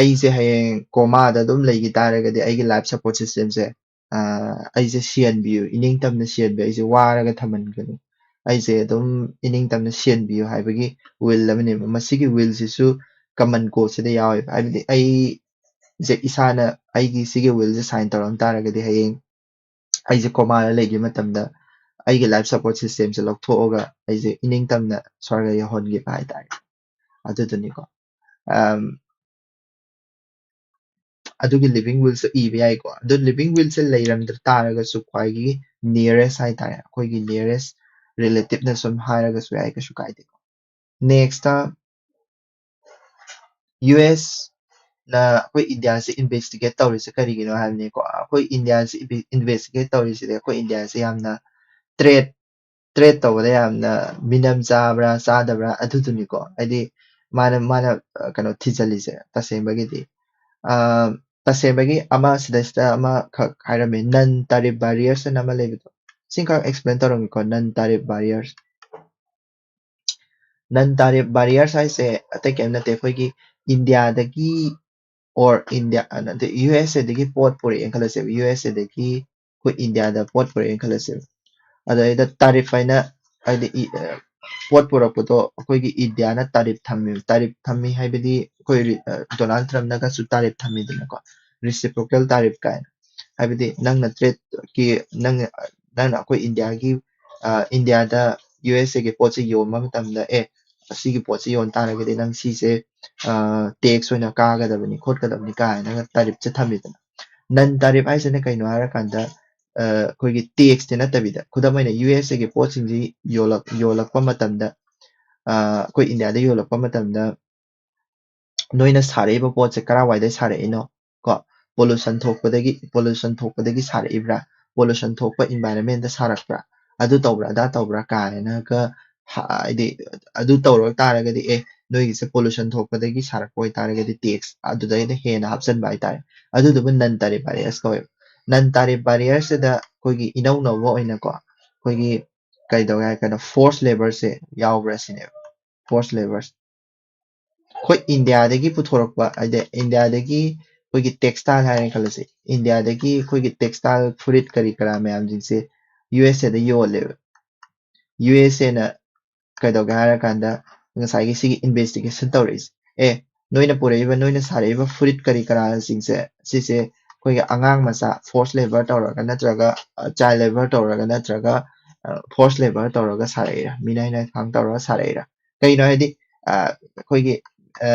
ꯑꯩꯁꯦ ꯍꯌꯦꯡ ꯀꯣꯃꯥꯗ ꯑꯗꯨꯝ ꯂꯩꯈꯤ ꯇꯥꯔꯒꯗꯤ ꯑꯩꯒꯤ ꯂꯥꯏꯐ ꯁꯄꯣꯔꯠ ꯁꯤꯁꯇꯦꯝꯁꯦ ꯑꯩꯁꯦ ꯁꯤꯍꯟꯕꯤꯌꯨ ꯏꯅꯤꯡꯇꯝꯅ ꯁꯤꯍꯟꯕꯤꯌꯨ ꯑꯩꯁꯦ ꯋꯥꯔꯒ ꯊꯝꯍꯟꯒꯅꯨ ꯑꯩꯁꯦ ꯑꯗꯨꯝ ꯏꯅꯤꯡꯇꯝꯅ ꯁꯤꯍꯟꯕꯤꯌꯨ ꯍꯥꯏꯕꯒꯤ ꯋꯤꯜ ꯑꯃꯅꯦꯕ ꯃꯁꯤꯒꯤ ꯋꯤꯜꯁꯤꯁꯨ ꯀꯃꯟ ꯀꯣꯗꯁꯤꯗ ꯌꯥꯎꯋꯦꯕ ꯍꯥꯏꯕꯗꯤ ꯑꯩꯁꯦ ꯏꯁꯥꯅ ꯑꯩꯒꯤ ꯁꯤꯒꯤ ꯋꯤꯜꯁꯦ ꯁꯥꯏꯟ ꯇꯧꯔꯝ ꯇꯥꯔꯒꯗꯤ ꯍꯌꯦꯡ ꯑꯩꯁꯦ ꯀꯣꯃꯥꯗ ꯂꯩꯈꯤꯕ ꯃꯇꯝꯗ ꯑꯩꯒꯤ ꯂꯥꯏꯐ ꯁꯄꯣꯔꯠ ꯁꯤꯁꯇꯦꯝꯁꯦ ꯂꯧꯊꯣꯛꯑꯒ ꯑꯩꯁꯦ ꯏꯅꯤꯡꯇꯝꯅ ꯁ꯭ꯋꯔꯒ ꯌꯧꯍꯟꯈꯤꯕ ꯍꯥꯏꯇꯥꯔꯦ ꯑꯗꯨꯗꯨꯅꯤꯀꯣ ꯑꯗꯨꯒꯤ ꯂꯤꯕꯤꯡ ꯋꯤꯜꯁꯦ ꯏꯕ ꯌꯥꯏꯀꯣ ꯑꯗꯨ ꯂꯤꯕꯤꯡ ꯋꯤꯜꯁꯦ ꯂꯩꯔꯝꯗ ꯇꯥꯔꯒꯁꯨ ꯈ꯭ꯋꯥꯏꯒꯤ ꯅꯤꯌꯔꯦꯁ ꯍꯥꯏꯇꯥꯔꯦ ꯑꯩꯈꯣꯏꯒꯤ ꯅꯤꯌꯔꯦꯁ ꯔꯤꯂꯦꯇꯤꯞꯅ ꯁꯨꯝ ꯍꯥꯏꯔꯒꯁꯨ ꯌꯥꯏ ꯀꯩꯁꯨ ꯀꯥꯏꯗꯦꯀꯣ ꯅꯦꯛꯁꯇ ꯌꯨ ꯑꯦꯁ ꯅ ꯑꯩꯈꯣꯏ ꯏꯟꯗꯤꯌꯥꯁꯦ ꯏꯟꯚꯦꯁꯇꯤꯒꯦꯠ ꯇꯧꯔꯤꯁꯦ ꯀꯔꯤꯒꯤꯅꯣ ꯍꯥꯏꯕꯅꯤꯀꯣ ꯑꯩꯈꯣꯏ ꯏꯟꯗꯤꯌꯥꯁꯦ ꯏꯟꯚꯦꯁꯇꯤꯒꯦꯠ ꯇꯧꯔꯤꯁꯤꯗꯤ ꯑꯩꯈꯣꯏ ꯏꯟꯗꯤꯌꯥꯁꯦ ꯌꯥꯝꯅ ꯇ꯭ꯔꯦꯠ ꯇꯧꯕꯗ ꯌꯥꯝꯅ ꯃꯤꯅꯝ ꯆꯥꯕ꯭ꯔꯥ ꯆꯥꯗꯕ꯭ꯔꯥ ꯑꯗꯨꯗꯨꯅꯤꯀꯣ ꯍꯥꯏꯗꯤ ꯃꯥꯅ ꯀꯩꯅꯣ ꯊꯤꯖꯤꯜꯂꯤꯁꯦ ꯇꯁꯦꯡꯕꯒꯤꯗꯤ ꯇꯁꯦꯡꯕꯒꯤ ꯑꯃ ꯁꯤꯗꯩꯁꯤꯗ ꯑꯃꯈꯛ ꯍꯥꯏꯔꯝꯃꯤ ꯅꯟ ꯇꯥꯔꯤꯐ ꯕꯥꯔꯤꯌꯔꯁ ꯑꯅ ꯑꯃ ꯂꯩꯕꯗꯣ ꯁꯤꯈꯛ ꯑꯦꯛꯁꯄ꯭ꯂꯦꯟ ꯇꯧꯔꯝꯃꯤꯀꯣ ꯅꯟ ꯇꯥꯔꯤꯐ ꯕꯥꯔꯤꯌꯔꯁ ꯅꯟ ꯇꯥꯔꯤꯐ ꯕꯥꯔꯤꯌꯔꯁ ꯍꯥꯏꯁꯦ ꯑꯇꯩ ꯀꯩꯝ ꯅꯠꯇꯦ ꯑꯩꯈꯣꯏꯒꯤ ꯏꯟꯗꯤꯌꯥꯗꯒꯤ ꯑꯣꯔ ꯏꯟꯗꯤꯌꯥ ꯅꯠꯇꯦ ꯌꯨ ꯑꯦꯁ ꯑꯦꯗꯒꯤ ꯄꯣꯠ ꯄꯨꯔꯛꯑꯦꯅ ꯈꯜꯂꯁꯦꯕ ꯌꯨ ꯑꯦꯁ ꯑꯦꯗꯒꯤ ꯑꯩꯈꯣꯏ ꯏꯟꯗꯤꯌꯥꯗ ꯄꯣꯠ ꯄꯨꯔꯛꯑꯦꯅ ꯈꯜꯂꯁꯦꯕ ꯑꯗꯩꯗ ꯇꯥꯔꯤꯐ ꯍꯥꯏꯅ ꯍꯥꯏꯗꯤ ꯄꯣꯠ ꯄꯨꯔꯛꯄꯗꯣ ꯑꯩꯈꯣꯏꯒꯤ ꯏꯟꯗꯤꯌꯥꯅ ꯇꯥꯔꯤꯐ ꯊꯝꯃꯤ ꯍꯥꯏꯕꯗꯤ ꯑꯩꯈꯣꯏ ꯗꯣꯅꯥꯜड ꯇ꯭ꯔꯝꯞꯅꯒꯁꯨ ꯇꯥꯔꯤꯐ ꯊꯝꯃꯤꯗꯅꯀꯣ ꯔꯤꯁꯤꯄ꯭रोꯀꯦꯜ ꯇꯥꯔꯤꯐ ꯀꯥꯏꯅ ꯍꯥꯏꯕꯗꯤ ꯅꯪꯅ ꯇ꯭ꯔꯦꯗꯀꯤ ꯅꯪꯅ ꯑꯩꯈꯣꯏ ꯏꯟꯗꯤꯌꯥꯗ ꯌꯨ ꯑꯦꯁ ꯑꯦꯒꯤ ꯄꯣꯠꯁꯦ ꯌꯣꯟꯕ ꯃꯇꯝꯗ ꯑꯁꯤꯒꯤ ꯄꯣꯠꯁꯦ ꯌꯣꯟ ꯇꯥꯔꯒꯗꯤ ꯅꯪ ꯁꯤꯁꯦ ꯇꯦꯛꯁ ꯑꯣꯏꯅ ꯀꯥꯒꯗꯕꯅꯤ ꯈꯣꯠꯀꯗꯕꯅꯤ ꯀꯥꯏꯅ ꯇꯥꯔꯤꯐꯁꯦ ꯊꯝꯃꯤꯗꯅ ꯅꯟ ꯇꯥꯔꯤꯐ ꯍꯥꯏꯁꯤꯅ ꯀꯩꯅꯣ ꯍꯥꯏꯔꯀꯥꯟꯗ ꯑꯩꯈꯣꯏꯒꯤ ꯇꯦꯛꯁꯇꯤ ꯅꯠꯇꯕꯤꯗ ꯈꯨꯗꯝ ꯑꯣꯏꯅ ꯌꯨ ꯑꯦꯁ ꯑꯦꯒꯤ ꯄꯣꯠꯁꯤꯡꯁꯤ ꯌꯣꯜꯂꯛꯄ ꯃꯇꯝꯗ ꯑꯩꯈꯣꯏ ꯏꯟꯗꯤꯌꯥꯗ ꯌꯣꯜꯂꯛꯄ ꯃꯇꯝꯗ ꯅꯣꯏꯅ ꯁꯥꯔꯛꯏꯕ ꯄꯣꯠꯁꯦ ꯀꯔꯥꯏꯋꯥꯏꯗꯩ ꯁꯥꯔꯛꯏꯅꯣ ꯀꯣ ꯄꯣꯂꯨꯁꯟ ꯊꯣꯛꯄꯗꯒꯤ ꯁꯥꯔꯛꯏꯕ꯭ꯔꯥ ꯄꯣꯂꯨꯁꯟ ꯊꯣꯛꯄ ꯏꯟꯚꯥꯏꯔꯟꯃꯦꯟꯗ ꯁꯥꯔꯛꯄ꯭ꯔꯥ ꯑꯗꯨ ꯇꯧꯕ꯭ꯔꯥ ꯑꯗꯥ ꯇꯧꯕ꯭ꯔꯥ ꯀꯥꯏꯅꯒ ꯍꯥꯏꯗꯤ ꯑꯗꯨ ꯇꯧꯔ ꯇꯥꯔꯒꯗꯤ ꯅꯣꯏꯒꯤꯁꯦ ꯄꯣꯂꯨꯁꯟ ꯊꯣꯛꯄꯗꯒꯤ ꯁꯥꯔꯛꯄ ꯑꯣꯏꯇꯥꯔꯒꯗꯤ ꯇꯦꯛꯁ ꯑꯗꯨꯗꯩꯗ ꯍꯦꯟꯅ ꯍꯥꯞꯆꯤꯟꯕ ꯍꯥꯏꯇꯥꯔꯦ ꯑꯗꯨꯗꯨꯕꯨ ꯅꯟ ꯇꯥꯔꯤꯐ ꯕꯥꯔꯤꯌꯔꯁ ꯀꯧꯋꯦꯕ ꯅꯟ ꯇꯥꯔꯤꯐ ꯕꯥꯔꯤꯌꯔꯁꯤꯗ ꯑꯩꯈꯣꯏꯒꯤ ꯏꯅꯧ ꯅꯧꯕ ꯑꯣꯏꯅꯀꯣ ꯑꯩꯈꯣꯏꯒꯤ ꯀꯩꯗꯧꯒꯦ ꯍꯥꯏ ꯀꯥꯟꯗ ꯐꯣꯔꯁ ꯂꯦꯕꯔꯁꯦ ꯌꯥꯎꯕ꯭ꯔꯥ ꯁꯤꯅꯦꯕ ꯐꯣꯔꯁ ꯂꯦꯕꯔꯁ ꯑꯩꯈꯣꯏ ꯏꯟꯗꯤꯌꯥꯗꯒꯤ ꯄꯨꯊꯣꯔꯛꯄ ꯍꯥꯏꯗꯤ ꯏꯟꯗꯤꯌꯥꯗꯒꯤ ꯑꯩꯈꯣꯏꯒꯤ ꯇꯦꯛꯁꯇꯥꯏꯜ ꯍꯥꯏꯔꯦ ꯈꯜꯂꯁꯤ ꯏꯟꯗꯤꯌꯥꯗꯒꯤ ꯑꯩꯈꯣꯏꯒꯤ ꯇꯦꯛꯁꯇꯥꯏꯜ ꯐꯨꯔꯤꯠ ꯀꯔꯤ ꯀꯔꯥ ꯃꯌꯥꯝꯁꯤꯡꯁꯦ ꯌꯨ ꯑꯦꯁ ꯑꯦꯗ ꯌꯣꯜꯂꯦꯕ ꯌꯨ ꯑꯦꯁ ꯑꯦꯅ ꯀꯩꯗꯧꯒꯦ ꯍꯥꯏꯔꯀꯥꯟꯗ ꯉꯁꯥꯏꯒꯤ ꯁꯤꯒꯤ ꯏꯟꯚꯦꯁꯇꯤꯒꯦꯁꯟ ꯇꯧꯔꯛꯏꯁꯦ ꯅꯣꯏꯅ ꯁꯥꯔꯛꯏꯕ ꯐꯨꯔꯤꯠ ꯀꯔꯤ ꯀꯔꯥꯁꯤꯡꯁꯦ ꯁꯤꯁꯦ ꯑꯩꯈꯣꯏꯒꯤ ꯑꯉꯥꯡ ꯃꯆꯥ ꯐꯣꯔꯁ ꯂꯦꯕꯔ ꯇꯧꯔꯒ ꯅꯠꯇ꯭ꯔꯒ ꯆꯥꯏꯜ ꯂꯦꯕꯔ ꯇꯧꯔꯒ ꯅꯠꯇ꯭ꯔꯒ ꯐꯣꯔꯁ ꯂꯦꯕꯔ ꯇꯧꯔꯒ ꯁꯥꯔꯛꯏꯔꯥ ꯃꯤꯅꯥꯏ ꯊꯥꯡ ꯇꯧꯔꯒ ꯁꯥꯔꯛꯏꯔꯥ ꯀꯩꯅꯣ ꯍꯥꯏꯗꯤ ꯑꯩꯈꯣꯏꯒꯤ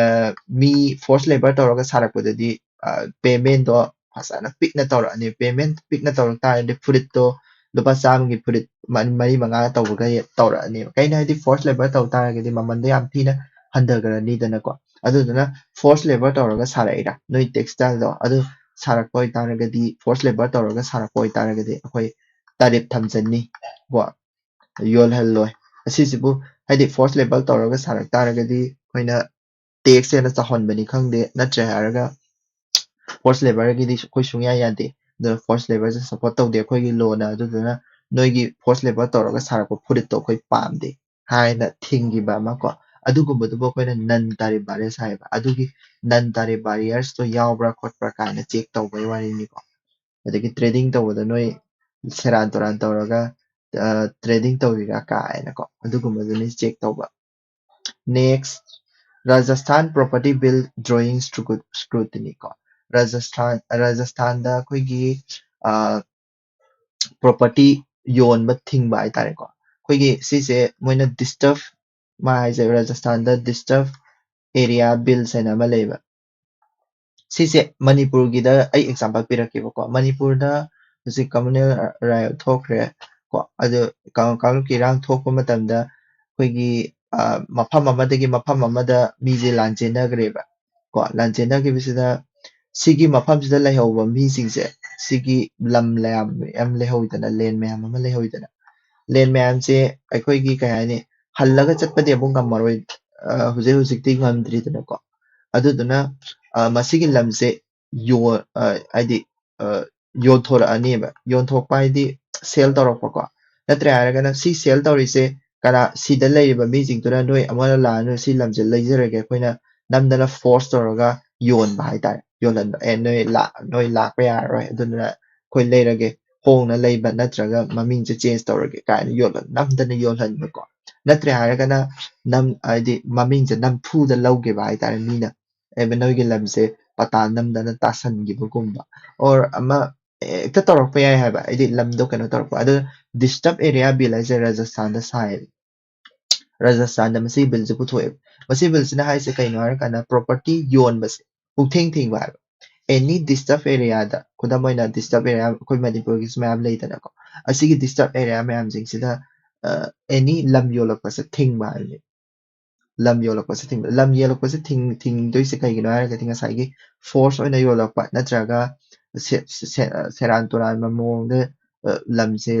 ꯃꯤ ꯐꯣꯔꯁ ꯂꯦꯕꯔ ꯇꯧꯔꯒ ꯁꯥꯔꯛꯄꯗꯗꯤ ꯄꯦꯃꯦꯟꯗꯣ ꯐꯖꯅ ꯄꯤꯛꯅ ꯇꯧꯔꯛꯑꯅꯤ ꯄꯦꯃꯦꯟ ꯄꯤꯛꯅ ꯇꯧꯔꯛ ꯇꯥꯔꯗꯤ ꯐꯨꯔꯤꯠꯇꯣ ꯂꯨꯄꯥ ꯆꯥꯝꯃꯒꯤ ꯐꯨꯔꯤꯠ ꯃꯔꯤ ꯃꯉꯥ ꯇꯧꯕꯒ ꯇꯧꯔꯛꯑꯅꯦꯕ ꯀꯩꯅꯣ ꯍꯥꯏꯗꯤ ꯐꯣꯔꯁ ꯂꯦꯕꯔ ꯇꯧ ꯇꯥꯔꯒꯗꯤ ꯃꯃꯟꯗꯣ ꯌꯥꯝ ꯊꯤꯅ ꯍꯟꯊꯈ꯭ꯔꯅꯤꯗꯅꯀꯣ ꯑꯗꯨꯗꯨꯅ ꯐꯣꯔꯁ ꯂꯦꯕꯔ ꯇꯧꯔꯒ ꯁꯥꯔꯛꯏꯔꯥ ꯅꯣꯏ ꯇꯦꯛꯁꯇꯥꯏꯜꯗꯣ ꯑꯗꯨ ꯁꯥꯔꯛꯄ ꯑꯣꯏꯇꯥꯔꯒꯗꯤ ꯐꯣꯔꯁ ꯂꯦꯕꯔ ꯇꯧꯔꯒ ꯁꯥꯔꯛꯄ ꯑꯣꯏꯇꯥꯔꯒꯗꯤ ꯑꯩꯈꯣই ꯇꯥꯔꯤꯐ ꯊꯝꯖꯟꯅꯤ ꯀꯣ ꯌꯣꯜꯍꯜꯂꯣꯏ ꯑꯁꯤꯁꯤꯕꯨ ꯍꯥꯏꯗꯤ ꯐꯣꯔꯁ ꯂꯦꯕꯔ ꯇꯧꯔꯒ ꯁꯥꯔꯛ ꯇꯥꯔꯒꯗꯤ ꯑꯩꯈꯣꯏꯅ ꯇꯦꯛꯁ ꯍꯦꯟꯅ ꯆꯥꯎꯍꯟꯕꯅꯤ ꯈꯪꯗꯦ ꯅꯠꯇ꯭ꯔꯦ ꯍꯥꯏꯔꯒ ꯐꯣꯔꯁ ꯂꯦꯕꯔꯒꯤꯗꯤ ꯑꯩꯈꯣꯏ ꯁꯨꯡꯌꯥ ꯌꯥꯗꯦ ꯑꯗꯨꯅ ꯐꯣꯔꯁ ꯂꯦꯕꯔꯁꯦ ꯁꯞꯄꯣꯔꯠ ꯇꯧꯗꯦ ꯑꯩꯈꯣꯏꯒꯤ ꯂꯣꯅ ꯑꯗꯨꯗꯨꯅ ꯅꯣꯏꯒꯤ ꯐꯣꯔꯁ ꯂꯦꯕꯔ ꯇꯧꯔꯒ ꯁꯥꯔꯛꯄ ꯐꯨꯔꯤꯠꯇꯣ ꯑꯩꯈꯣꯏ ꯄꯥꯝꯗꯦ ꯍꯥꯏꯅ ꯊꯤꯡꯈꯤꯕ ꯑꯃ ꯀꯣ ꯑꯗꯨꯒꯨꯝꯕꯗꯨꯕꯨ ꯑꯩꯈꯣꯏꯅ ꯅꯟ ꯇꯥꯔꯤꯐ ꯕꯥꯔꯤꯌꯔꯁ ꯍꯥꯏꯌꯦꯕ ꯑꯗꯨꯒꯤ ꯅꯟ ꯇꯥꯔꯤꯐ ꯕꯥꯔꯤꯌꯔꯁꯇꯣ ꯌꯥꯎꯕ꯭ꯔꯥ ꯈꯣꯠꯄ꯭ꯔꯥ ꯀꯥꯏꯅ ꯆꯦꯛ ꯇꯧꯕꯒꯤ ꯋꯥꯔꯤꯅꯤꯀꯣ ꯑꯗꯒꯤ ꯇ꯭ꯔꯦꯗꯤꯡ ꯇꯧꯕꯗ ꯅꯣꯏ ꯁꯦꯔꯥꯟ ꯇꯨꯔꯥꯟ ꯇꯧꯔꯒ ꯇ꯭ꯔꯦꯗꯤꯡ ꯇꯧꯔꯤꯔꯥ ꯀꯥꯏꯅꯀꯣ ꯑꯗꯨꯒꯨꯝꯕꯗꯨꯅꯤ ꯆꯦꯛ ꯇꯧꯕ next Rajasthan property bill drawing ꯁ꯭ꯀ꯭ꯔꯨꯇꯤꯅꯤ ꯀꯣ ꯔꯥꯖꯁꯊꯥꯟꯗ ꯑꯩꯈꯣꯏꯒꯤ ꯄ꯭ꯔꯣꯄꯔꯇꯤ ꯌꯣꯟꯕ ꯊꯤꯡꯕ ꯍꯥꯏꯇꯥꯔꯦꯀꯣ ꯑꯩꯈꯣꯏꯒꯤ ꯁꯤꯁꯦ ꯃꯣꯏꯅ ꯗꯤꯁꯇꯔꯕ ꯃꯥ ꯍꯥꯏꯁꯦ ꯔꯥꯖꯁꯊꯥꯟꯗ ꯗꯤꯁꯇꯔꯕ ꯑꯦꯔꯤꯌꯥ ꯕꯤꯜꯁ ꯍꯥꯏꯅ ꯑꯃ ꯂꯩꯕ ꯁꯤꯁꯦ ꯃꯅꯤꯄꯨꯔꯒꯤꯗ ꯑꯩ ꯑꯦꯛꯖꯥꯝꯄꯜ ꯄꯤꯔꯛꯀꯦꯕꯀꯣ ꯃꯅꯤꯄꯨꯔꯗ ꯍꯧꯖꯤꯛ ꯀꯝꯃꯨꯅꯦꯜ ꯔꯥꯏꯠ ꯊꯣꯛꯈ꯭ꯔꯦ ꯀꯣ ꯑꯗꯨ ꯀꯥꯡꯂꯨꯞꯀꯤ ꯏꯔꯥꯡ ꯊꯣꯛꯄ ꯃꯇꯝꯗ ꯑꯩꯈꯣꯏꯒꯤ ꯃꯐꯝ ꯑꯃꯗꯒꯤ ꯃꯐꯝ ꯑꯃꯗ ꯃꯤꯁꯦ ꯂꯥꯟꯆꯦꯟꯅꯈ꯭ꯔꯦꯕ ꯀꯣ ꯂꯥꯟꯆꯦꯟꯅꯈꯤꯕꯁꯤꯗ ꯁꯤꯒꯤ ꯃꯐꯝꯁꯤꯗ ꯂꯩꯍꯧꯕ ꯃꯤꯁꯤꯡꯁꯦ ꯁꯤꯒꯤ ꯂꯝ ꯃꯌꯥꯝ ꯂꯩꯍꯧꯏꯗꯅ ꯂꯦꯟ ꯃꯌꯥꯝ ꯑꯃ ꯂꯩꯍꯧꯏꯗꯅ ꯂꯦꯟ ꯃꯌꯥꯝꯁꯦ ꯑꯩꯈꯣꯏꯒꯤ ꯀꯩ ꯍꯥꯏꯅꯤ ꯍꯜꯂꯒ ꯆꯠꯄꯗꯤ ꯑꯃꯨꯛ ꯉꯝꯃꯔꯣꯏ ꯍꯧꯖꯤꯛꯇꯤ ꯉꯝꯗ꯭ꯔꯤꯗꯅꯀꯣ ꯑꯗꯨꯗꯨꯅ ꯃꯁꯤꯒꯤ ꯂꯝꯁꯦ ꯍꯥꯏꯗꯤ ꯌꯣꯟꯊꯣꯔꯛꯑꯅꯦꯕ ꯌꯣꯟꯊꯣꯛꯄ ꯍꯥꯏꯗꯤ ꯁꯦꯜ ꯇꯧꯔꯛꯄꯀꯣ ꯅꯠꯇ꯭ꯔꯦ ꯍꯥꯏꯔꯒꯅ ꯁꯤ ꯁꯦꯜ ꯇꯧꯔꯤꯁꯦ ꯀꯅꯥ ꯁꯤꯗ ꯂꯩꯔꯤꯕ ꯃꯤꯁꯤꯡꯗꯨꯅ ꯅꯣꯏ ꯑꯃꯅ ꯂꯥꯛꯑꯅꯨ ꯁꯤ ꯂꯝꯁꯦ ꯂꯩꯖꯔꯒꯦ ꯑꯩꯈꯣꯏꯅ ꯅꯝꯗꯅ ꯐꯣꯔꯁ ꯇꯧꯔꯒ ꯌꯣꯟꯕ ꯍꯥꯏꯇꯥꯔꯦ ꯌꯣꯜꯍꯟꯕ ꯅꯣꯏ ꯂꯥꯛꯄ ꯌꯥꯔꯔꯣꯏ ꯑꯗꯨꯅ ꯑꯩꯈꯣꯏ ꯂꯩꯔꯒꯦ ꯍꯣꯡꯅ ꯂꯩꯕ ꯅꯠꯇ꯭ꯔꯒ ꯃꯃꯤꯡꯁꯦ ꯆꯦꯟꯖ ꯇꯧꯔꯒꯦ ꯀꯥꯏꯅ ꯅꯝꯗꯅ ꯌꯣꯜꯍꯟꯕꯀꯣ ꯅꯠꯇ꯭ꯔꯦ ꯍꯥꯏꯔꯒꯅ ꯍꯥꯏꯗꯤ ꯃꯃꯤꯡꯁꯦ ꯅꯝꯐꯨꯗ ꯂꯧꯈꯤꯕ ꯍꯥꯏꯇꯥꯔꯦ ꯃꯤꯅ ꯅꯣꯏꯒꯤ ꯂꯝꯁꯦ ꯄꯇꯥ ꯅꯝꯗꯅ ꯇꯥꯁꯟꯈꯤꯕꯒꯨꯝꯕ ꯑꯣꯔ ꯑꯃ ꯍꯦꯛꯇ ꯇꯧꯔꯛꯄ ꯌꯥꯏ ꯍꯥꯏꯕ ꯍꯥꯏꯗꯤ ꯂꯝꯗꯣ ꯀꯩꯅꯣ ꯇꯧꯔꯛꯄ ꯑꯗꯨ ꯗꯤꯁꯇꯔꯕ ꯑꯦꯔꯤꯌꯥ ꯕꯤꯜ ꯍꯥꯏꯁꯦ ꯔꯥꯖꯁꯊꯥꯟꯗ ꯁꯥꯏꯌꯦꯕ ꯔꯥꯖꯁꯊꯥꯟꯗ ꯃꯁꯤ ꯕꯤꯜꯁꯦ ꯄꯨꯊꯣꯛꯑꯦꯕ ꯃꯁꯤ ꯕꯤꯜꯁꯤꯅ ꯍꯥꯏꯁꯦ ꯀꯩꯅꯣ ꯍꯥꯏꯔꯀꯥꯟꯗ ꯄ꯭ꯔꯣꯄꯔꯇꯤ ꯌꯣꯟꯕꯁꯦ ꯄꯨꯛꯊꯦꯡ ꯊꯤꯡꯕ ꯍꯥꯏꯕ ꯑꯦꯅꯤ ꯗꯤꯁꯇꯔꯕ ꯑꯦꯔꯤꯌꯥꯗ ꯈꯨꯗꯝ ꯑꯣꯏꯅ ꯗꯤꯁꯇꯔꯕ ꯑꯦꯔꯤꯌꯥ ꯑꯩꯈꯣꯏ ꯃꯅꯤꯄꯨꯔꯒꯤꯁꯨ ꯃꯌꯥꯝ ꯂꯩꯗꯅꯀꯣ ꯑꯁꯤꯒꯤ ꯗꯤꯁꯇꯔꯕ ꯑꯦꯔꯤꯌꯥ ꯃꯌꯥꯝꯁꯤꯡꯁꯤꯗ ꯑꯦꯅꯤ ꯂꯝ ꯌꯣꯜꯂꯛꯄꯁꯦ ꯊꯤꯡꯕ ꯍꯥꯏꯕꯅꯤ ꯂꯝ ꯌꯣꯜꯂꯛꯄꯁꯦ ꯊꯤꯡꯕ ꯂꯝ ꯌꯣꯜꯂꯛꯄꯁꯦ ꯊꯤꯡꯗꯣꯏꯁꯦ ꯀꯩꯒꯤꯅꯣ ꯍꯥꯏꯔꯒꯗꯤ ꯉꯁꯥꯏꯒꯤ ꯐꯣꯔꯁ ꯑꯣꯏꯅ ꯌꯣꯜꯂꯛꯄ ꯅꯠꯇ꯭ꯔꯒ ꯁꯦꯔꯥꯟ ꯇꯨꯔꯥꯟꯕ ꯃꯑꯣꯡꯗ ꯂꯝꯁꯦ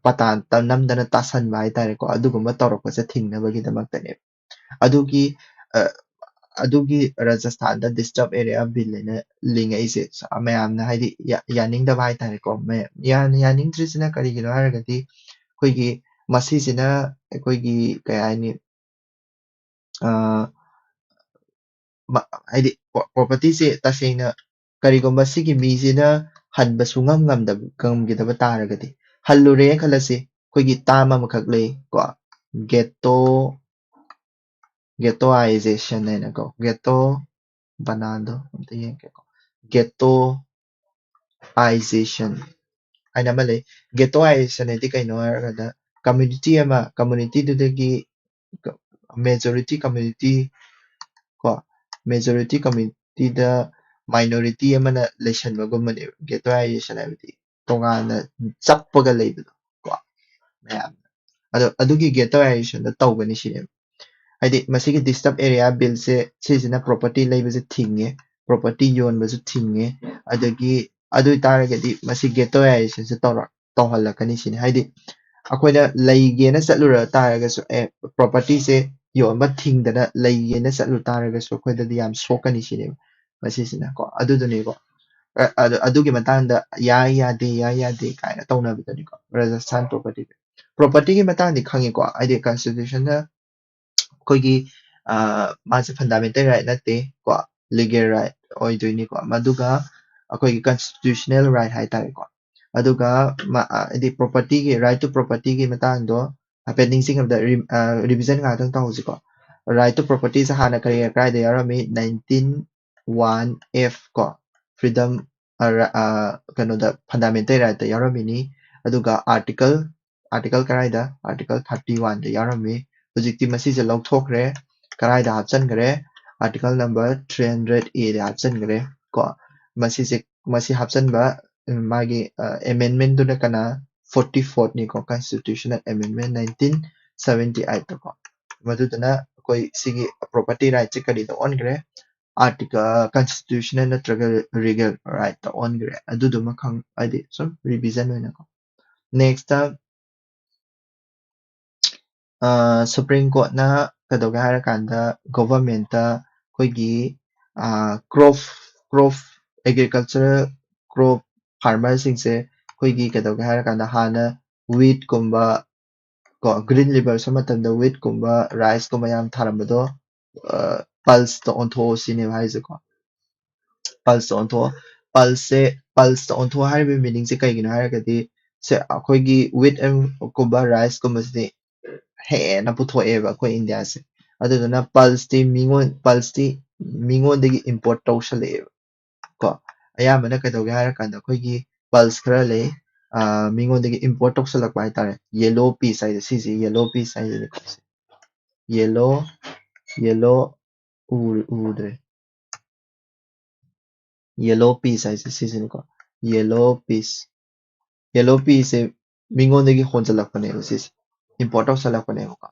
ꯄꯇꯥ ꯅꯝꯗꯅ ꯇꯥꯁꯟꯕ ꯍꯥꯏꯇꯥꯔꯦꯀꯣ ꯑꯗꯨꯒꯨꯝꯕ ꯇꯧꯔꯛꯄꯁꯦ ꯊꯤꯡꯅꯕꯒꯤꯗꯃꯛꯇꯅꯦꯕ ꯑꯗꯨꯒꯤ ꯑꯗꯨꯒꯤ ꯔꯥꯖꯁꯊꯥꯟꯗ ꯗꯤꯁꯇꯔꯕ ꯑꯦꯔꯤꯌꯥ ꯕꯤꯜ ꯍꯥꯏꯅ ꯂꯤꯡꯉꯛꯏꯁꯦ ꯃꯌꯥꯝꯅ ꯍꯥꯏꯗꯤ ꯌꯥꯅꯤꯡꯗꯕ ꯍꯥꯏꯇꯥꯔꯦꯀꯣ ꯌꯥꯅꯤꯡꯗ꯭ꯔꯤꯁꯤꯅ ꯀꯔꯤꯒꯤꯅꯣ ꯍꯥꯏꯔꯒꯗꯤ ꯑꯩꯈꯣꯏꯒꯤ ꯃꯁꯤꯁꯤꯅ ꯑꯩꯈꯣꯏꯒꯤ ꯀꯩ ꯍꯥꯏꯅꯤ ꯍꯥꯏꯗꯤ ꯄ꯭ꯔꯣꯄꯔꯇꯤꯁꯦ ꯇꯁꯦꯡꯅ ꯀꯔꯤꯒꯨꯝꯕ ꯁꯤꯒꯤ ꯃꯤꯁꯤꯅ ꯍꯟꯕ ꯁꯨꯡꯉꯝ ꯉꯝꯈꯤꯗꯕ ꯇꯥꯔꯒꯗꯤ ꯍꯜꯂꯨꯔꯦ ꯈꯜꯂꯁꯤ ꯑꯩꯈꯣꯏꯒꯤ ꯇꯥꯝ ꯑꯃꯈꯛ ꯂꯩ ꯀꯣ ꯒꯦꯇꯣꯑꯥꯏꯖꯦꯁꯟ ꯍꯥꯏꯅꯀꯣ ꯕꯅꯥꯟꯗꯣ ꯑꯝꯇ ꯌꯦꯡꯒꯦꯀꯣ ꯒꯦꯇꯣꯑꯥꯏꯖꯦꯁꯟ ꯍꯥꯏꯅ ꯑꯃ ꯂꯩ ꯒꯦꯇꯣꯑꯥꯏꯖꯦꯁꯟ ꯍꯥꯏꯗꯤ ꯀꯩꯅꯣ ꯍꯥꯏꯔꯒꯅ ꯀꯝꯃꯨꯅꯤꯇꯤꯗꯨꯗꯒꯤ ꯃꯦꯖꯣꯔꯤꯇꯤ ꯀꯝꯃꯨꯅꯤꯇꯤ ꯀꯣ ꯃꯦꯖꯣꯔꯤꯇꯤ ꯀꯝꯃꯨꯅꯤꯇꯤꯗ ꯃꯥꯏꯅꯣꯔꯤꯇꯤ ꯑꯃꯅ ꯂꯩꯁꯟꯕꯒꯨꯝꯕꯅꯦꯕ ꯒꯦꯇꯣꯑꯥꯏꯖꯦꯁꯟ ꯍꯥꯏꯕꯗꯤ ꯇꯣꯉꯥꯟꯅ ꯆꯞꯄꯒ ꯂꯩꯕꯗꯣ ꯀꯣ ꯃꯌꯥꯝ ꯑꯗꯣ ꯑꯗꯨꯒꯤ ꯒꯦꯇꯣꯑꯥꯏꯖꯦꯁꯟꯗꯣ ꯇꯧꯒꯅꯤ ꯁꯤꯅꯦꯕ ꯍꯥꯏꯗꯤ ꯃꯁꯤꯒꯤ ꯗꯤꯁꯇꯔꯕ ꯑꯦꯔꯤꯌꯥ ꯕꯤꯜꯁꯦ ꯁꯤꯁꯤꯅ ꯄ꯭ꯔꯣꯄꯔꯇꯤ ꯂꯩꯕꯁꯦ ꯊꯤꯡꯉꯦ ꯄ꯭ꯔꯣꯄꯔꯇꯤ ꯌꯣꯟꯕꯁꯨ ꯊꯤꯡꯉꯦ ꯑꯗꯒꯤ ꯑꯗꯨ ꯑꯣꯏꯇꯥꯔꯒꯗꯤ ꯃꯁꯤ ꯒꯦꯇꯣꯑꯥꯏꯖꯦꯁꯟꯁꯦ ꯇꯧꯍꯜꯂꯛꯀꯅꯤ ꯁꯤꯅꯤ ꯍꯥꯏꯗꯤ ꯑꯩꯈꯣꯏꯅ ꯂꯩꯒꯦꯅ ꯆꯠꯂꯨꯔ ꯇꯥꯔꯒꯁꯨ ꯄ꯭ꯔꯣꯄꯔꯇꯤꯁꯦ ꯌꯣꯟꯕ ꯊꯤꯡꯗꯅ ꯂꯩꯒꯦꯅ ꯆꯠꯂꯨ ꯇꯥꯔꯒꯁꯨ ꯑꯩꯈꯣꯏꯗꯗꯤ ꯌꯥꯝ ꯁꯣꯛꯀꯅꯤ ꯁꯤꯅꯦꯕ ꯃꯁꯤꯁꯤꯅꯀꯣ ꯑꯗꯨꯗꯨꯅꯦꯀꯣ ꯑꯗꯨꯒꯤ ꯃꯇꯥꯡꯗ ꯌꯥꯏ ꯌꯥꯗꯦ ꯀꯥꯏꯅ ꯇꯧꯅꯕꯗꯅꯤꯀꯣ ꯔꯥꯖꯁꯊꯥꯟ ꯄ꯭ꯔꯣꯄꯔꯇꯤꯒꯤ ꯃꯇꯥꯡꯗꯤ ꯈꯪꯉꯤꯀꯣ ꯍꯥꯏꯗꯤ ꯀꯟꯁꯇꯤꯇ꯭ꯌꯨꯁꯟꯅ ꯑꯩꯈꯣꯏꯒꯤ ꯃꯥꯁꯦ ꯐꯟꯗꯥꯃꯦꯟꯇꯦꯜ ꯔꯥꯏꯠ ꯅꯠꯇꯦ ꯀꯣ ꯂꯤꯒꯦꯜ ꯔꯥꯏꯠ ꯑꯣꯏꯗꯣꯏꯅꯤꯀꯣ ꯃꯗꯨꯒ ꯑꯩꯈꯣꯏꯒꯤ ꯀꯟꯁꯇꯤꯇ꯭ꯌꯨꯁꯅꯦꯜ ꯔꯥꯏꯠ ꯍꯥꯏꯇꯥꯔꯦꯀꯣ ꯑꯗꯨꯒ ꯍꯥꯏꯗꯤ ꯄ꯭ꯔꯣꯄꯔꯇꯤꯒꯤ ꯔꯥꯏꯠ ꯇꯨ ꯄ꯭ꯔꯣꯄꯔꯇꯤꯒꯤ ꯃꯇꯥꯡꯗꯣ ꯍꯥꯏꯐꯦꯠ ꯅꯤꯡꯁꯤꯡꯉꯕꯗ ꯔꯤꯚꯤꯖꯟ ꯉꯥꯛꯇꯪ ꯇꯧꯍꯧꯁꯤꯀꯣ ꯔꯥꯏꯠ ꯇꯨ ꯄ꯭ꯔꯣꯄꯔꯇꯤꯁꯦ ꯍꯥꯟꯅ ꯀꯗꯥꯏꯗ ꯌꯥꯎꯔꯝꯃꯤ 19(1)(f) ꯀꯣ ꯐ꯭रीडम ꯀꯩꯅꯣꯗ ꯐꯟꯗꯥꯃꯦꯟꯇꯦꯜ ꯔꯥꯏꯠꯇ ꯌꯥꯎꯔꯝꯃꯤꯅꯤ ꯑꯗꯨꯒ ꯑꯥꯔꯇꯤꯀꯜ ꯀꯗꯥꯏꯗ ꯑꯥꯔꯇꯤꯀꯜ 31ꯗ ꯌꯥꯎꯔꯝꯃꯤ ꯍꯧꯖꯤꯛꯇꯤ ꯃꯁꯤꯁꯦ ꯂꯧꯊꯣꯛꯈ꯭ꯔꯦ ꯀꯗꯥꯏꯗ ꯍꯥꯞꯆꯟꯈ꯭ꯔꯦ ꯑꯥꯔꯇꯤꯀꯜ ꯅꯝꯕꯔ 300A ꯗ ꯍꯥꯞꯆꯟꯈ꯭ꯔꯦ ꯀꯣ ꯃꯁꯤ ꯍꯥꯞꯆꯟꯕ ꯃꯥꯒꯤ ꯑꯦꯃꯦꯟꯃꯦꯟꯗꯨꯅ ꯀꯅꯥ 44ꯅꯤꯀꯣ ꯀꯟꯁꯇꯤꯇ꯭ꯌꯨꯁꯅꯦꯜ ꯑꯦꯃꯦꯟꯃꯦꯟ 1978 ꯀꯣ ꯃꯗꯨꯗꯨꯅ ꯑꯩꯈꯣꯏ ꯁꯤꯒꯤ ꯄ꯭ꯔꯣꯄꯔꯇꯤ ꯔꯥꯏꯠꯁꯦ ꯀꯔꯤꯗ ꯑꯣꯟꯈ꯭ꯔꯦ ꯀꯟꯁꯇꯤꯇ꯭ꯌꯨꯁꯅꯦꯜ ꯅꯠꯇ꯭ꯔꯒ ꯔꯤꯒꯦꯜ ꯔꯥꯏꯠꯇ ꯑꯣꯟꯈ꯭ꯔꯦ ꯑꯗꯨꯗꯨꯃ ꯍꯥꯏꯗꯤ ꯁꯨꯝ ꯔꯤꯚꯤꯖꯟ ꯑꯣꯏꯅꯀꯣ ꯅꯦꯛꯁꯇ ꯁꯨꯄ꯭ꯔꯤꯝ ꯀꯣꯔꯠꯅ ꯀꯩꯗꯧꯒꯦ ꯍꯥꯏꯔꯀꯥꯟꯗ ꯒꯣꯚꯔꯟꯃꯦꯟꯠꯇ ꯑꯩꯈꯣꯏꯒꯤ ꯀ꯭ꯔꯣꯞ ꯑꯦꯒ꯭ꯔꯤꯀꯜꯆꯔꯦꯜ ꯀ꯭ꯔꯣꯞ ꯐꯥꯔꯃꯔꯁꯤꯡꯁꯦ ꯑꯩꯈꯣꯏꯒꯤ ꯀꯩꯗꯧꯒꯦ ꯍꯥꯏꯔꯀꯥꯟꯗ ꯍꯥꯟꯅ ꯋꯤꯠꯀꯨꯝꯕ ꯀꯣ ꯒ꯭ꯔꯤꯟ ꯂꯤꯕꯔꯁꯨ ꯃꯇꯝꯗ ꯋꯤꯠꯀꯨꯝꯕ ꯔꯥꯏꯁꯀꯨꯝꯕ ꯌꯥꯝ ꯊꯥꯔꯝꯕꯗꯣ ꯄꯜꯁꯇ ꯑꯣꯟꯊꯣꯛꯑꯣ ꯁꯤꯅꯦꯕ ꯍꯥꯏꯁꯦꯀꯣ ꯄꯜꯁꯇ ꯑꯣꯟꯊꯣꯛꯑꯣ ꯄꯜꯁꯇ ꯑꯣꯟꯊꯣꯛꯑꯣ ꯍꯥꯏꯔꯤꯕ ꯃꯤꯅꯤꯡꯁꯦ ꯀꯩꯒꯤꯅꯣ ꯍꯥꯏꯔꯒꯗꯤ ꯑꯩꯈꯣꯏꯒꯤ ꯋꯤꯠ ꯀꯨꯝꯕ ꯔꯥꯏꯁꯀꯨꯝꯕꯁꯤꯗꯤ ꯍꯦꯟꯅ ꯄꯨꯊꯣꯛꯑꯦꯕ ꯑꯩꯈꯣꯏ ꯏꯟꯗꯤꯌꯥꯁꯦ ꯑꯗꯨꯗꯨꯅ ꯄꯜꯁꯇꯤ ꯃꯤꯉꯣꯟꯗꯒꯤ ꯏꯝꯄꯣꯔꯠ ꯇꯧꯁꯜꯂꯛꯑꯦꯕ ꯀꯣ ꯑꯌꯥꯝꯕꯅ ꯀꯩꯗꯧꯒꯦ ꯍꯥꯏꯔꯀꯥꯟꯗ ꯑꯩꯈꯣꯏꯒꯤ ꯄꯜꯁ ꯈꯔ ꯂꯩ ꯃꯤꯉꯣꯟꯗꯒꯤ ꯏꯝꯄꯣꯔꯠ ꯇꯧꯁꯜꯂꯛꯄ ꯍꯥꯏꯇꯥꯔꯦ ꯌꯦꯂꯣ ꯄꯤꯁ ꯍꯥꯏꯁꯦ ꯁꯤꯁꯦ ꯌꯦꯂꯣ ꯄꯤꯁ ꯍꯥꯏꯁꯤꯅꯦ ꯌꯦꯂꯣ ꯎꯗ꯭ꯔꯦ ꯌꯦꯂꯣ ꯄꯤꯁ ꯍꯥꯏꯁꯦ ꯁꯤꯁꯤꯅꯤꯀꯣ ꯌꯦꯂꯣ ꯄꯤꯁꯁꯦ ꯃꯤꯉꯣꯟꯗꯒꯤ ꯍꯣꯟꯖꯜꯂꯛꯄꯅꯦꯕ ꯁꯤꯁꯦ ꯏꯝꯄꯣꯔꯠ ꯇꯧꯁꯜꯂꯛꯄꯅꯦꯕꯀꯣ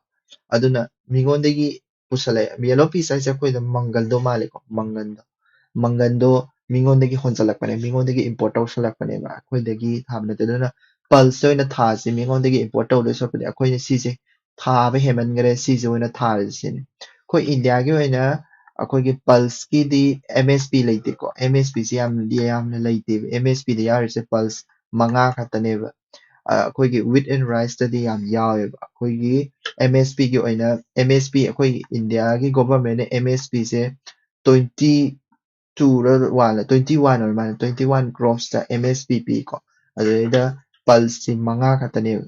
ꯑꯗꯨꯅ ꯃꯤꯉꯣꯟꯗꯒꯤ ꯄꯨꯁꯜꯂꯛꯑꯦ ꯌꯦꯂꯣ ꯄꯤꯁ ꯍꯥꯏꯁꯦ ꯑꯩꯈꯣꯏꯗ ꯃꯪꯒꯜꯗꯣ ꯃꯥꯜꯂꯦꯀꯣ ꯃꯪꯒꯟꯗꯣ ꯃꯤꯉꯣꯟꯗꯒꯤ ꯍꯣꯟꯖꯜꯂꯛꯄꯅꯦ ꯃꯤꯉꯣꯟꯗꯒꯤ ꯏꯝꯄꯣꯔꯠ ꯇꯧꯁꯜꯂꯛꯄꯅꯦꯕ ꯑꯩꯈꯣꯏꯗꯒꯤ ꯊꯥꯕ ꯅꯠꯇꯦ ꯑꯗꯨꯅ ꯄꯜꯁꯇ ꯑꯣꯏꯅ ꯊꯥꯁꯤ ꯃꯤꯉꯣꯟꯗꯒꯤ ꯏꯝꯄꯣꯔꯠ ꯇꯧꯗꯣꯏ ꯁꯔꯨꯛꯄꯨꯗꯤ ꯑꯩꯈꯣꯏꯅ ꯁꯤꯁꯦ ꯊꯥꯕ ꯍꯦꯟꯃꯟꯈꯔꯦ ꯁꯤꯁꯦ ꯑꯣꯏꯅ ꯊꯥꯔꯁꯤ ꯁꯤꯅꯤ ꯑꯩꯈꯣꯏ ꯏꯟꯗꯤꯌꯥꯒꯤ ꯑꯣꯏꯅ ꯑꯩꯈꯣꯏꯒꯤ ꯄꯜꯁꯀꯤꯗꯤ MSP ꯂꯩꯇꯦꯀꯣ MSPꯁꯦ ꯌꯥꯝꯅ ꯂꯩꯇꯦꯕ MSPꯗ ꯌꯥꯎꯔꯤꯁꯦ ꯄꯜꯁ 5 ꯈꯛꯇꯅꯦꯕ ꯑꯩꯈꯣꯏꯒꯤ ꯋꯤꯠ ꯑꯦꯟ ꯔꯥꯏꯁꯇꯗꯤ ꯌꯥꯝ ꯌꯥꯎꯋꯦꯕ ꯑꯩꯈꯣꯏꯒꯤ MSPꯒꯤ ꯑꯣꯏꯅ MSP ꯑꯩꯈꯣꯏꯒꯤ ꯏꯟꯗꯤꯌꯥꯒꯤ ꯒꯣꯚꯔꯟꯃꯦꯟꯠꯅ MSPꯁꯦ 21 ꯑꯣꯏꯔ ꯃꯥꯜꯂꯦ 21 ꯀ꯭ꯔꯣꯞꯁꯇ MSP ꯄꯤꯀꯣ ꯑꯗꯨꯗꯩꯗ ꯄꯜꯁꯁꯤ 5 ꯈꯛꯇꯅꯦꯕ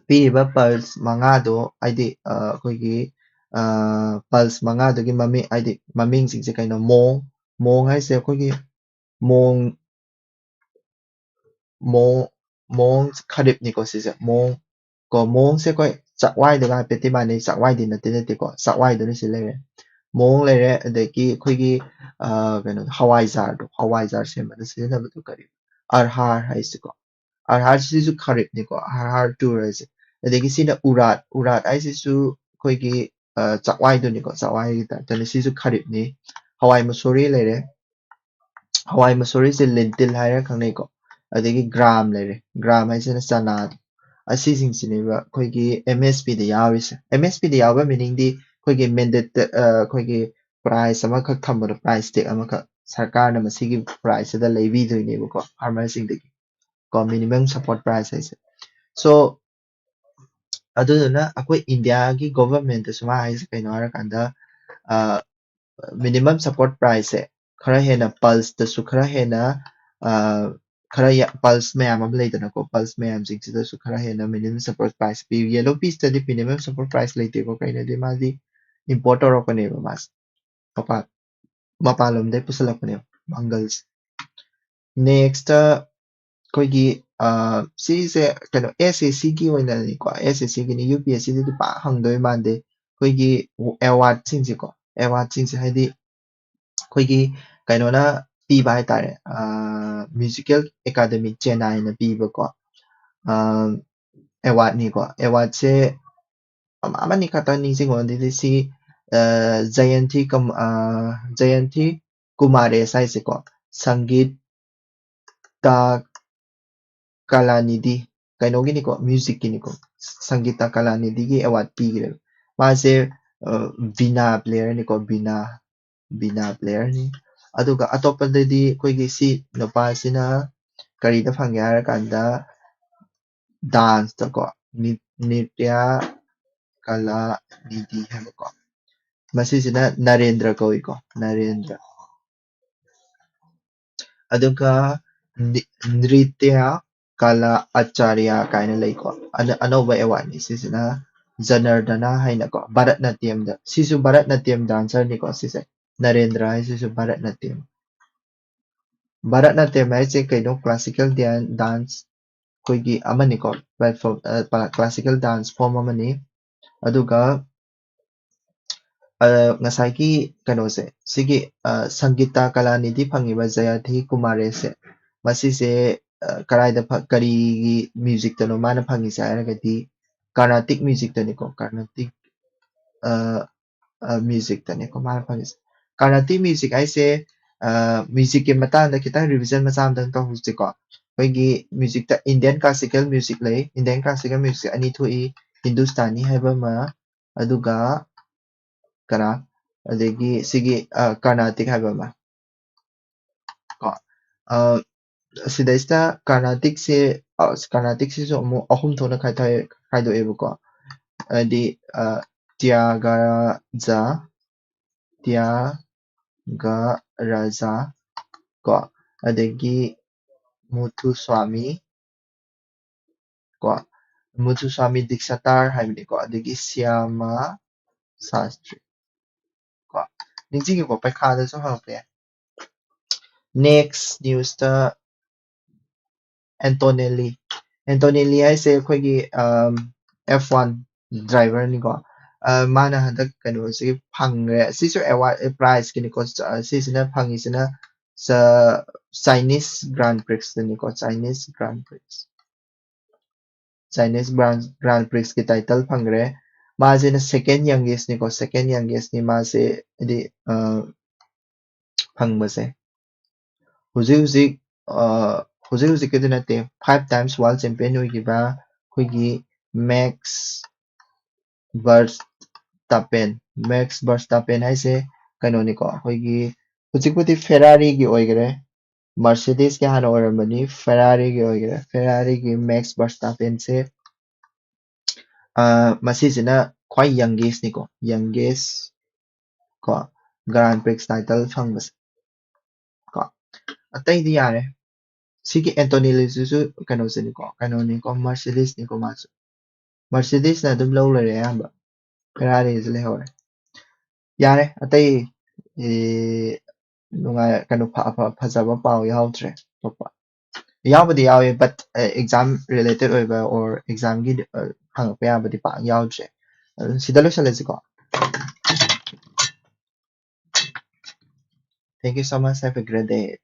ꯄꯤꯔꯤꯕ ꯄꯜꯁ 5ꯗꯣ ꯍꯥꯏꯗꯤ ꯑꯩꯈꯣꯏꯒꯤ ꯄꯜꯁ 5ꯗꯨꯒꯤ ꯃꯃꯤꯡ ꯍꯥꯏꯗꯤ ꯃꯃꯤꯡꯁꯤꯡꯁꯦ ꯀꯩꯅꯣ ꯃꯣꯡ ꯍꯥꯏꯁꯦ ꯑꯩꯈꯣꯏꯒꯤ ꯃꯣꯡ ꯃꯣꯡ ꯈꯔꯤꯞꯅꯤꯀꯣ ꯁꯤꯁꯦ ꯃꯣꯡꯁꯦ ꯑꯩꯈꯣꯏ ꯆꯥꯛꯋꯥꯏꯗꯒ ꯍꯥꯏꯐꯦꯠꯇꯤ ꯃꯥꯟꯅꯩ ꯆꯥꯛꯋꯥꯏꯗꯤ ꯅꯠꯇꯦꯀꯣ ꯆꯥꯛꯋꯥꯏꯗꯨꯅ ꯁꯤ ꯂꯩꯔꯦ ꯃꯣꯡ ꯂꯩꯔꯦ ꯑꯗꯒꯤ ꯑꯩꯈꯣꯏꯒꯤ ꯀꯩꯅꯣ ꯍꯋꯥꯏꯖꯥꯔ ꯁꯦꯝꯕꯗ ꯁꯤꯖꯤꯟꯅꯕꯗꯣ ꯀꯔꯤ ꯑꯔꯍꯥꯔ ꯍꯥꯏꯁꯤꯀꯣ ꯑꯔꯍꯥꯔꯁꯤꯁꯨ ꯈꯔꯤꯞꯅꯤꯀꯣ ꯑꯔꯍꯥꯔ ꯇꯨꯔ ꯍꯥꯏꯁꯦ ꯑꯗꯒꯤ ꯁꯤꯅ ꯎꯔꯥꯠ ꯍꯥꯏꯁꯤꯁꯨ ꯑꯩꯈꯣꯏꯒꯤ ꯆꯥꯛꯋꯥꯏꯗꯨꯅꯤꯀꯣ ꯆꯥꯛꯋꯥꯏꯒꯤ ꯇꯥꯏꯞꯇꯅꯤ ꯁꯤꯁꯨ ꯈꯔꯤꯞꯅꯤ ꯍꯋꯥꯏ ꯃꯁꯣꯔꯤ ꯂꯩꯔꯦ ꯍꯋꯥꯏ ꯃꯁꯣꯔꯤꯁꯦ ꯂꯤꯟꯇꯤꯜ ꯍꯥꯏꯔ ꯈꯪꯅꯩꯀꯣ ꯑꯗꯒꯤ ꯒ꯭ꯔꯥꯝ ꯂꯩꯔꯦ ꯒ꯭ꯔꯥꯝ ꯍꯥꯏꯁꯤꯅ ꯆꯅꯥꯗꯣ ꯑꯁꯤꯁꯤꯡꯁꯤꯅꯦꯕ ꯑꯩꯈꯣꯏꯒꯤ MSPꯗ ꯌꯥꯎꯔꯤꯁꯦ MSPꯗ ꯌꯥꯎꯕ ꯃꯤꯅꯤꯡꯗꯤ ꯑꯩꯈꯣꯏꯒꯤ ꯃꯦꯟꯗꯦꯠꯇ ꯑꯩꯈꯣꯏꯒꯤ ꯄ꯭ꯔꯥꯏꯁ ꯑꯃꯈꯛ ꯊꯝꯕꯗꯣ ꯄ꯭ꯔꯥꯏꯁ ꯇꯦꯛ ꯑꯃꯈꯛ ꯁꯔꯀꯥꯔꯅ ꯃꯁꯤꯒꯤ ꯄ꯭ꯔꯥꯏꯁꯁꯤꯗ ꯂꯩꯕꯤꯗꯣꯏꯅꯦꯕꯀꯣ ꯐꯥꯔꯃꯔꯁꯤꯡꯗꯒꯤ ꯀꯣ ꯃꯤꯅꯤꯃꯝ ꯁꯞꯄꯣꯔꯠ ꯄ꯭ꯔꯥꯏꯁ ꯍꯥꯏꯁꯦ ꯁꯣ ꯑꯗꯨꯗꯨꯅ ꯑꯩꯈꯣꯏ ꯏꯟꯗꯤꯌꯥꯒꯤ ꯒꯣꯚꯔꯟꯃꯦꯟꯠꯇꯁꯨ ꯃꯥ ꯍꯥꯏꯁꯦ ꯀꯩꯅꯣ ꯍꯥꯏꯔꯀꯥꯟꯗ मिनिमम सपोर्ट प्राइस से खरा हेना पल्स दसु खरा हेना पल्स मैम अब लेदनको पल्स मैम सिंगसिदसु खरा हेना मिनिमम सपोर्ट प्राइस पी येलो पीस तदि मिनिमम सपोर्ट प्राइस लेतेको कइनदि मादि इम्पोर्ट औरकनेबो मास मपालमदे पुसलकने मंगल्स नेक्स्ट ꯑꯩꯈꯣꯏꯒꯤ ꯁꯤꯁꯦ ꯀꯩꯅꯣ SSCꯒꯤ ꯑꯣꯏꯅꯅꯤꯀꯣ SSCꯒꯤꯅꯤ UPSCꯗꯗꯤ ꯄꯥꯛ ꯍꯪꯗꯣꯏ ꯃꯥꯟꯗꯦ ꯑꯩꯈꯣꯏꯒꯤ ꯑꯦꯋꯥꯔꯗꯁꯤꯡꯁꯦꯀꯣ ꯑꯦꯋꯥꯔꯗꯁꯤꯡꯁꯦ ꯍꯥꯏꯗꯤ ꯑꯩꯈꯣꯏꯒꯤ ꯀꯩꯅꯣꯅ ꯄꯤꯕ ꯍꯥꯏꯇꯥꯔꯦ ꯃ꯭ꯌꯨꯖꯤꯀꯦꯜ ꯑꯦꯀꯥꯗꯃꯤ ꯆꯦꯟꯅꯥꯏꯅ ꯄꯤꯕꯀꯣ ꯑꯦꯋꯥꯔꯗꯅꯤꯀꯣ ꯑꯦꯋꯥꯔꯗꯁꯦ ꯑꯃꯅꯤ ꯈꯛꯇꯪ ꯅꯤꯡꯁꯤꯡꯉꯣꯗꯤ ꯁꯤ ꯖꯌꯟꯊꯤ ꯀꯨꯃꯥꯔꯦꯁ ꯍꯥꯏꯁꯦꯀꯣ ꯁꯪꯒीता कलानिधि कꯩꯅꯣꯒꯤꯅꯤꯀꯣ म्यूजिकꯒꯤꯅꯤꯀꯣ संगीता कलानिधिꯒꯤ ꯑꯦꯋꯥꯔꯗ ꯄꯤꯈ꯭ꯔꯦꯕ ꯃꯥꯁꯦ ꯕꯤꯅꯥ ꯄ꯭लेꯌꯔꯅꯤꯀꯣ ꯕꯤꯅꯥ ꯄ꯭लेꯌꯔꯅꯤ ꯑꯗꯨꯒ ꯑꯇꯣꯞꯄꯗꯗꯤ ꯑꯩꯈꯣꯏꯒꯤ ꯁꯤ ꯅꯨꯄꯥꯁꯤꯅ ꯀꯔꯤꯗ ꯐꯪꯒꯦ ꯍꯥꯏꯔꯀꯥꯟꯗ ꯗꯥꯟꯁꯇꯀꯣ ꯅꯤꯇ꯭ꯌ ꯀꯂꯥ ꯅꯤꯙꯤ ꯍꯥꯏꯕꯀꯣ ꯃꯁꯤꯁꯤꯅ ꯅꯔꯦꯟꯗ꯭ꯔ ꯀꯧꯏꯀꯣ ꯅꯔꯦꯟꯗ꯭ꯔ ꯑꯗꯨꯒ ꯅ꯭ꯔꯤꯇ꯭ꯌ ꯀꯂꯥ ꯑꯆꯥꯔꯌ ꯀꯥꯏꯅ ꯂꯩꯀꯣ ꯑꯅꯧꯕ ꯑꯦꯋꯥꯔꯗꯅꯤ ꯁꯤꯁꯤꯅ ꯖꯅꯔꯗꯅ ꯍꯥꯏꯅꯀꯣ ꯚꯥꯔꯠ ꯅꯥꯇ꯭ꯌꯝꯗ ꯁꯤꯁꯨ ꯚꯥꯔꯠ ꯅꯥꯇ꯭ꯌꯝ ꯗꯥꯟꯁꯔꯅꯤꯀꯣ ꯁꯤꯁꯦ ꯅꯔꯦꯟꯗ꯭ꯔ ꯍꯥꯏꯁꯤꯁꯨ ꯚꯥꯔꯠ ꯅꯥꯇ꯭ꯌꯝ ꯍꯥꯏꯁꯦ ꯀꯩꯅꯣ ꯀ꯭ꯂꯥꯁꯤꯀꯦꯜ ꯗꯥꯟꯁ ꯑꯩꯈꯣꯏꯒꯤ ꯑꯃꯅꯤꯀꯣ ꯄ꯭ꯂꯦꯠꯐꯣर्म ꯀ꯭ꯂꯥꯁꯤꯀꯦꯜ ꯗꯥꯟꯁ ꯐꯣꯔꯝ ꯑꯃꯅꯤ ꯑꯗꯨꯒ ꯉꯁꯥꯏꯒꯤ ꯀꯩꯅꯣꯁꯦ ꯁꯤꯒꯤ ꯁꯪꯒीता कलानिधि ꯐꯪꯉꯤꯕ जयंती कुमारेसे ꯃꯁꯤꯁꯦ ꯀꯔꯥꯏꯗ ꯀꯔꯤꯒꯤ म्यूजिकꯇꯅꯣ माना फंगिसे हायरगदि कार्नाटिक म्यूजिकतनिको कार्नाटिक म्यूजिकतनिको माना फंगिसे कार्नाटिक म्यूजिक हाइसे म्यूजिक के मतांगदा खितंग रिविजन मचा अमदंग तौहौसिको अखोइगी म्यूजिकता इंडियन क्लासिकल म्यूजिक लई इंडियन क्लासिकल म्यूजिक अनि थोई हिंदुस्तानी हाइबा मा अदुगा करा अदगी सिगी कार्नाटिक हाइबा मा को सिदैस्ता कार्नाटिक से अमु अहुम थोना खाइदोएबको अदि त्यागराजा त्यागराजा को अदगी मुथुस्वामी को मुथुस्वामी दीक्षातार हाइबनिको अदगी श्यामा शास्त्री को निंजिंगको पैखादसु हंगपे नेक्स्ट न्यूज़ एंटोनेली हाइसे अखोइगी F1 ड्राइवरनिको माना हदक कैनोसे फंगरे सिसु अवार्ड प्राइज किनिको सिसिना फंगिसिना चाइनीस ग्रांड प्रिक्स निको चाइनीस ग्रांड प्रिक्स की टाइटल फंगरे मासे सेकेंड यंगेस्ट निको सेकेंड यंगेस्ट नि मासे इदि फंगबसे हुजिक हुजिक नते 5 times वर्ल्ड चैंपियन होइगिबा खुगी मैक्स वर्स्टापेन हाइसे कैनोनिको खुगी हुजिकपुति फेरारी की ओइगरे ꯃꯔꯁꯤꯗꯤꯁꯀꯤ ꯍꯥꯟꯅ ꯑꯣꯏꯔꯝꯕꯅꯤ ꯐꯦꯔꯥꯔꯤꯒꯤ ꯑꯣꯏꯒꯦꯔꯥ ꯐꯦꯔꯥꯔꯤꯒꯤ ꯃꯦꯛꯁ ꯕꯔꯁꯇꯥꯄꯦꯟꯁꯦ ꯃꯁꯤꯁꯤꯅ ꯈ꯭ꯋꯥꯏ ꯌꯪꯒꯦꯁꯅꯤꯀꯣ ꯌꯪꯒꯦꯁ ꯀꯣ ꯒ꯭ꯔꯥꯟ ꯄ꯭ꯔꯤꯛꯁ ꯇꯥꯏꯇꯜ ꯐꯪꯕꯁꯦ ꯀꯣ ꯑꯇꯩꯗꯤ ꯌꯥꯔꯦ ꯁꯤꯒꯤ ꯑꯦꯟꯇꯣꯅꯤ ꯂꯤꯁꯤꯁꯨ ꯀꯩꯅꯣꯅꯤꯀꯣ ꯃꯔꯁꯤꯗꯤꯁꯅꯤꯀꯣ ꯃꯥꯁꯨ ꯃꯔꯁꯤꯗꯤꯁꯅ ꯑꯗꯨꯝ ꯂꯧ ꯂꯩꯔꯦ ꯑꯌꯥꯝꯕ ꯐꯦꯔꯥꯔꯤꯁꯦ ꯂꯩꯍꯧꯔꯦ ꯌꯥꯔꯦ ꯑꯇꯩ ꯅꯨꯡꯉꯥꯏ ꯀꯩꯅꯣ ꯐꯖꯕ ꯄꯥꯎ ꯌꯥꯎꯗ꯭ꯔꯦ ꯑꯇꯣꯞꯄ ꯌꯥꯎꯕꯗꯤ ꯌꯥꯎꯋꯦ ꯕꯠ ꯑꯦꯛꯖꯥꯝ ꯔꯤꯂꯦꯇꯦꯠ ꯑꯣꯏꯕ ꯑꯣꯔ ꯑꯦꯛꯖꯥꯝꯒꯤ ꯍꯪꯉꯛꯄ ꯌꯥꯕꯗꯤ ꯄꯥꯛ ꯌꯥꯎꯗ꯭ꯔꯦ ꯁꯤꯗ ꯂꯣꯏꯁꯜꯂꯁꯤꯀꯣ Thank you so much. Have a great day.